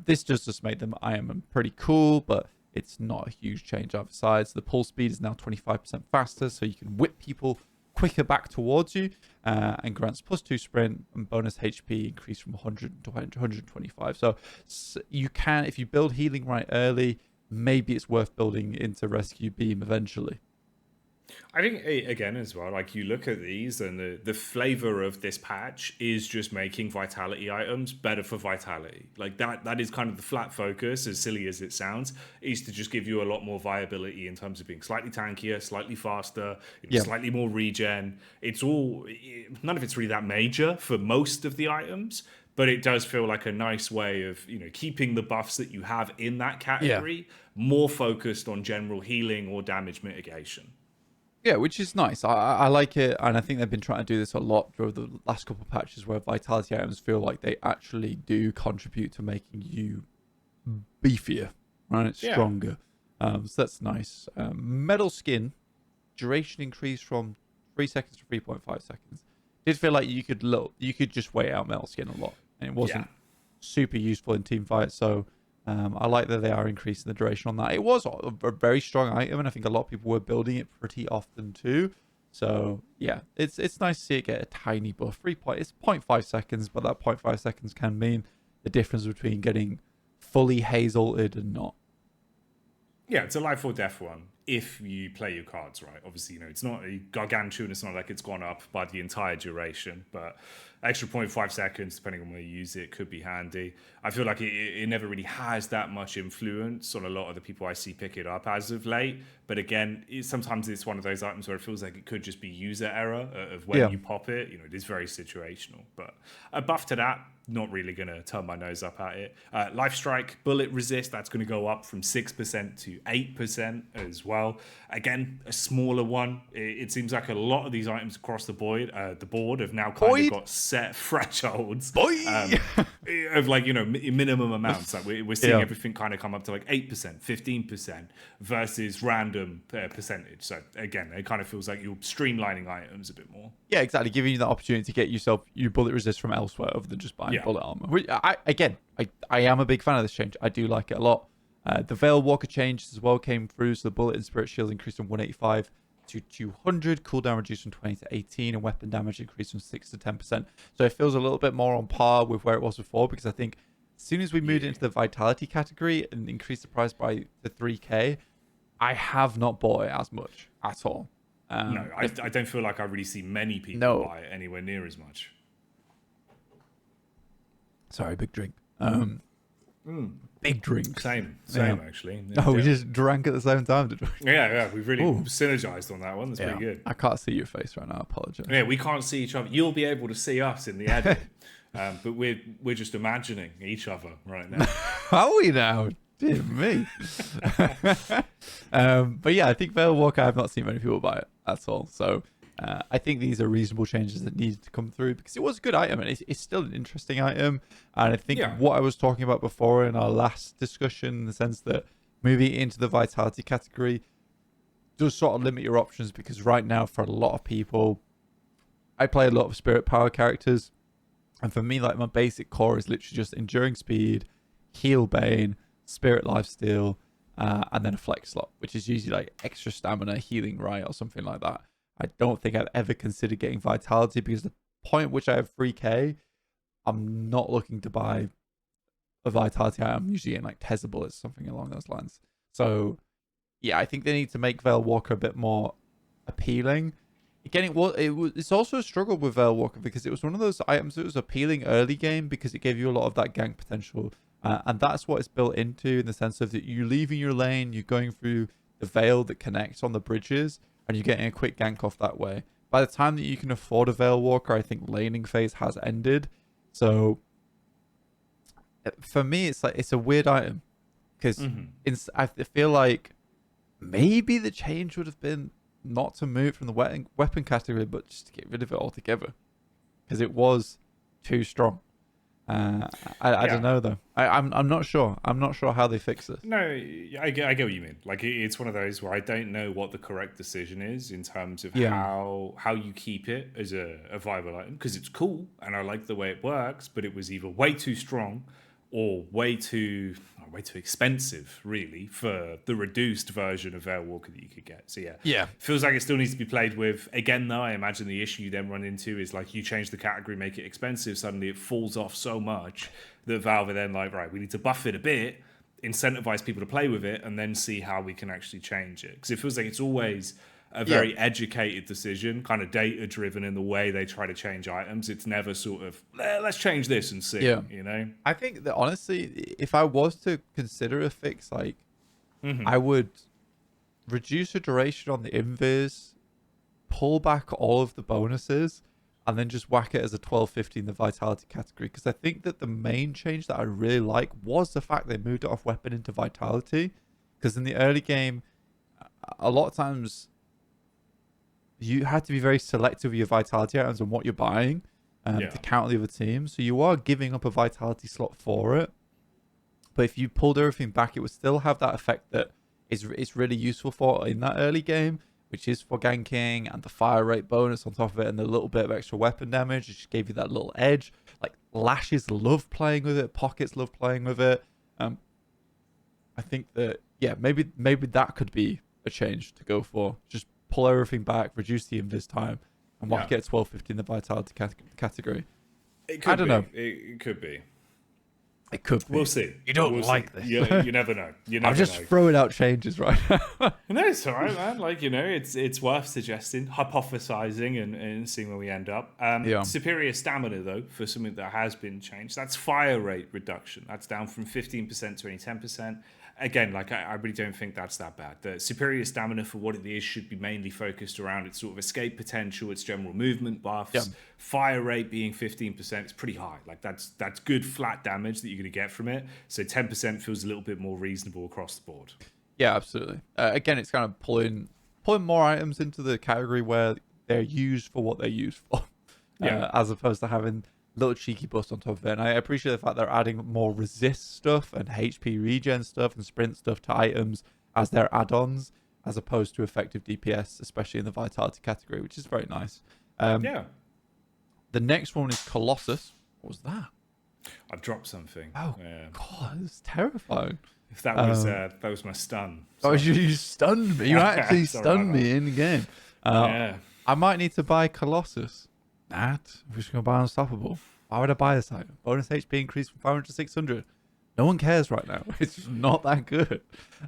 This does just make them IM pretty cool, but it's not a huge change either side. So the pull speed is now 25% faster, so you can whip people quicker back towards you, and grants +2 sprint and bonus HP increase from 100 to 125. So you can, if you build healing right early, maybe it's worth building into Rescue Beam eventually. I think, again, as well, like you look at these and the flavor of this patch is just making vitality items better for vitality. Like that is kind of the flat focus, as silly as it sounds, is to just give you a lot more viability in terms of being slightly tankier, slightly faster, slightly more regen. None of it's really that major for most of the items, but it does feel like a nice way of, keeping the buffs that you have in that category more focused on general healing or damage mitigation. Yeah, which is nice. I like it, and I think they've been trying to do this a lot over the last couple of patches, where vitality items feel like they actually do contribute to making you beefier, right? Stronger. So that's nice. Metal Skin, duration increased from 3 seconds to 3.5 seconds. Did feel like you could just wait out Metal Skin a lot, and it wasn't super useful in team fights. So I like that they are increasing the duration on that. It was a very strong item, and I think a lot of people were building it pretty often too. So yeah, it's nice to see it get a tiny buff. It's 0.5 seconds, but that 0.5 seconds can mean the difference between getting fully haze altered and not. Yeah, it's a life or death one if you play your cards right. Obviously, it's not a gargantuan. It's not like it's gone up by the entire duration, but extra 0.5 seconds, depending on where you use it, could be handy. I feel like it never really has that much influence on a lot of the people I see pick it up as of late. But again, sometimes it's one of those items where it feels like it could just be user error of when you pop it. It is very situational. But a buff to that, not really going to turn my nose up at it. Life Strike, Bullet Resist, that's going to go up from 6% to 8% as well. Again, a smaller one. It seems like a lot of these items across the board have now kind of got set thresholds of like, minimum amounts. Like we're seeing everything kind of come up to like 8%, 15% versus random percentage. So again, it kind of feels like you're streamlining items a bit more. Yeah, exactly. Giving you the opportunity to get yourself your bullet resist from elsewhere other than just buying bullet armor. Which I am a big fan of this change. I do like it a lot. The Veil Walker change as well came through, so the bullet and spirit shield increased from 185 to 200, cooldown reduced from 20 to 18, and weapon damage increased from 6 to 10%. So it feels a little bit more on par with where it was before, because I think as soon as we moved into the vitality category and increased the price by the 3k, I have not bought it as much at all. No, I don't feel like I really see many people buy it anywhere near as much. Sorry, big drink. Big drink. Same, actually. Yeah, we just drank at the same time, did we? Yeah, we really synergized on that one. That's pretty good. I can't see your face right now. I apologize. Yeah, we can't see each other. You'll be able to see us in the edit, but we're just imagining each other right now. Are we now? Dear me. But yeah, I think Veil Walker, I've not seen many people buy it at all. So I think these are reasonable changes that needed to come through, because it was a good item and it's still an interesting item. And I think what I was talking about before in our last discussion, in the sense that moving into the vitality category does sort of limit your options, because right now for a lot of people, I play a lot of spirit power characters, and for me, like, my basic core is literally just enduring speed, heal bane, spirit lifesteal, and then a flex slot, which is usually like extra stamina, healing right, or something like that. I don't think I've ever considered getting vitality, because the point at which I have 3k, I'm not looking to buy a vitality item. I'm usually getting like Tesla bullets, something along those lines. So yeah, I think they need to make Veil Walker a bit more appealing. Again, it's also a struggle with Veil Walker, because it was one of those items that was appealing early game because it gave you a lot of that gank potential. And that's what it's built into, in the sense of that you leaving your lane, you're going through the veil that connects on the bridges, and you're getting a quick gank off that way. By the time that you can afford a Veil Walker, I think laning phase has ended. So for me, it's a weird item, because I feel like maybe the change would have been not to move from the weapon category, but just to get rid of it altogether, because it was too strong. I don't know though. I'm not sure. I'm not sure how they fix this. No, I get what you mean. Like, it's one of those where I don't know what the correct decision is in terms of how you keep it as a viable item, because it's cool and I like the way it works, but it was either way too strong or way too expensive, really, for the reduced version of Veil Walker that you could get. So feels like it still needs to be played with. Again, though, I imagine the issue you then run into is, like, you change the category, make it expensive, suddenly it falls off so much that Valve are then like, right, we need to buff it a bit, incentivize people to play with it, and then see how we can actually change it. Because it feels like it's always a very educated decision, kind of data driven in the way they try to change items. It's never sort of, let's change this and see, you know? I think that, honestly, if I was to consider a fix, like, I would reduce the duration on the invis, pull back all of the bonuses, and then just whack it as a 12.50 in the vitality category. Because I think that the main change that I really like was the fact they moved it off weapon into vitality. Because in the early game, a lot of times you had to be very selective with your vitality items and what you're buying to counter the other team. So you are giving up a vitality slot for it. But if you pulled everything back, it would still have that effect that it's really useful for in that early game, which is for ganking, and the fire rate bonus on top of it, and the little bit of extra weapon damage. It just gave you that little edge. Like, Lashes love playing with it. Pockets love playing with it. I think that, maybe that could be a change to go for. Just pull everything back, reduce the invis time, and whack it at 12.50 in the vitality category. I don't know. It could be. It could be. We'll see. You don't we'll like see. this. You never know. I'm just throwing out changes right now. No, it's all right, man. Like, you know, it's worth suggesting, hypothesizing, and seeing where we end up. Superior stamina, though, for something that has been changed. That's fire rate reduction. That's down from 15% to only 10%. Again, like, I really don't think that's that bad. The superior stamina, for what it is, should be mainly focused around its sort of escape potential, its general movement buffs. Fire rate being 15% is pretty high. Like, that's good flat damage that you're going to get from it. So 10% feels a little bit more reasonable across the board. Yeah, absolutely. Again, it's kind of pulling more items into the category where they're used for what they're used for, as opposed to having little cheeky buffs on top of it. And I appreciate the fact they're adding more resist stuff and HP regen stuff and sprint stuff to items as their add-ons, as opposed to effective DPS, especially in the vitality category, which is very nice. The next one is Colossus. What was that? I've dropped something. Oh, Yeah. God, it's terrifying. If that was my stun. Oh, you stunned me. You actually stunned me in the game. Yeah. I might need to buy Colossus. We're just going to buy Unstoppable. Why would I buy this item? Bonus HP increase from 500 to 600. No one cares right now. It's just not that good.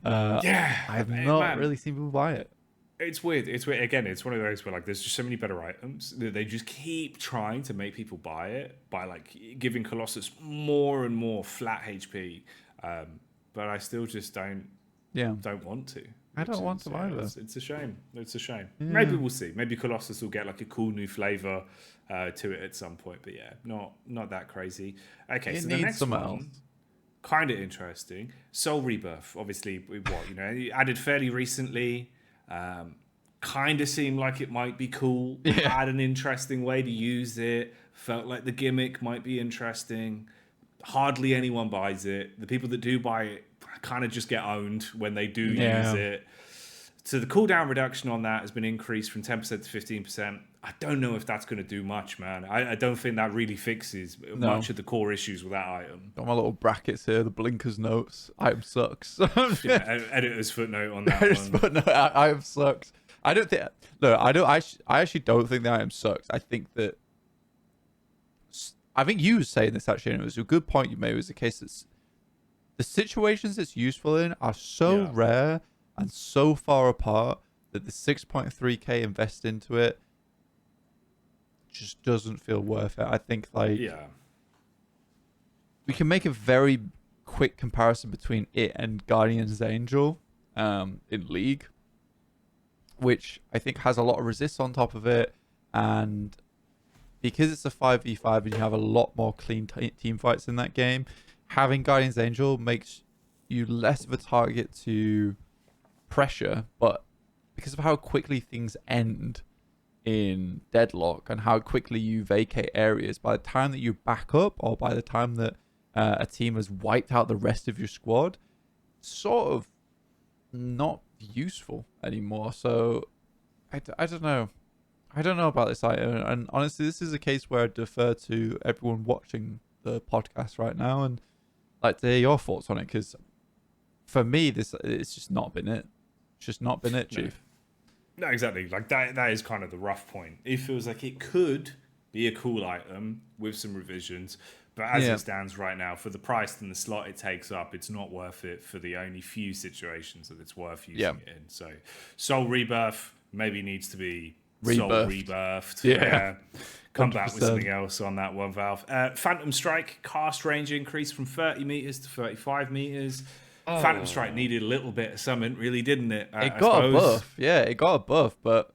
I've not really seen people buy it. It's weird. It's weird. Again, it's one of those where like there's just so many better items that they just keep trying to make people buy it by like giving Colossus more and more flat HP. But I still just don't want to. I don't want to either. It's a shame. It's a shame. Yeah. Maybe we'll see. Maybe Colossus will get like a cool new flavor to it at some point. But yeah, not that crazy. Okay, so the next one, kind of interesting. Soul Rebirth. Obviously, added fairly recently. Kind of seemed like it might be cool. Had an interesting way to use it. Felt like the gimmick might be interesting. Hardly anyone buys it. The people that do buy it kind of just get owned when they do use it. So the cooldown reduction on that has been increased from 10% to 15%. I don't know if that's going to do much, man. I don't think that really fixes much of the core issues with that item. Got my little brackets here, the blinkers notes. Item sucks. Editor's footnote on that one. Footnote, item sucks. I don't think... No, I don't. I actually don't think the item sucks. I think you were saying this actually, and it was a good point you made. It was the case that the situations it's useful in are so rare and so far apart that the 6.3k invest into it just doesn't feel worth it. I think we can make a very quick comparison between it and Guardian's Angel in League, which I think has a lot of resist on top of it, and because it's a 5v5 and you have a lot more clean team fights in that game, having Guardian's Angel makes you less of a target to pressure, but because of how quickly things end in Deadlock and how quickly you vacate areas, by the time that you back up or by the time that a team has wiped out the rest of your squad, sort of not useful anymore. So I don't know. I don't know about this item, and honestly, this is a case where I defer to everyone watching the podcast right now and like to hear your thoughts on it, because for me, it's just not been it. It's just not been it, Chief. No, exactly. Like that is kind of the rough point. It feels like it could be a cool item with some revisions, but as it stands right now, for the price and the slot it takes up, it's not worth it for the only few situations that it's worth using it in. So Soul Rebirth maybe needs to be Soul Rebirthed. Yeah. Come 100%. Back with something else on that one, Valve. Phantom Strike, cast range increase from 30 meters to 35 meters. Phantom Strike needed a little bit of something, really, didn't it? It got a buff. Yeah, it got a buff, but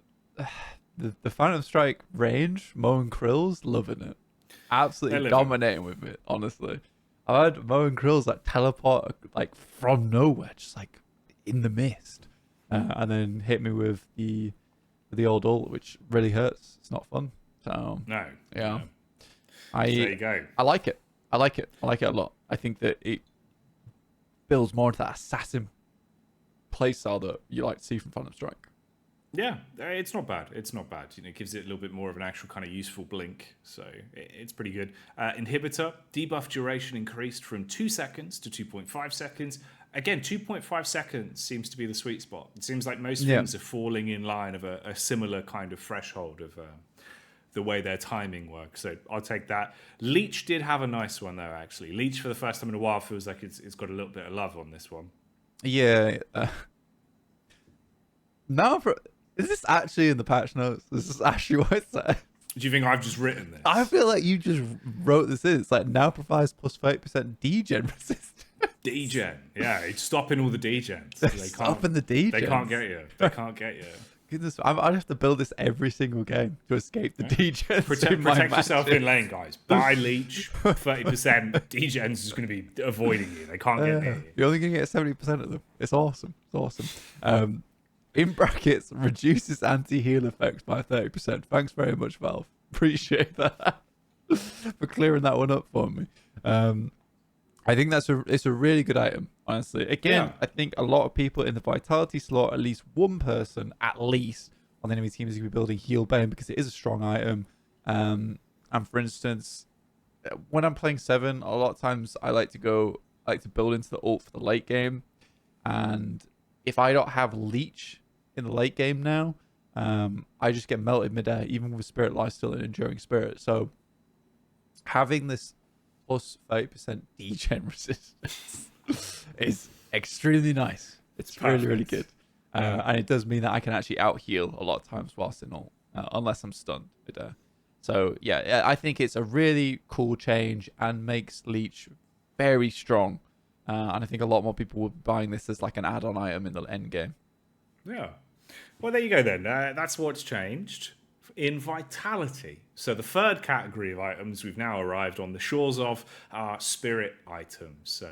the Phantom Strike range, Mo and Krill's loving it. Absolutely dominating with it, honestly. I had Mo and Krill's like teleport like from nowhere, just like in the mist, and then hit me with the old ult, which really hurts. It's not fun. So no. Yeah. There you go. I like it. I like it a lot. I think that it builds more into that assassin playstyle that you like to see from Phantom Strike. Yeah, it's not bad. It's not bad. It gives it a little bit more of an actual kind of useful blink. So it's pretty good. Inhibitor, debuff duration increased from 2 seconds to 2.5 seconds. Again, 2.5 seconds seems to be the sweet spot. It seems like most things are falling in line of a similar kind of threshold of the way their timing works. So I'll take that. Leech did have a nice one, though, actually. Leech, for the first time in a while, feels like it's got a little bit of love on this one. Yeah. Is this actually in the patch notes? Is this actually what it says? Do you think I've just written this? I feel like you just wrote this in. It's like, now provides plus 30% degen resistance. Degen. Yeah, it's stopping all the degens. Stopping the degens. They can't get you. They can't get you. Goodness, I'd have to build this every single game to escape the degens. Protect yourself in lane, guys. Buy Leech, 30%. Degens is going to be avoiding you. They can't get near you. You're only going to get 70% of them. It's awesome. It's awesome. In brackets, reduces anti-heal effects by 30%. Thanks very much, Valve. Appreciate that for clearing that one up for me. I think it's a really good item, honestly. Again, I think a lot of people in the Vitality slot, at least one person, at least, on the enemy team is going to be building Heal Bane because it is a strong item. And for instance, when I'm playing 7, a lot of times I like to build into the ult for the late game. And if I don't have leech in the late game now, I just get melted midair, even with Spirit Lifesteal and Enduring Spirit. So having this plus 30% degen resistance is extremely nice. It's really, really good. And it does mean that I can actually out heal a lot of times whilst in ult, unless I'm stunned midair. So yeah, I think it's a really cool change and makes leech very strong. And I think a lot more people will be buying this as like an add-on item in the end game. Yeah. Well, there you go then. That's what's changed in Vitality. So the third category of items we've now arrived on the shores of are spirit items. So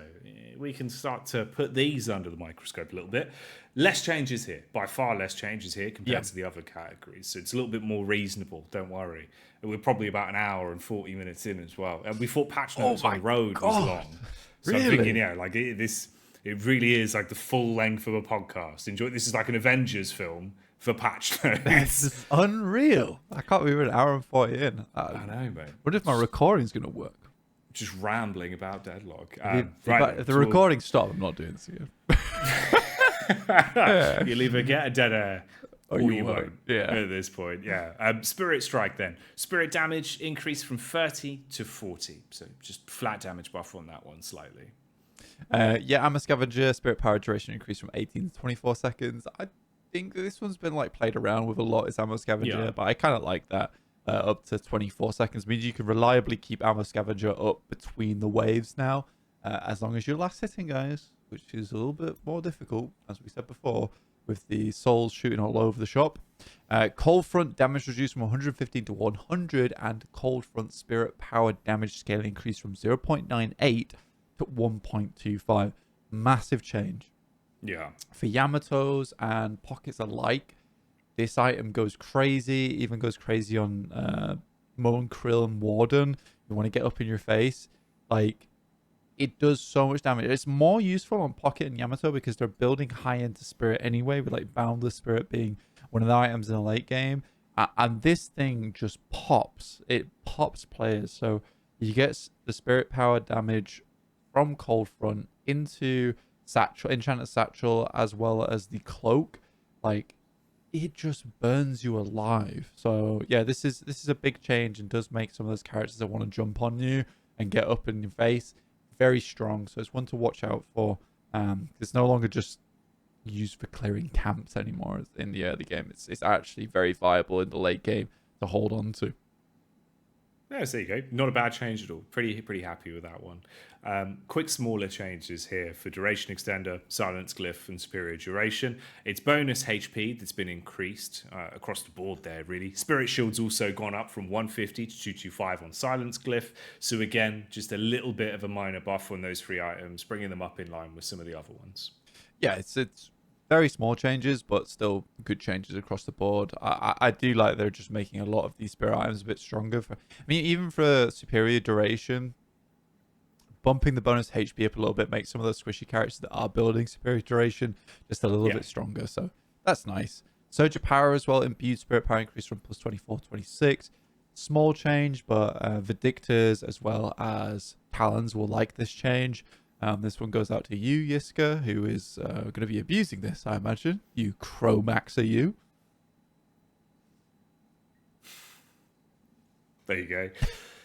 we can start to put these under the microscope a little bit. Less changes here, by far less changes here compared to the other categories. So it's a little bit more reasonable, don't worry. And we're probably about an hour and 40 minutes in as well. And we thought patch notes on the road was long. So really? I'm thinking, yeah, like it really is like the full length of a podcast. Enjoy. This is like an Avengers film for patch notes. That's unreal. I can't believe we're an hour and 40 in. I know, mate. What if my recording's going to work? Just rambling about Deadlock. If the recording stopped, I'm not doing this again. You'll either get a dead air or you won't. Yeah. At this point, yeah. Spirit Strike then. Spirit damage increased from 30 to 40. So just flat damage buff on that one slightly. Ammo Scavenger, Spirit Power duration increased from 18 to 24 seconds. I think this one's been like played around with a lot as Ammo Scavenger, but I kind of like that. Up to 24 seconds means you can reliably keep Ammo Scavenger up between the waves now, as long as you're last hitting, guys, which is a little bit more difficult, as we said before, with the souls shooting all over the shop. Cold Front damage reduced from 115 to 100, and Cold Front Spirit Power damage scale increased from 0.98 to 1.25. Massive change. Yeah. For Yamatos and Pockets alike, this item goes crazy, even goes crazy on Moan, Krill, and Warden. You want to get up in your face. Like, it does so much damage. It's more useful on Pocket and Yamato because they're building high into Spirit anyway, with like Boundless Spirit being one of the items in the late game. And this thing just pops. It pops players. So you get the Spirit Power damage from Cold Front into Satchel, Enchanted Satchel, as well as the Cloak. Like, it just burns you alive. So yeah, this is a big change and does make some of those characters that want to jump on you and get up in your face very strong. So it's one to watch out for. It's no longer just used for clearing camps anymore in the early game. It's actually very viable in the late game to hold on to. Yeah, so there you go. Not a bad change at all. Pretty happy with that one. Quick smaller changes here for Duration Extender, Silence Glyph, and Superior Duration. It's bonus HP that's been increased across the board there, really. Spirit Shield's also gone up from 150 to 225 on Silence Glyph. So again, just a little bit of a minor buff on those three items, bringing them up in line with some of the other ones. Yeah, it's very small changes, but still good changes across the board. I do like they're just making a lot of these spirit items a bit stronger. Even for Superior Duration, bumping the bonus HP up a little bit makes some of those squishy characters that are building Superior Duration just a little bit stronger. So that's nice. Surge of Power as well, imbued Spirit Power increase from plus 24 to 26. Small change, but Vindictors as well as Talons will like this change. This one goes out to you, Yiska, who is going to be abusing this, I imagine. You Chromaxer, you. There you go.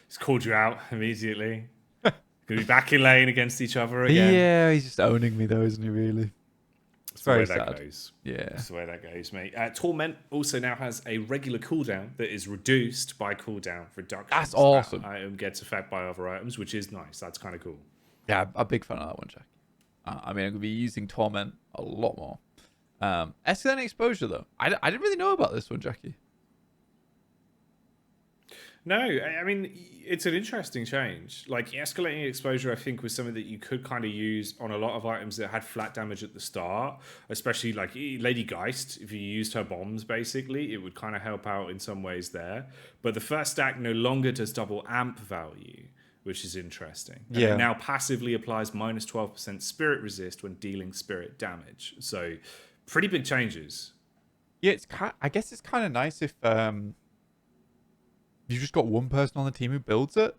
He's called you out immediately. Going to be back in lane against each other again. Yeah, he's just owning me though, isn't he, really? It's very sad. That goes. Yeah. That's the way that goes, mate. Torment also now has a regular cooldown that is reduced by cooldown reduction. That's awesome. That item gets effect by other items, which is nice. That's kind of cool. Yeah, I'm a big fan of that one, Jack. I'm going to be using Torment a lot more. Escalating Exposure, though. I didn't really know about this one, Jacky. No, I mean, it's an interesting change. Like, Escalating Exposure, I think, was something that you could kind of use on a lot of items that had flat damage at the start, especially like Lady Geist. If you used her bombs, basically, it would kind of help out in some ways there. But the first stack no longer does double amp value, which is interesting. And it now passively applies minus 12% spirit resist when dealing spirit damage. So, pretty big changes. Yeah, I guess it's kind of nice if you've just got one person on the team who builds it.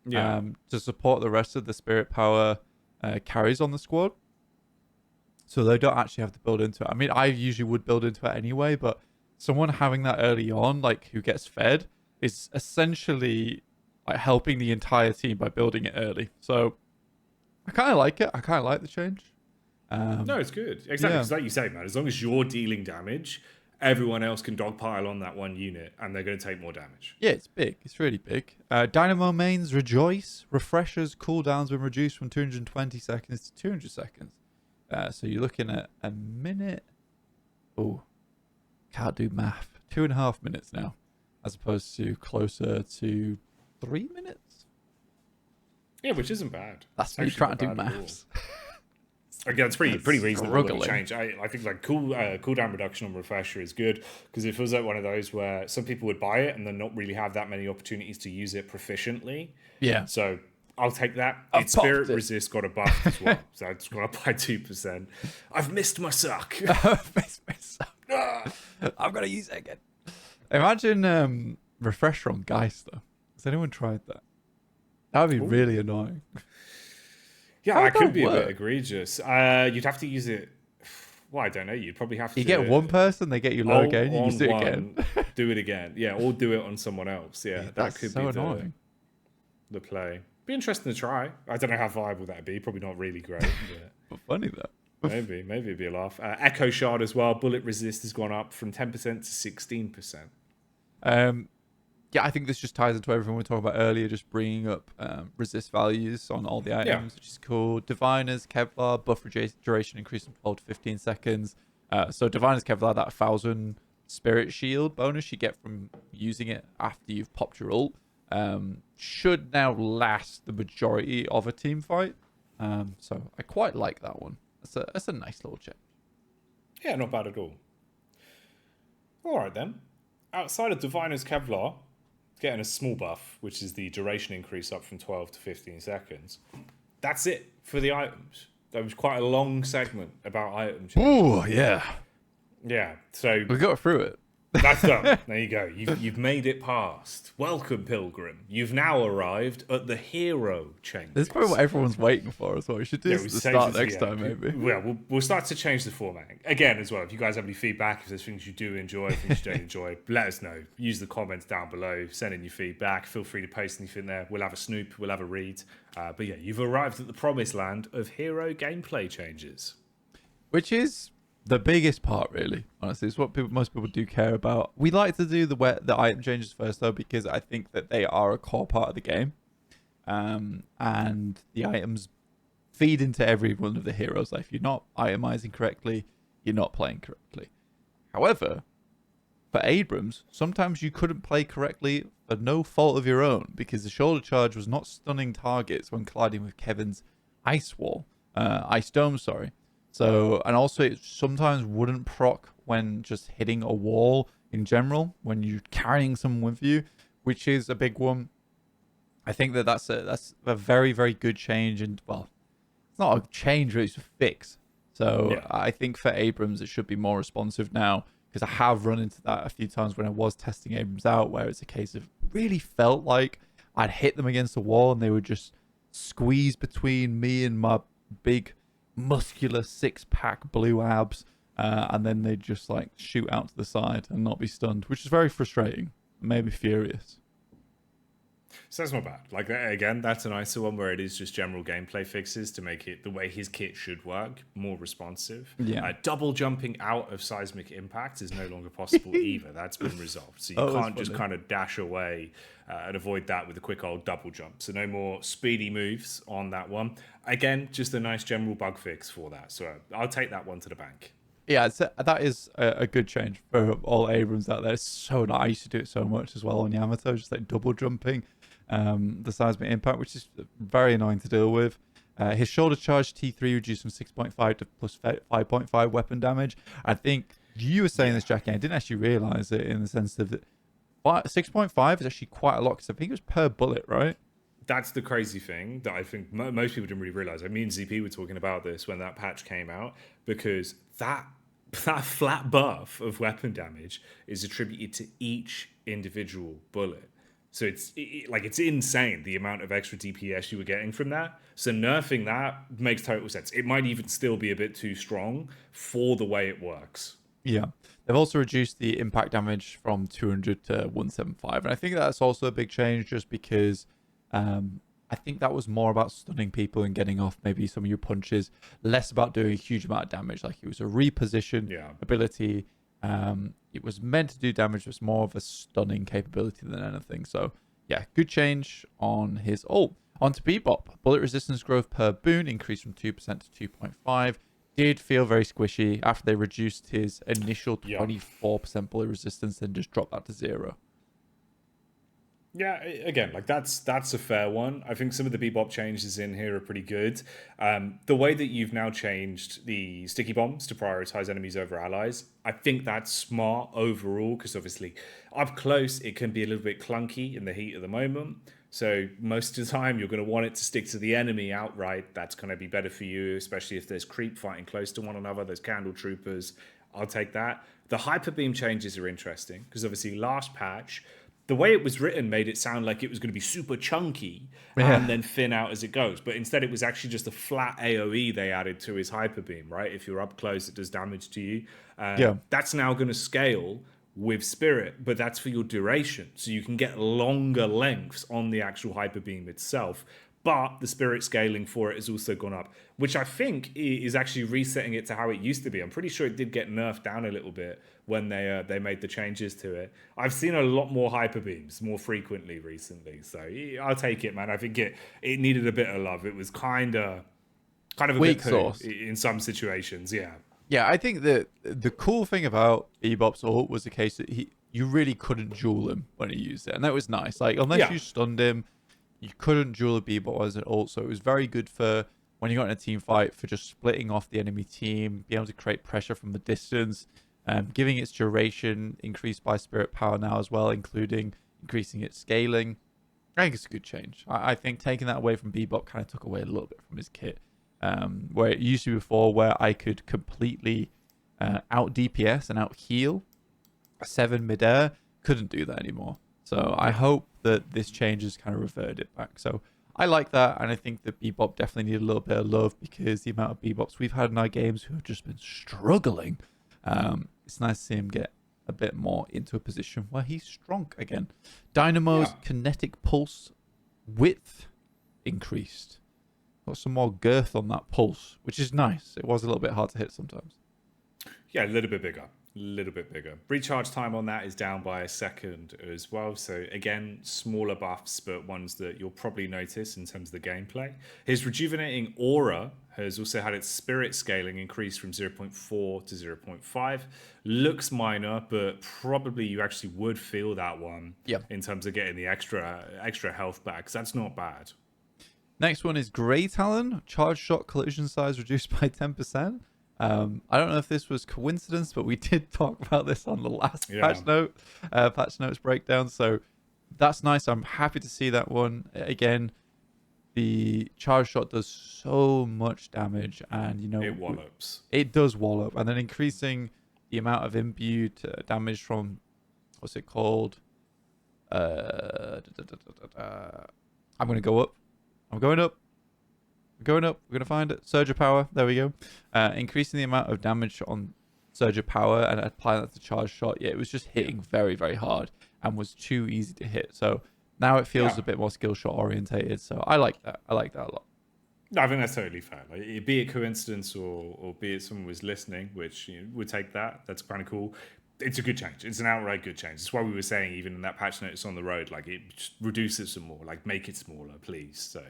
Yeah. to support the rest of the spirit power carries on the squad. So they don't actually have to build into it. I mean, I usually would build into it anyway, but someone having that early on, like who gets fed, is essentially like helping the entire team by building it early. So I kind of like it. I kind of like the change. No, it's good. Exactly. Yeah. Because like you say, man, as long as you're dealing damage, everyone else can dogpile on that one unit and they're going to take more damage. Yeah, it's big. It's really big. Dynamo mains rejoice. Refreshers cooldowns been reduced from 220 seconds to 200 seconds. So you're looking at a minute. Oh, can't do math. 2.5 minutes now, as opposed to closer to 3 minutes. Yeah, which isn't bad. That's me trying to do maths. Again, it's pretty reasonable little Struggling. change. I think like cooldown reduction on refresher is good because it feels like one of those where some people would buy it and then not really have that many opportunities to use it proficiently. Yeah. So I'll take that. I've Its spirit popped it. resist got a buff as well, so it's gone up by 2%. I've missed my suck. I'm gonna use it again. Imagine refresher on Geist though. Has anyone tried that? That would be really annoying. Yeah, How that would could that be a bit work? egregious. You'd have to use it. Well, I don't know. You'd probably have to. You get one person, they get you low again, you use it again. Do it again. Yeah, or do it on someone else. Yeah, that That's could so be annoying. the play. Be interesting to try. I don't know how viable that'd be. Probably not really great. But funny though. Maybe it'd be a laugh. Echo Shard as well. Bullet resist has gone up from 10% to 16%. Yeah, I think this just ties into everything we were talking about earlier, just bringing up resist values on all the items, which is cool. Diviners, Kevlar, buff duration increased from 12 to 15 seconds. So Diviners, Kevlar, that 1,000 spirit shield bonus you get from using it after you've popped your ult, should now last the majority of a team fight. So I quite like that one. That's a nice little change. Yeah, not bad at all. All right then. Outside of Diviner's Kevlar, getting a small buff, which is the duration increase up from 12 to 15 seconds. That's it for the items. That was quite a long segment about items. Oh, yeah. Yeah, so We got through it. that's done. There you go. You've made it past. Welcome, Pilgrim. You've now arrived at the hero change. This is probably what everyone's waiting for as well. We should do this at the start next time, maybe. Yeah, we'll start to change the format again as well. If you guys have any feedback, if there's things you do enjoy, things you don't enjoy, let us know. Use the comments down below. Send in your feedback. Feel free to post anything there. We'll have a snoop. We'll have a read. But yeah, you've arrived at the promised land of hero gameplay changes. Which is the biggest part, really. Honestly, it's what most people do care about. We like to do the item changes first, though, because I think that they are a core part of the game, and the items feed into every one of the heroes. Like, if you're not itemizing correctly, you're not playing correctly. However, for Abrams, sometimes you couldn't play correctly for no fault of your own because the shoulder charge was not stunning targets when colliding with Kevin's ice dome. Sorry. So, and also it sometimes wouldn't proc when just hitting a wall in general, when you're carrying someone with you, which is a big one. I think that's a very, very good change. And, well, it's not a change, but it's a fix. So yeah. I think for Abrams, it should be more responsive now because I have run into that a few times when I was testing Abrams out, where it's a case of really felt like I'd hit them against the wall and they would just squeeze between me and my big muscular 6-pack blue abs, and then they'd just like shoot out to the side and not be stunned, which is very frustrating. Made me furious. So that's not bad. Like, again, that's a nicer one where it is just general gameplay fixes to make it the way his kit should work, more responsive. Yeah. Double jumping out of seismic impact is no longer possible either. That's been resolved. So you can't just kind of dash away and avoid that with a quick old double jump. So no more speedy moves on that one. Again, just a nice general bug fix for that. So I'll take that one to the bank. Yeah, that is a good change for all Abrams out there. It's so nice. I used to do it so much as well on Yamato, just like double jumping the seismic impact, which is very annoying to deal with. His shoulder charge T3 reduced from 6.5 to plus 5.5 weapon damage. I think you were saying this, Jacky. I didn't actually realize it in the sense of that 6.5 is actually quite a lot because I think it was per bullet, right? That's the crazy thing that I think most people didn't really realize. Me and ZP were talking about this when that patch came out, because that flat buff of weapon damage is attributed to each individual bullet. So it's insane the amount of extra DPS you were getting from that. So nerfing that makes total sense. It might even still be a bit too strong for the way it works. Yeah. They've also reduced the impact damage from 200 to 175. And I think that's also a big change just because I think that was more about stunning people and getting off maybe some of your punches, less about doing a huge amount of damage. Like it was a reposition ability. It was meant to do damage, it was more of a stunning capability than anything. So yeah, good change on his ult. On to Bebop. Bullet resistance growth per boon increased from 2% to 2.5. Did feel very squishy after they reduced his initial 24% bullet resistance and just dropped that to 0. Yeah, again, like that's a fair one. I think some of the Bebop changes in here are pretty good. The way that you've now changed the sticky bombs to prioritize enemies over allies, I think that's smart overall, because obviously up close it can be a little bit clunky in the heat of the moment. So most of the time you're going to want it to stick to the enemy outright. That's going to be better for you, especially if there's creep fighting close to one another. There's candle troopers. I'll take that. The hyper beam changes are interesting because obviously last patch, the way it was written made it sound like it was going to be super chunky and then thin out as it goes. But instead it was actually just a flat AoE they added to his hyper beam, right? If you're up close, it does damage to you. That's now going to scale with Spirit, but that's for your duration. So you can get longer lengths on the actual hyper beam itself. But the Spirit scaling for it has also gone up, which I think is actually resetting it to how it used to be. I'm pretty sure it did get nerfed down a little bit when they made the changes to it. I've seen a lot more hyper beams more frequently recently, so I'll take it, man. I think it needed a bit of love. It was kind of a weak bit sauce in some situations, yeah. Yeah, I think that the cool thing about Bebop's ult was the case that you really couldn't duel him when he used it, and that was nice. Like unless you stunned him, you couldn't duel a Bebop as an ult, so it was very good for when you got in a team fight for just splitting off the enemy team, being able to create pressure from the distance, giving its duration increased by spirit power now as well, including increasing its scaling. I think it's a good change. I think taking that away from Bebop kind of took away a little bit from his kit. Where it used to be before, where I could completely out DPS and out heal 7 midair, couldn't do that anymore. So I hope that this change has kind of reverted it back. So I like that, and I think that Bebop definitely needed a little bit of love because the amount of Bebops we've had in our games who have just been struggling. It's nice to see him get a bit more into a position where he's strong again. Dynamo's kinetic pulse width increased. Got some more girth on that pulse, which is nice. It was a little bit hard to hit sometimes. Yeah, a little bit bigger. Recharge time on that is down by a second as well. So again, smaller buffs, but ones that you'll probably notice in terms of the gameplay. His rejuvenating aura has also had its spirit scaling increase from 0.4 to 0.5. Looks minor, but probably you actually would feel that one in terms of getting the extra health back, because that's not bad. Next one is Grey Talon. Charge shot collision size reduced by 10%. I don't know if this was coincidence, but we did talk about this on the last patch notes breakdown. So that's nice. I'm happy to see that one. Again, the charge shot does so much damage, and it wallops. It does wallop, and then increasing the amount of imbued damage from what's it called? I'm gonna go up. I'm going up. We're going to find it. Surge of power. There we go. Increasing the amount of damage on surge of power and applying that to charge shot. Yeah, it was just hitting very, very hard and was too easy to hit. So now it feels a bit more skill shot orientated. So I like that. I like that a lot. I think that's totally fair. Like, be it coincidence or be it someone was listening, which would take that. That's kind of cool. It's a good change. It's an outright good change. That's why we were saying even in that patch notice on the road, like it just reduces some more, like make it smaller, please. So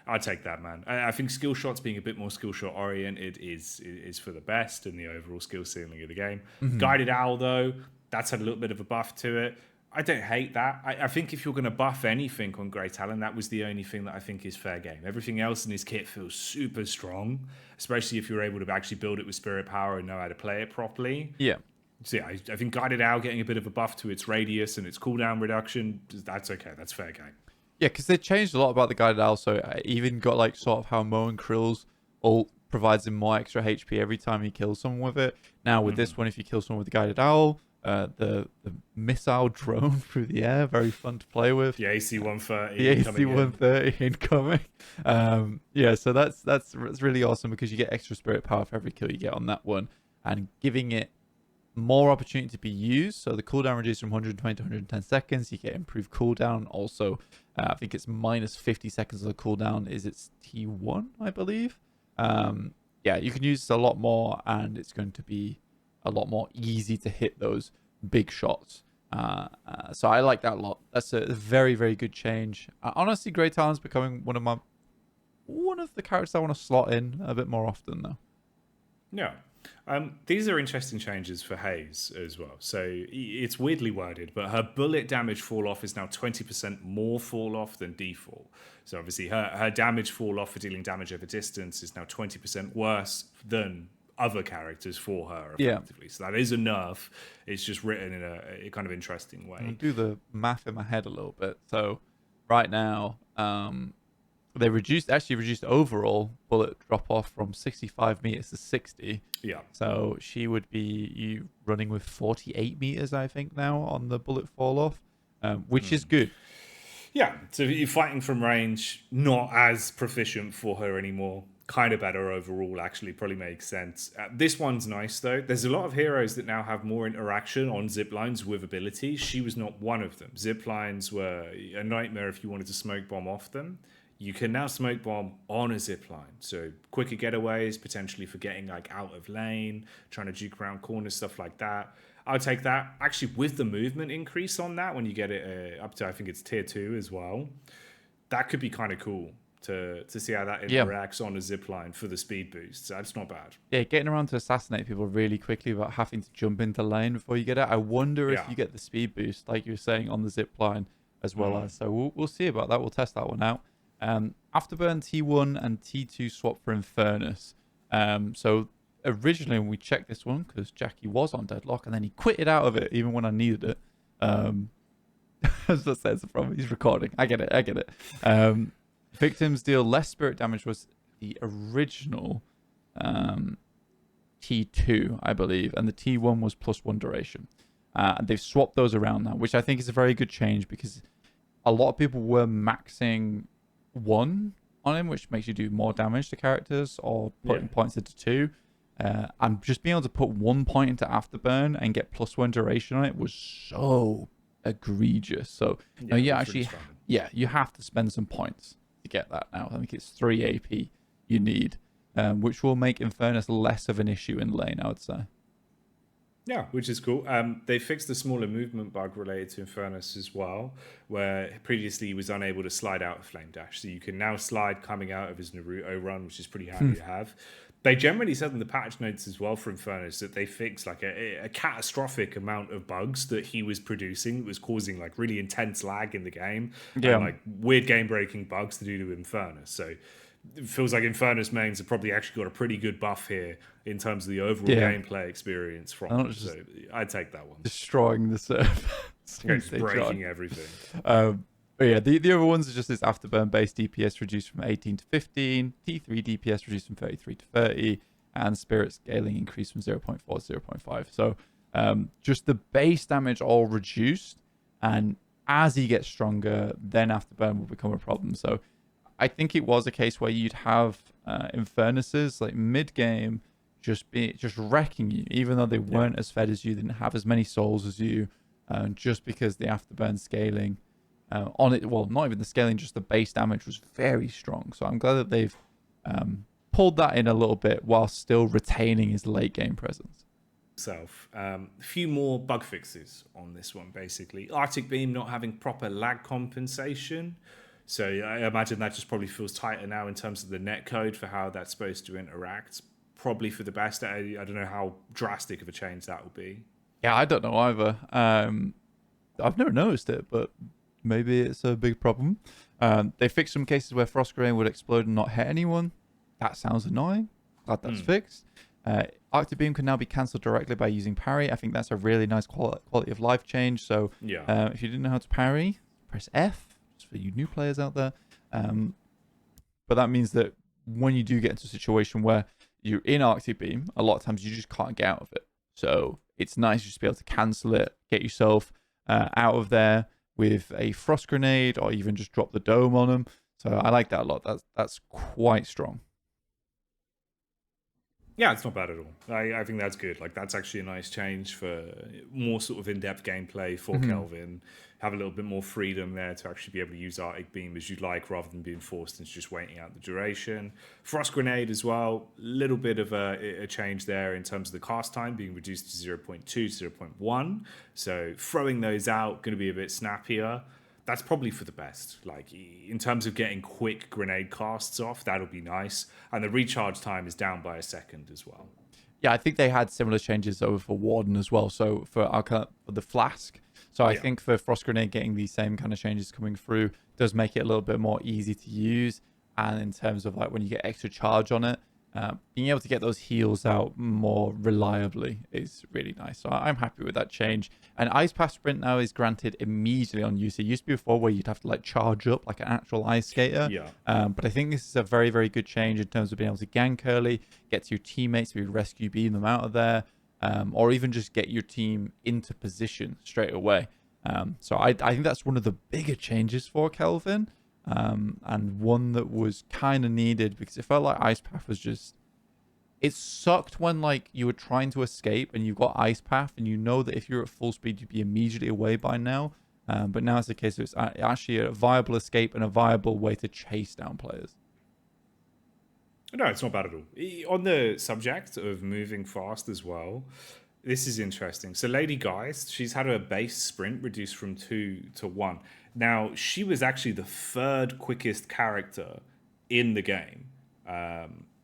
I'd take that, man. I think skill shots being a bit more skill shot oriented is for the best in the overall skill ceiling of the game. Mm-hmm. Guided Owl though, that's had a little bit of a buff to it. I don't hate that. I think if you're going to buff anything on Grey Talon, that was the only thing that I think is fair game. Everything else in his kit feels super strong, especially if you're able to actually build it with spirit power and know how to play it properly. Yeah. So yeah, I think Guided Owl getting a bit of a buff to its radius and its cooldown reduction, that's okay. That's fair game. Yeah, because they changed a lot about the Guided Owl. So I even got like sort of how Moen Krill's ult provides him more extra HP every time he kills someone with it. Now with this one, if you kill someone with the Guided Owl, The missile drone through the air, very fun to play with. The AC-130 The coming in. AC-130 incoming. Yeah, so that's really awesome because you get extra spirit power for every kill you get on that one, and giving it more opportunity to be used. So the cooldown reduced from 120 to 110 seconds. You get improved cooldown. Also, I think it's minus 50 seconds of the cooldown. Is it's T1, I believe. Yeah, you can use this a lot more, and it's going to be a lot more easy to hit those big shots. So I like that a lot. That's a very, very good change. Honestly, Grey Talon's becoming one of the characters I want to slot in a bit more often, though. Yeah. These are interesting changes for Hayes as well. So it's weirdly worded, but her bullet damage fall off is now 20% more fall off than default. So obviously her damage fall off for dealing damage over distance is now 20% worse than other characters for her, effectively. Yeah. So that is a nerf. It's just written in a kind of interesting way. I'll do the math in my head a little bit. So right now, they reduced overall bullet drop off from 65 meters to 60. Yeah. So she would be running with 48 meters, I think, now on the bullet fall off, which is good. Yeah. So you're fighting from range, not as proficient for her anymore. Kind of better overall, actually, probably makes sense. This one's nice, though. There's a lot of heroes that now have more interaction on ziplines with abilities. She was not one of them. Ziplines were a nightmare if you wanted to smoke bomb off them. You can now smoke bomb on a zipline. So quicker getaways, potentially for getting like out of lane, trying to juke around corners, stuff like that. I would take that. Actually, with the movement increase on that, when you get it up to, I think it's tier 2 as well, that could be kind of cool to see how that interacts on a zipline for the speed boost. So that's not bad. Yeah, getting around to assassinate people really quickly without having to jump into lane before you get it. I wonder if you get the speed boost, like you were saying, on the zipline as well as. So we'll see about that. We'll test that one out. Afterburn T1 and T2 swap for Infernus. So originally when we checked this one, because Jacky was on Deadlock and then he quitted out of it even when I needed it. As I said, from he's recording. I get it. Victims deal less spirit damage was the original T2, I believe, and the T1 was +1 duration. And they've swapped those around now, which I think is a very good change because a lot of people were maxing 1 on him, which makes you do more damage to characters, or putting points into 2. And just being able to put 1 point into Afterburn and get +1 duration on it was so egregious. So now you actually, you have to spend some points to get that now. I think it's 3 AP you need, which will make Infernus less of an issue in lane, I would say. Yeah, which is cool. They fixed the smaller movement bug related to Infernus as well, where previously he was unable to slide out of Flame Dash. So you can now slide coming out of his Naruto run, which is pretty handy to have. They generally said in the patch notes as well for Infernus that they fixed like a catastrophic amount of bugs that he was producing that was causing like really intense lag in the game. And like weird game-breaking bugs to do to Infernus. So it feels like Infernus mains have probably actually got a pretty good buff here in terms of the overall gameplay experience from it. So I'd take that one. Destroying the surf. It's breaking everything. But yeah, the other ones are just this Afterburn base DPS reduced from 18 to 15, T3 DPS reduced from 33 to 30, and Spirit scaling increased from 0.4 to 0.5. So just the base damage all reduced, and as he gets stronger, then Afterburn will become a problem. So I think it was a case where you'd have Infernuses like mid-game just wrecking you, even though they weren't as fed as you, didn't have as many souls as you, just because the Afterburn scaling on it, well, not even the scaling, just the base damage was very strong. So I'm glad that they've pulled that in a little bit while still retaining his late game presence. A few more bug fixes on this one, basically. Arctic Beam not having proper lag compensation. So I imagine that just probably feels tighter now in terms of the netcode for how that's supposed to interact. Probably for the best. I don't know how drastic of a change that will be. Yeah, I don't know either. I've never noticed it, but maybe it's a big problem. They fixed some cases where Frost Grain would explode and not hit anyone. That sounds annoying. Glad that's fixed. Arctic Beam can now be cancelled directly by using parry. I think that's a really nice quality of life change. So if you didn't know how to parry, press F. For you new players out there, but that means that when you do get into a situation where you're in Arctic Beam, a lot of times you just can't get out of it. So it's nice just to be able to cancel it, get yourself out of there with a frost grenade, or even just drop the dome on them. So I like that a lot. That's quite strong. Yeah, it's not bad at all. I think that's good. Like, that's actually a nice change for more sort of in-depth gameplay for Kelvin. Have a little bit more freedom there to actually be able to use Arctic Beam as you like, rather than being forced into just waiting out the duration. Frost Grenade as well, little bit of a change there in terms of the cast time being reduced to 0.2 to 0.1. So throwing those out, going to be a bit snappier. That's probably for the best. Like, in terms of getting quick grenade casts off, that'll be nice. And the recharge time is down by a second as well. Yeah, I think they had similar changes over for Warden as well. So for the Flask. So I think for Frost Grenade, getting these same kind of changes coming through does make it a little bit more easy to use. And in terms of like when you get extra charge on it, being able to get those heals out more reliably is really nice. So I'm happy with that change. And Ice Path Sprint now is granted immediately on use. It used to be before where you'd have to like charge up like an actual ice skater. Yeah. But I think this is a very, very good change in terms of being able to gank early, get to your teammates, maybe rescue beam them out of there, or even just get your team into position straight away. So I think that's one of the bigger changes for Kelvin. And one that was kind of needed, because it felt like Ice Path was just... It sucked when like you were trying to escape and you got Ice Path and you know that if you're at full speed you'd be immediately away by now. But now it's the case, it's actually a viable escape and a viable way to chase down players. No, it's not bad at all. On the subject of moving fast as well, this is interesting. So Lady Geist, she's had her base sprint reduced from 2 to 1. Now, she was actually the third quickest character in the game.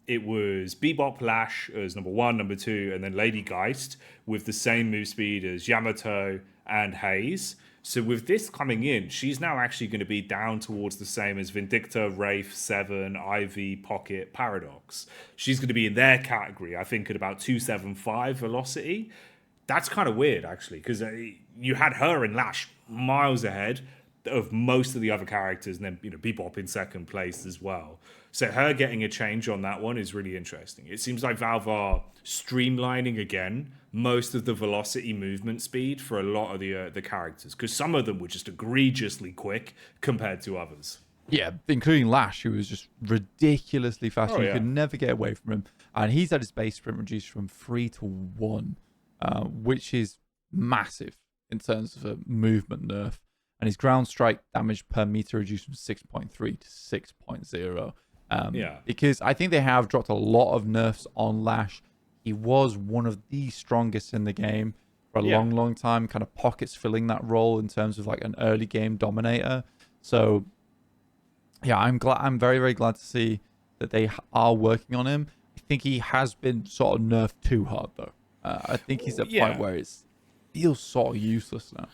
It was Bebop Lash as number 1, number 2, and then Lady Geist with the same move speed as Yamato and Haze. So with this coming in, she's now actually going to be down towards the same as Vindicta, Wraith, Seven, Ivy, Pocket, Paradox. She's going to be in their category, I think, at about 275 velocity. That's kind of weird, actually, because you had her and Lash miles ahead of most of the other characters, and then Bebop in second place as well. So her getting a change on that one is really interesting. It seems like Valve are streamlining again most of the velocity movement speed for a lot of the characters, because some of them were just egregiously quick compared to others. Yeah, including Lash, who was just ridiculously fast. You could never get away from him. And he's had his base sprint reduced from 3 to 1, which is massive in terms of a movement nerf. And his ground strike damage per meter reduced from 6.3 to 6.0. Because I think they have dropped a lot of nerfs on Lash. He was one of the strongest in the game for a long, long time, kind of Pockets filling that role in terms of like an early game dominator. So yeah, I'm very, very glad to see that they are working on him. I think he has been sort of nerfed too hard though. I think he's at a point where it feels sort of useless now.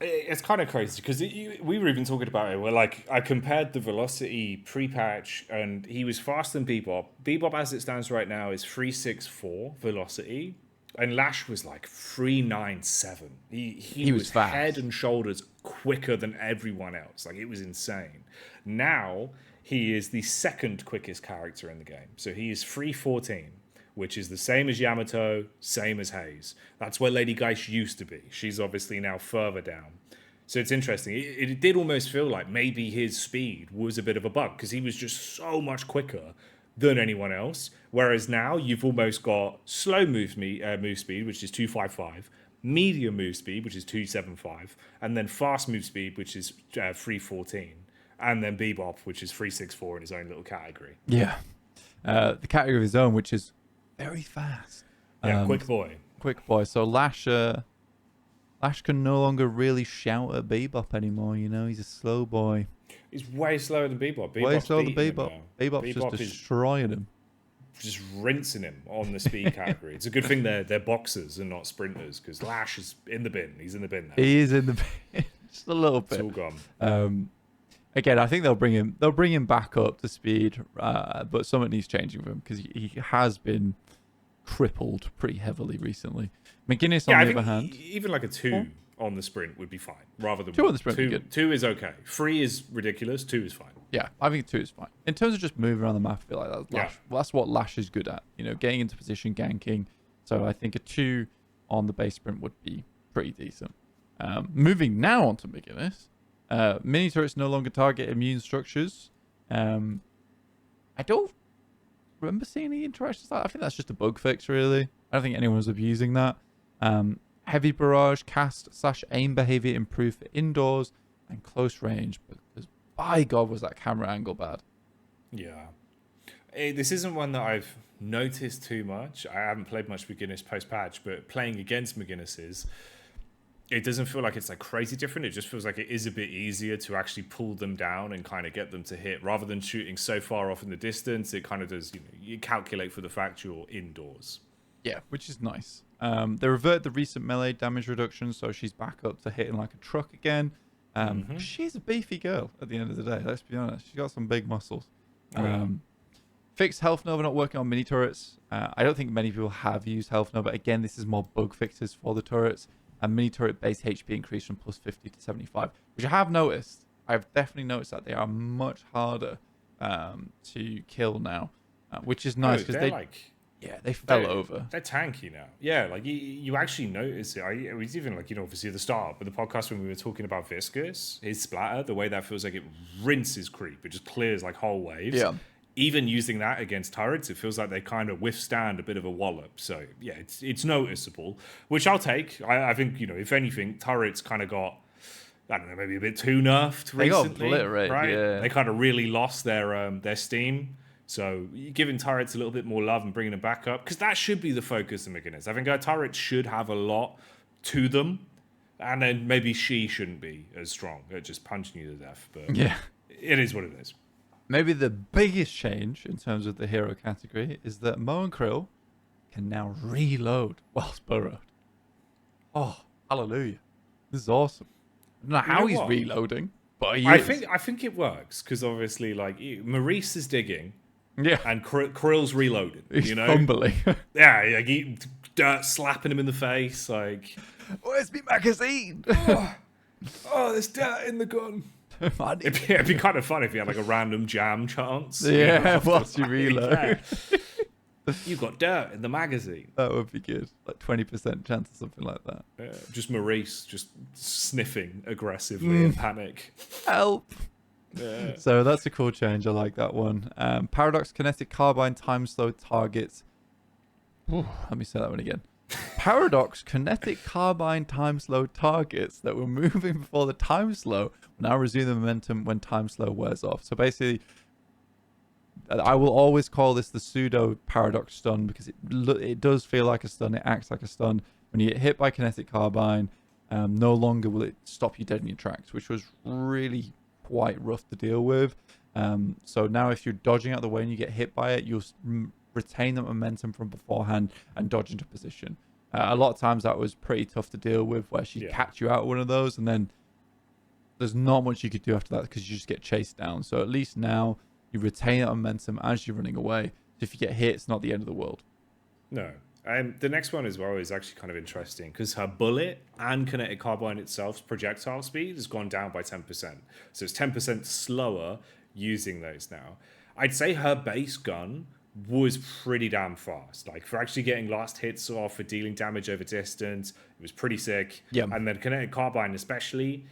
It's kind of crazy because we were even talking about it where like I compared the velocity pre-patch and he was faster than Bebop. Bebop as it stands right now is 364 velocity and Lash was like 397. He was fast. Head and shoulders quicker than everyone else. Like it was insane. Now he is the second quickest character in the game. So he is 314. Which is the same as Yamato, same as Haze. That's where Lady Geist used to be. She's obviously now further down. So it's interesting. It did almost feel like maybe his speed was a bit of a bug because he was just so much quicker than anyone else. Whereas now you've almost got slow move speed, which is 255, medium move speed, which is 275, and then fast move speed, which is 314, and then Bebop, which is 364 in his own little category. Yeah. The category of his own, which is very fast. Quick boy. Quick boy. So Lash can no longer really shout at Bebop anymore, He's a slow boy. He's way slower than Bebop. Way slower than Bebop. Bebop's just destroying him. Just rinsing him on the speed category. It's a good thing they're boxers and not sprinters, because Lash is in the bin. He's in the bin now. He is in the bin. Just a little bit. It's all gone. Again, I think they'll bring him back up to speed, but something needs changing with him because he has been crippled pretty heavily recently. McGuinness, on the other hand, even like a 2 on the sprint would be fine, rather than 2 on the sprint. 2 is okay. 3 is ridiculous. 2 is fine. Yeah, I think 2 is fine. In terms of just moving around the map, I feel like that's what Lash is good at. Getting into position, ganking. So I think a 2 on the base sprint would be pretty decent. Moving now on to McGinnis. Mini turrets no longer target immune structures. I don't remember seeing any interactions like that. I think that's just a bug fix, really. I don't think anyone was abusing that. Heavy barrage, cast / aim behavior improved for indoors and close range, because by God was that camera angle bad. Yeah. This isn't one that I've noticed too much. I haven't played much McGinnis post-patch, but playing against McGinnis's, it doesn't feel like it's like crazy different. It just feels like it is a bit easier to actually pull them down and kind of get them to hit. Rather than shooting so far off in the distance, it kind of does, you calculate for the fact you're indoors. Yeah, which is nice. They reverted the recent melee damage reduction, so she's back up to hitting like a truck again. She's a beefy girl at the end of the day, let's be honest. She's got some big muscles. Fixed Health Nova not working on mini turrets. I don't think many people have used Health Nova. Again, this is more bug fixes for the turrets. And mini turret base HP increased from plus 50 to 75, which I have noticed. I've definitely noticed that they are much harder to kill now, which is nice because they fell over. They're tanky now. Yeah, like you actually notice it. It was even like, obviously at the start, but the podcast when we were talking about Viscous, his splatter, the way that feels like it rinses creep. It just clears like whole waves. Yeah. Even using that against turrets, it feels like they kind of withstand a bit of a wallop. So, yeah, it's noticeable, which I'll take. I think, if anything, turrets kind of got, I don't know, maybe a bit too nerfed recently. They got obliterated, right? Yeah. They kind of really lost their steam. So, giving turrets a little bit more love and bringing them back up, because that should be the focus of McGinnis. I think our turrets should have a lot to them, and then maybe she shouldn't be as strong at just punching you to death. But yeah, it is what it is. Maybe the biggest change in terms of the hero category is that Mo and Krill can now reload whilst burrowed. Oh, hallelujah. This is awesome. I don't know how he's reloading, but he is. I think it works, because obviously, like, Maurice is digging, yeah, and Krill's reloading. He's fumbling. Yeah, like dirt slapping him in the face, like, where's my magazine? oh, there's dirt in the gun. It'd be kind of fun if you had like a random jam chance. Yeah, whilst you reload. You got dirt in the magazine. That would be good. Like 20% chance or something like that. Yeah, just Maurice just sniffing aggressively in panic. Help. Yeah. So that's a cool change. I like that one. Paradox Kinetic Carbine time slow targets. Ooh, let me say that one again. Paradox Kinetic Carbine time slow targets that were moving before the time slow will now resume the momentum when time slow wears off. So basically, I will always call this the pseudo paradox stun, because it does feel like a stun. It acts like a stun. When you get hit by Kinetic Carbine, no longer will it stop you dead in your tracks, which was really quite rough to deal with. So now if you're dodging out the way and you get hit by it, you'll retain the momentum from beforehand and dodge into position. A lot of times that was pretty tough to deal with, where she'd catch you out of one of those, and then there's not much you could do after that because you just get chased down. So at least now you retain that momentum as you're running away. So if you get hit, it's not the end of the world. No. The next one as well is actually kind of interesting, because her bullet and Kinetic Carbine itself's projectile speed has gone down by 10%. So it's 10% slower using those now. I'd say her base gun was pretty damn fast. Like, for actually getting last hits off, for dealing damage over distance, it was pretty sick. Yeah. And then Kinetic Carbine especially,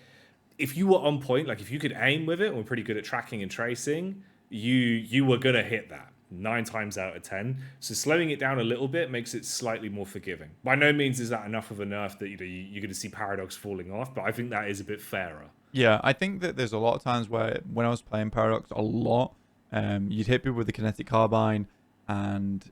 if you were on point, like if you could aim with it and were pretty good at tracking and tracing, you were going to hit that 9 times out of 10. So slowing it down a little bit makes it slightly more forgiving. By no means is that enough of a nerf that you're going to see Paradox falling off, but I think that is a bit fairer. Yeah, I think that there's a lot of times where, when I was playing Paradox a lot, you'd hit people with the Kinetic Carbine and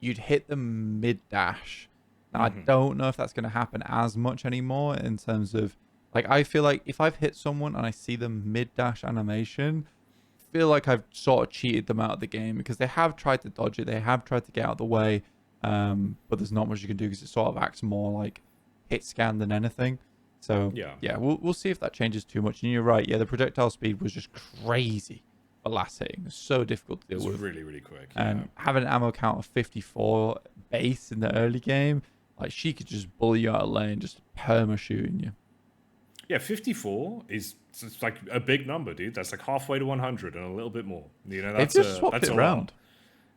you'd hit them mid-dash. Now, I don't know if that's going to happen as much anymore, in terms of, like, I feel like if I've hit someone and I see them mid-dash animation, I feel like I've sort of cheated them out of the game, because they have tried to dodge it, they have tried to get out of the way, but there's not much you can do, because it sort of acts more like hit scan than anything. So yeah, we'll see if that changes too much. And you're right, yeah, the projectile speed was just crazy for last hitting. It was so difficult to deal with. It was really, really quick. And having an ammo count of 54 base in the early game, like, she could just bully you out of lane, just perma shooting you. Yeah, 54 is, it's like a big number, dude. That's like halfway to 100 and a little bit more. You know, that's They've just swapped it around.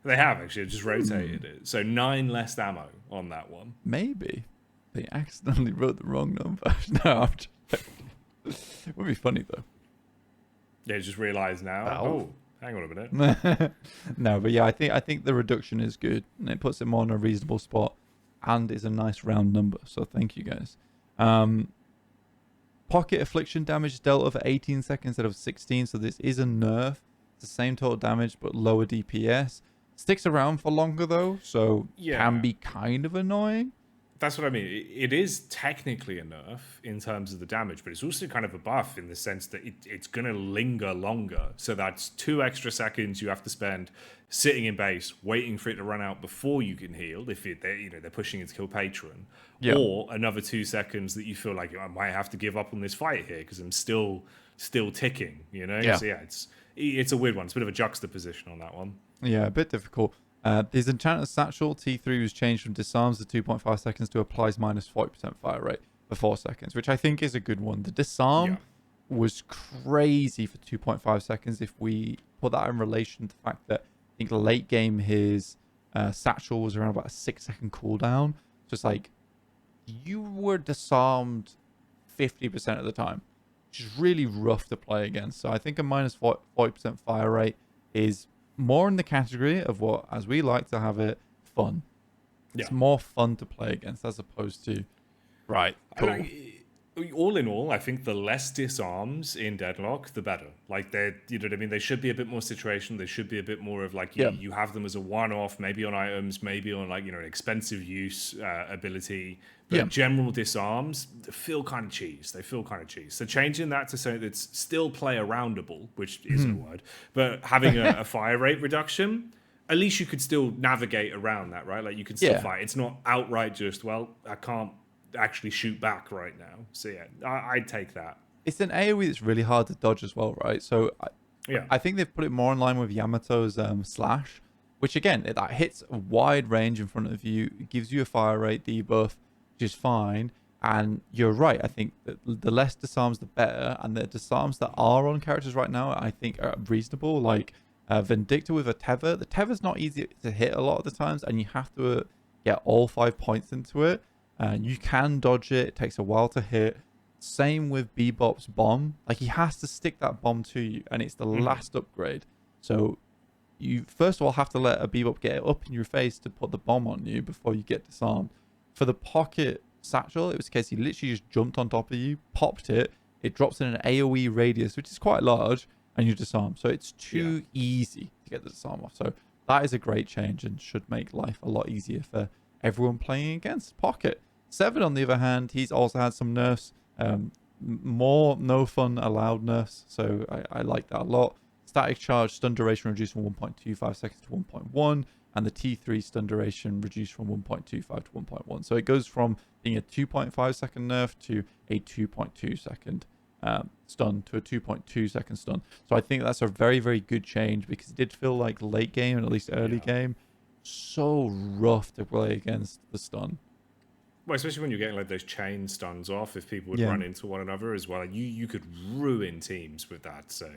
They have actually just rotated it. So 9 less ammo on that one. Maybe. They accidentally wrote the wrong number. No, I'm just... It would be funny though. Yeah, just realised now. Valve? Oh, hang on a minute. No, but yeah, I think the reduction is good, and it puts it more in a reasonable spot, and is a nice round number. So thank you guys. Pocket affliction damage dealt over 18 seconds instead of 16, so this is a nerf. It's the same total damage but lower DPS. Sticks around for longer though, so can be kind of annoying. That's what I mean. It is technically a nerf in terms of the damage, but it's also kind of a buff in the sense that it's going to linger longer. So that's 2 extra seconds you have to spend sitting in base, waiting for it to run out before you can heal, if they're pushing it to kill Patron. Yeah. Or another 2 seconds that you feel like I might have to give up on this fight here because I'm still ticking, you know? Yeah. So yeah, it's a weird one. It's a bit of a juxtaposition on that one. Yeah, a bit difficult. His Enchanter's Satchel, T3 was changed from disarms to 2.5 seconds to applies minus 40% fire rate for 4 seconds, which I think is a good one. The disarm was crazy for 2.5 seconds if we put that in relation to the fact that I think late game his Satchel was around about a 6-second cooldown. So it's like you were disarmed 50% of the time, which is really rough to play against. So I think a minus 40% fire rate is more in the category of what, as we like to have it, fun. It's more fun to play against as opposed to, right, cool. All in all, I think the less disarms in Deadlock, the better. Like, you know what I mean? They should be a bit more situational. They should be a bit more of like, you have them as a one-off, maybe on items, maybe on like, an expensive use ability. But general disarms feel kind of cheese. They feel kind of cheese. So changing that to something that's still player-roundable, which isn't a word, but having a fire rate reduction, at least you could still navigate around that, right? Like, you can still fight. It's not outright just, well, I can't actually shoot back right now. So yeah, I'd take that. It's an AoE that's really hard to dodge as well, right? So I think they've put it more in line with Yamato's slash, which again, that hits a wide range in front of you. It gives you a fire rate debuff, which is fine. And you're right. I think that the less disarms, the better. And the disarms that are on characters right now, I think are reasonable. Like Vindicta with a tether. The tether's not easy to hit a lot of the times, and you have to get all 5 points into it. And you can dodge it. It takes a while to hit. Same with Bebop's bomb. Like, he has to stick that bomb to you, and it's the last upgrade. So you first of all have to let a Bebop get it up in your face to put the bomb on you before you get disarmed. For the pocket satchel, it was the case he literally just jumped on top of you, popped it. It drops in an AoE radius, which is quite large, and you disarm. So it's too easy to get the disarm off. So that is a great change and should make life a lot easier for everyone playing against Pocket. Seven, on the other hand, he's also had some nerfs, more no fun allowed nerfs, so I like that a lot. Static charge stun duration reduced from 1.25 seconds to 1.1, and the T3 stun duration reduced from 1.25 to 1.1. So it goes from being a 2.5 second nerf to a 2.2 second stun to a 2.2 second stun. So I think that's a very, very good change, because it did feel like late game and at least early game so rough to play against the stun. Well, especially when you're getting like those chain stuns off, if people would run into one another as well, you could ruin teams with that. So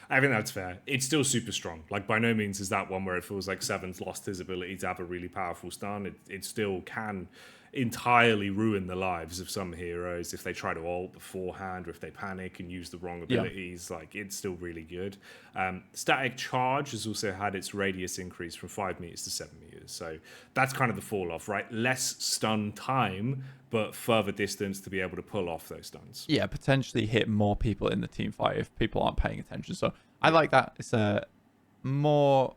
I think that's fair. It's still super strong. Like, by no means is that one where it feels like Seven's lost his ability to have a really powerful stun. It still can entirely ruin the lives of some heroes if they try to ult beforehand, or if they panic and use the wrong abilities. Like, it's still really good. Static charge has also had its radius increase from 5 meters to 7 meters, so that's kind of the fall off, right? Less stun time, but further distance to be able to pull off those stuns. Yeah, potentially hit more people in the team fight if people aren't paying attention. So I like that. It's more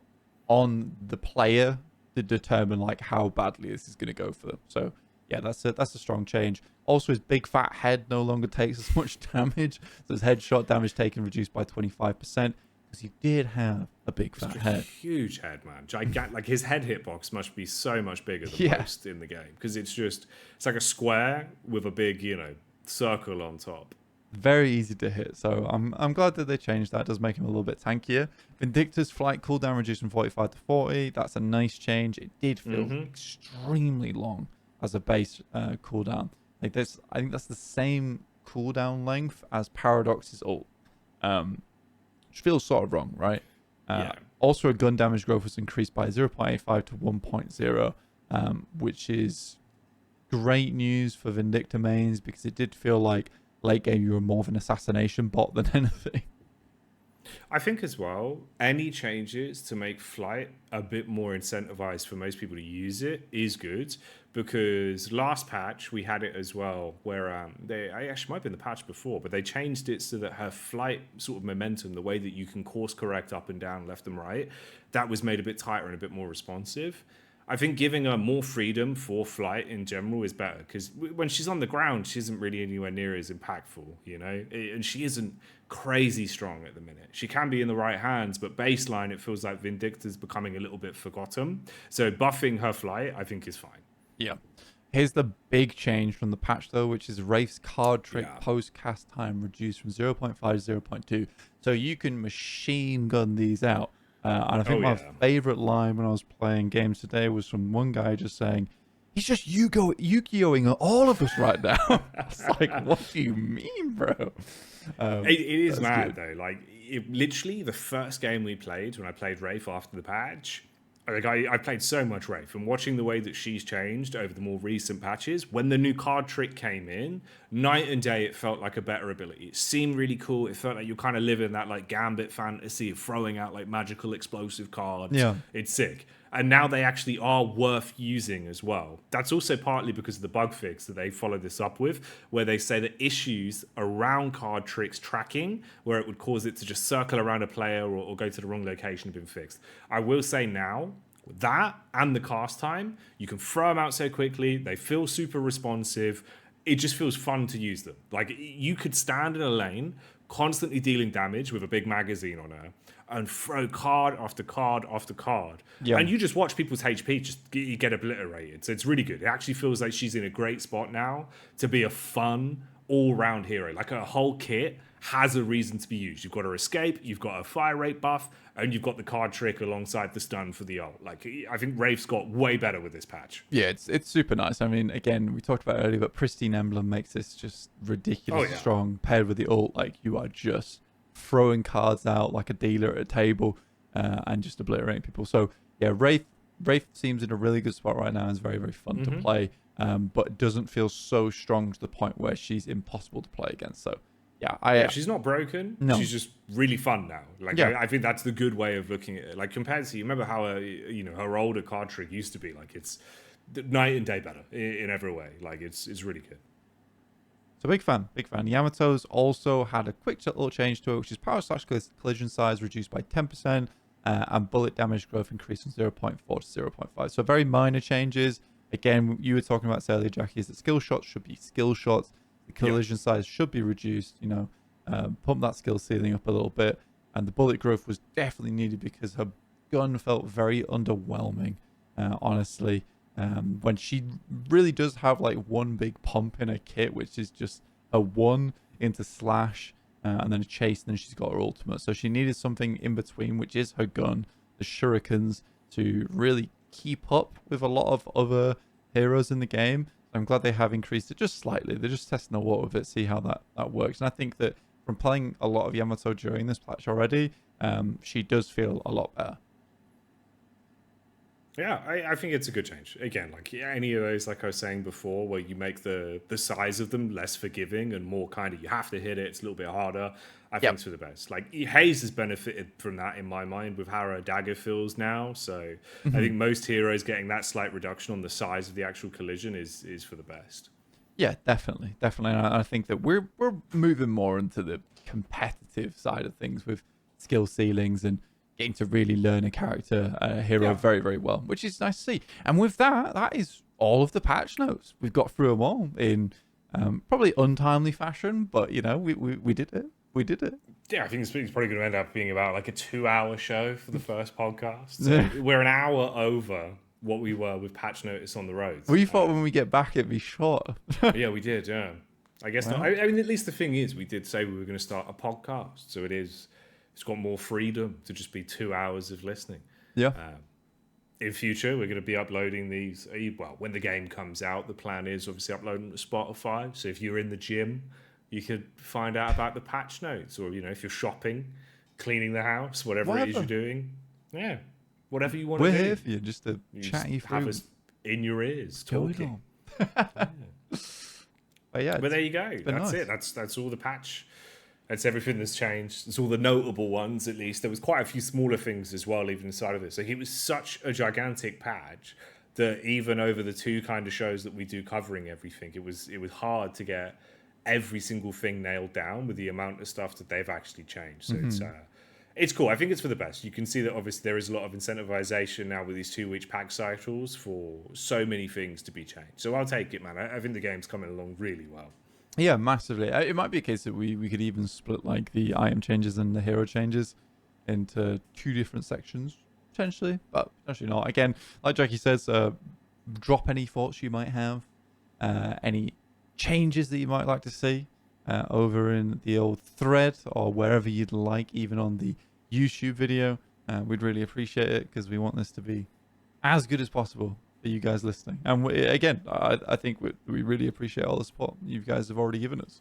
on the player to determine like how badly this is going to go for them. So yeah, that's a strong change. Also, his big fat head no longer takes as much damage. So his headshot damage taken reduced by 25%, because he did have a big fat head. Huge head, man. Gigantic. Like, his head hitbox must be so much bigger than most in the game, because it's like a square with a big, circle on top. Very easy to hit, so I'm glad that they changed that. It does make him a little bit tankier. Vindicta's flight cooldown reduced from 45 to 40. That's a nice change. It did feel extremely long as a base cooldown. Like this, I think that's the same cooldown length as Paradox's ult, which feels sort of wrong, right? Also, a gun damage growth was increased by 0.85 to 1.0, which is great news for Vindicta mains because it did feel like late game you were more of an assassination bot than anything. I think as well, any changes to make flight a bit more incentivized for most people to use it is good, because last patch we had it as well where I actually might have been the patch before, but they changed it so that her flight sort of momentum, the way that you can course correct up and down, left and right, that was made a bit tighter and a bit more responsive. I think giving her more freedom for flight in general is better, because when she's on the ground, she isn't really anywhere near as impactful, you know? And she isn't crazy strong at the minute. She can be in the right hands, but baseline, it feels like Vindicta's becoming a little bit forgotten. So buffing her flight, I think, is fine. Yeah. Here's the big change from the patch, though, which is Wraith's card trick post-cast time reduced from 0.5 to 0.2. So you can machine gun these out. And I think my favorite line when I was playing games today was from one guy just saying, he's just Yu-Gi-Oh-ing all of us right now. I was like, what do you mean, bro? It is mad, though. Like, literally, the first game we played, when I played Wraith after the patch, like I played so much Wraith, and watching the way that she's changed over the more recent patches, when the new card trick came in, night and day, it felt like a better ability. It seemed really cool. It felt like you're kind of living that like Gambit fantasy of throwing out like magical explosive cards. Yeah. It's sick. And now they actually are worth using as well. That's also partly because of the bug fix that they follow this up with, where they say that issues around card tricks tracking, where it would cause it to just circle around a player or go to the wrong location, have been fixed. I will say now, that and the cast time, you can throw them out so quickly, they feel super responsive, it just feels fun to use them. Like, you could stand in a lane, constantly dealing damage with a big magazine on her, and throw card after card after card. Yeah. And you just watch people's HP just get obliterated. So it's really good. It actually feels like she's in a great spot now to be a fun, all-round hero. Like, her whole kit has a reason to be used. You've got her escape, you've got her fire rate buff, and you've got the card trick alongside the stun for the ult. Like, I think Wraith's got way better with this patch. Yeah, it's super nice. I mean, again, we talked about it earlier, but Pristine Emblem makes this just ridiculously strong. Paired with the ult, like, you are just throwing cards out like a dealer at a table and just obliterating people. So yeah, Wraith seems in a really good spot right now and is very, very fun to play, but doesn't feel so strong to the point where she's impossible to play against. So yeah, she's not broken. No. She's just really fun now. Like, I think that's the good way of looking at it. Like, compared to, you remember how her older card trick used to be? Like, it's night and day better in every way. Like, it's really good. So big fan. Yamato's also had a quick little change to it, which is power slash collision size reduced by 10%, and bullet damage growth increased from 0.4 to 0.5. So very minor changes. Again, you were talking about earlier, Jacky, is that skill shots should be skill shots. The collision size should be reduced, pump that skill ceiling up a little bit. And the bullet growth was definitely needed because her gun felt very underwhelming, honestly. When she really does have like one big pump in her kit, which is just a 1 into slash and then a chase, and then she's got her ultimate. So she needed something in between, which is her gun, the shurikens, to really keep up with a lot of other heroes in the game. So I'm glad they have increased it just slightly. They're just testing the water with it, see how that works. And I think that from playing a lot of Yamato during this patch already, she does feel a lot better. Yeah, I think it's a good change. Again, like any of those, like I was saying before, where you make the size of them less forgiving and more kind of, you have to hit it, it's a little bit harder. I think it's for the best. Like, Hayes has benefited from that in my mind with how her dagger feels now. So I think most heroes getting that slight reduction on the size of the actual collision is for the best. Yeah, definitely. And I think that we're moving more into the competitive side of things with skill ceilings and getting to really learn a character, a hero very, very well, which is nice to see. And with that is all of the patch notes. We've got through them all in probably untimely fashion, but we did it. We did it. Yeah, I think it's probably going to end up being about like a 2-hour show for the first podcast. So we're an hour over what we were with patch notice on the road. We thought when we get back it'd be shorter. Yeah, we did. Yeah, I guess not. I mean, at least the thing is, we did say we were going to start a podcast, so it's got more freedom to just be 2 hours of listening. Yeah. In future, we're going to be uploading these. Well, when the game comes out, the plan is obviously uploading to Spotify. So if you're in the gym, you could find out about the patch notes, or if you're shopping, cleaning the house, whatever it is you're doing. Yeah, whatever you want to do. We're here for you, just to chat you through. Have us in your ears talking. But yeah, But there you go. That's nice. it. That's all the patch. That's everything that's changed. It's all the notable ones, at least. There was quite a few smaller things as well, even inside of it. So it was such a gigantic patch that even over the 2 kind of shows that we do covering everything, it was hard to get every single thing nailed down with the amount of stuff that they've actually changed. So it's cool. I think it's for the best. You can see that obviously there is a lot of incentivization now with these 2-week pack cycles for so many things to be changed. So I'll take it, man. I think the game's coming along really well. Yeah, massively. It might be a case that we could even split like the item changes and the hero changes into 2 different sections, potentially, but potentially not. Again, like Jacky says, drop any thoughts you might have, any changes that you might like to see over in the old thread or wherever you'd like, even on the YouTube video. We'd really appreciate it because we want this to be as good as possible for you guys listening. And I think we really appreciate all the support you guys have already given us.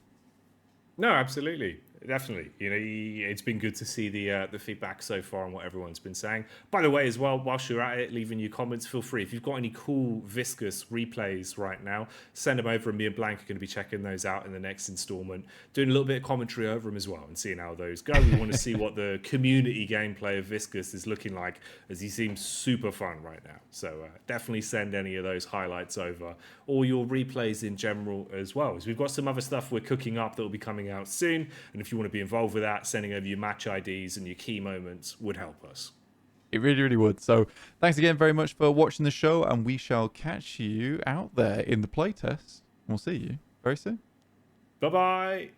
No, absolutely. Definitely. It's been good to see the feedback so far on what everyone's been saying. By the way, as well, whilst you're at it, leaving your comments, feel free. If you've got any cool Viscous replays right now, send them over, and me and Blank are going to be checking those out in the next installment, doing a little bit of commentary over them as well and seeing how those go. We want to see what the community gameplay of Viscous is looking like, as he seems super fun right now. So definitely send any of those highlights over, or your replays in general as well, as we've got some other stuff we're cooking up that will be coming out soon. And if you want to be involved with that, sending over your match IDs and your key moments would help us. It really, really would. So thanks again very much for watching the show, and we shall catch you out there in the playtest. We'll see you very soon. Bye-bye.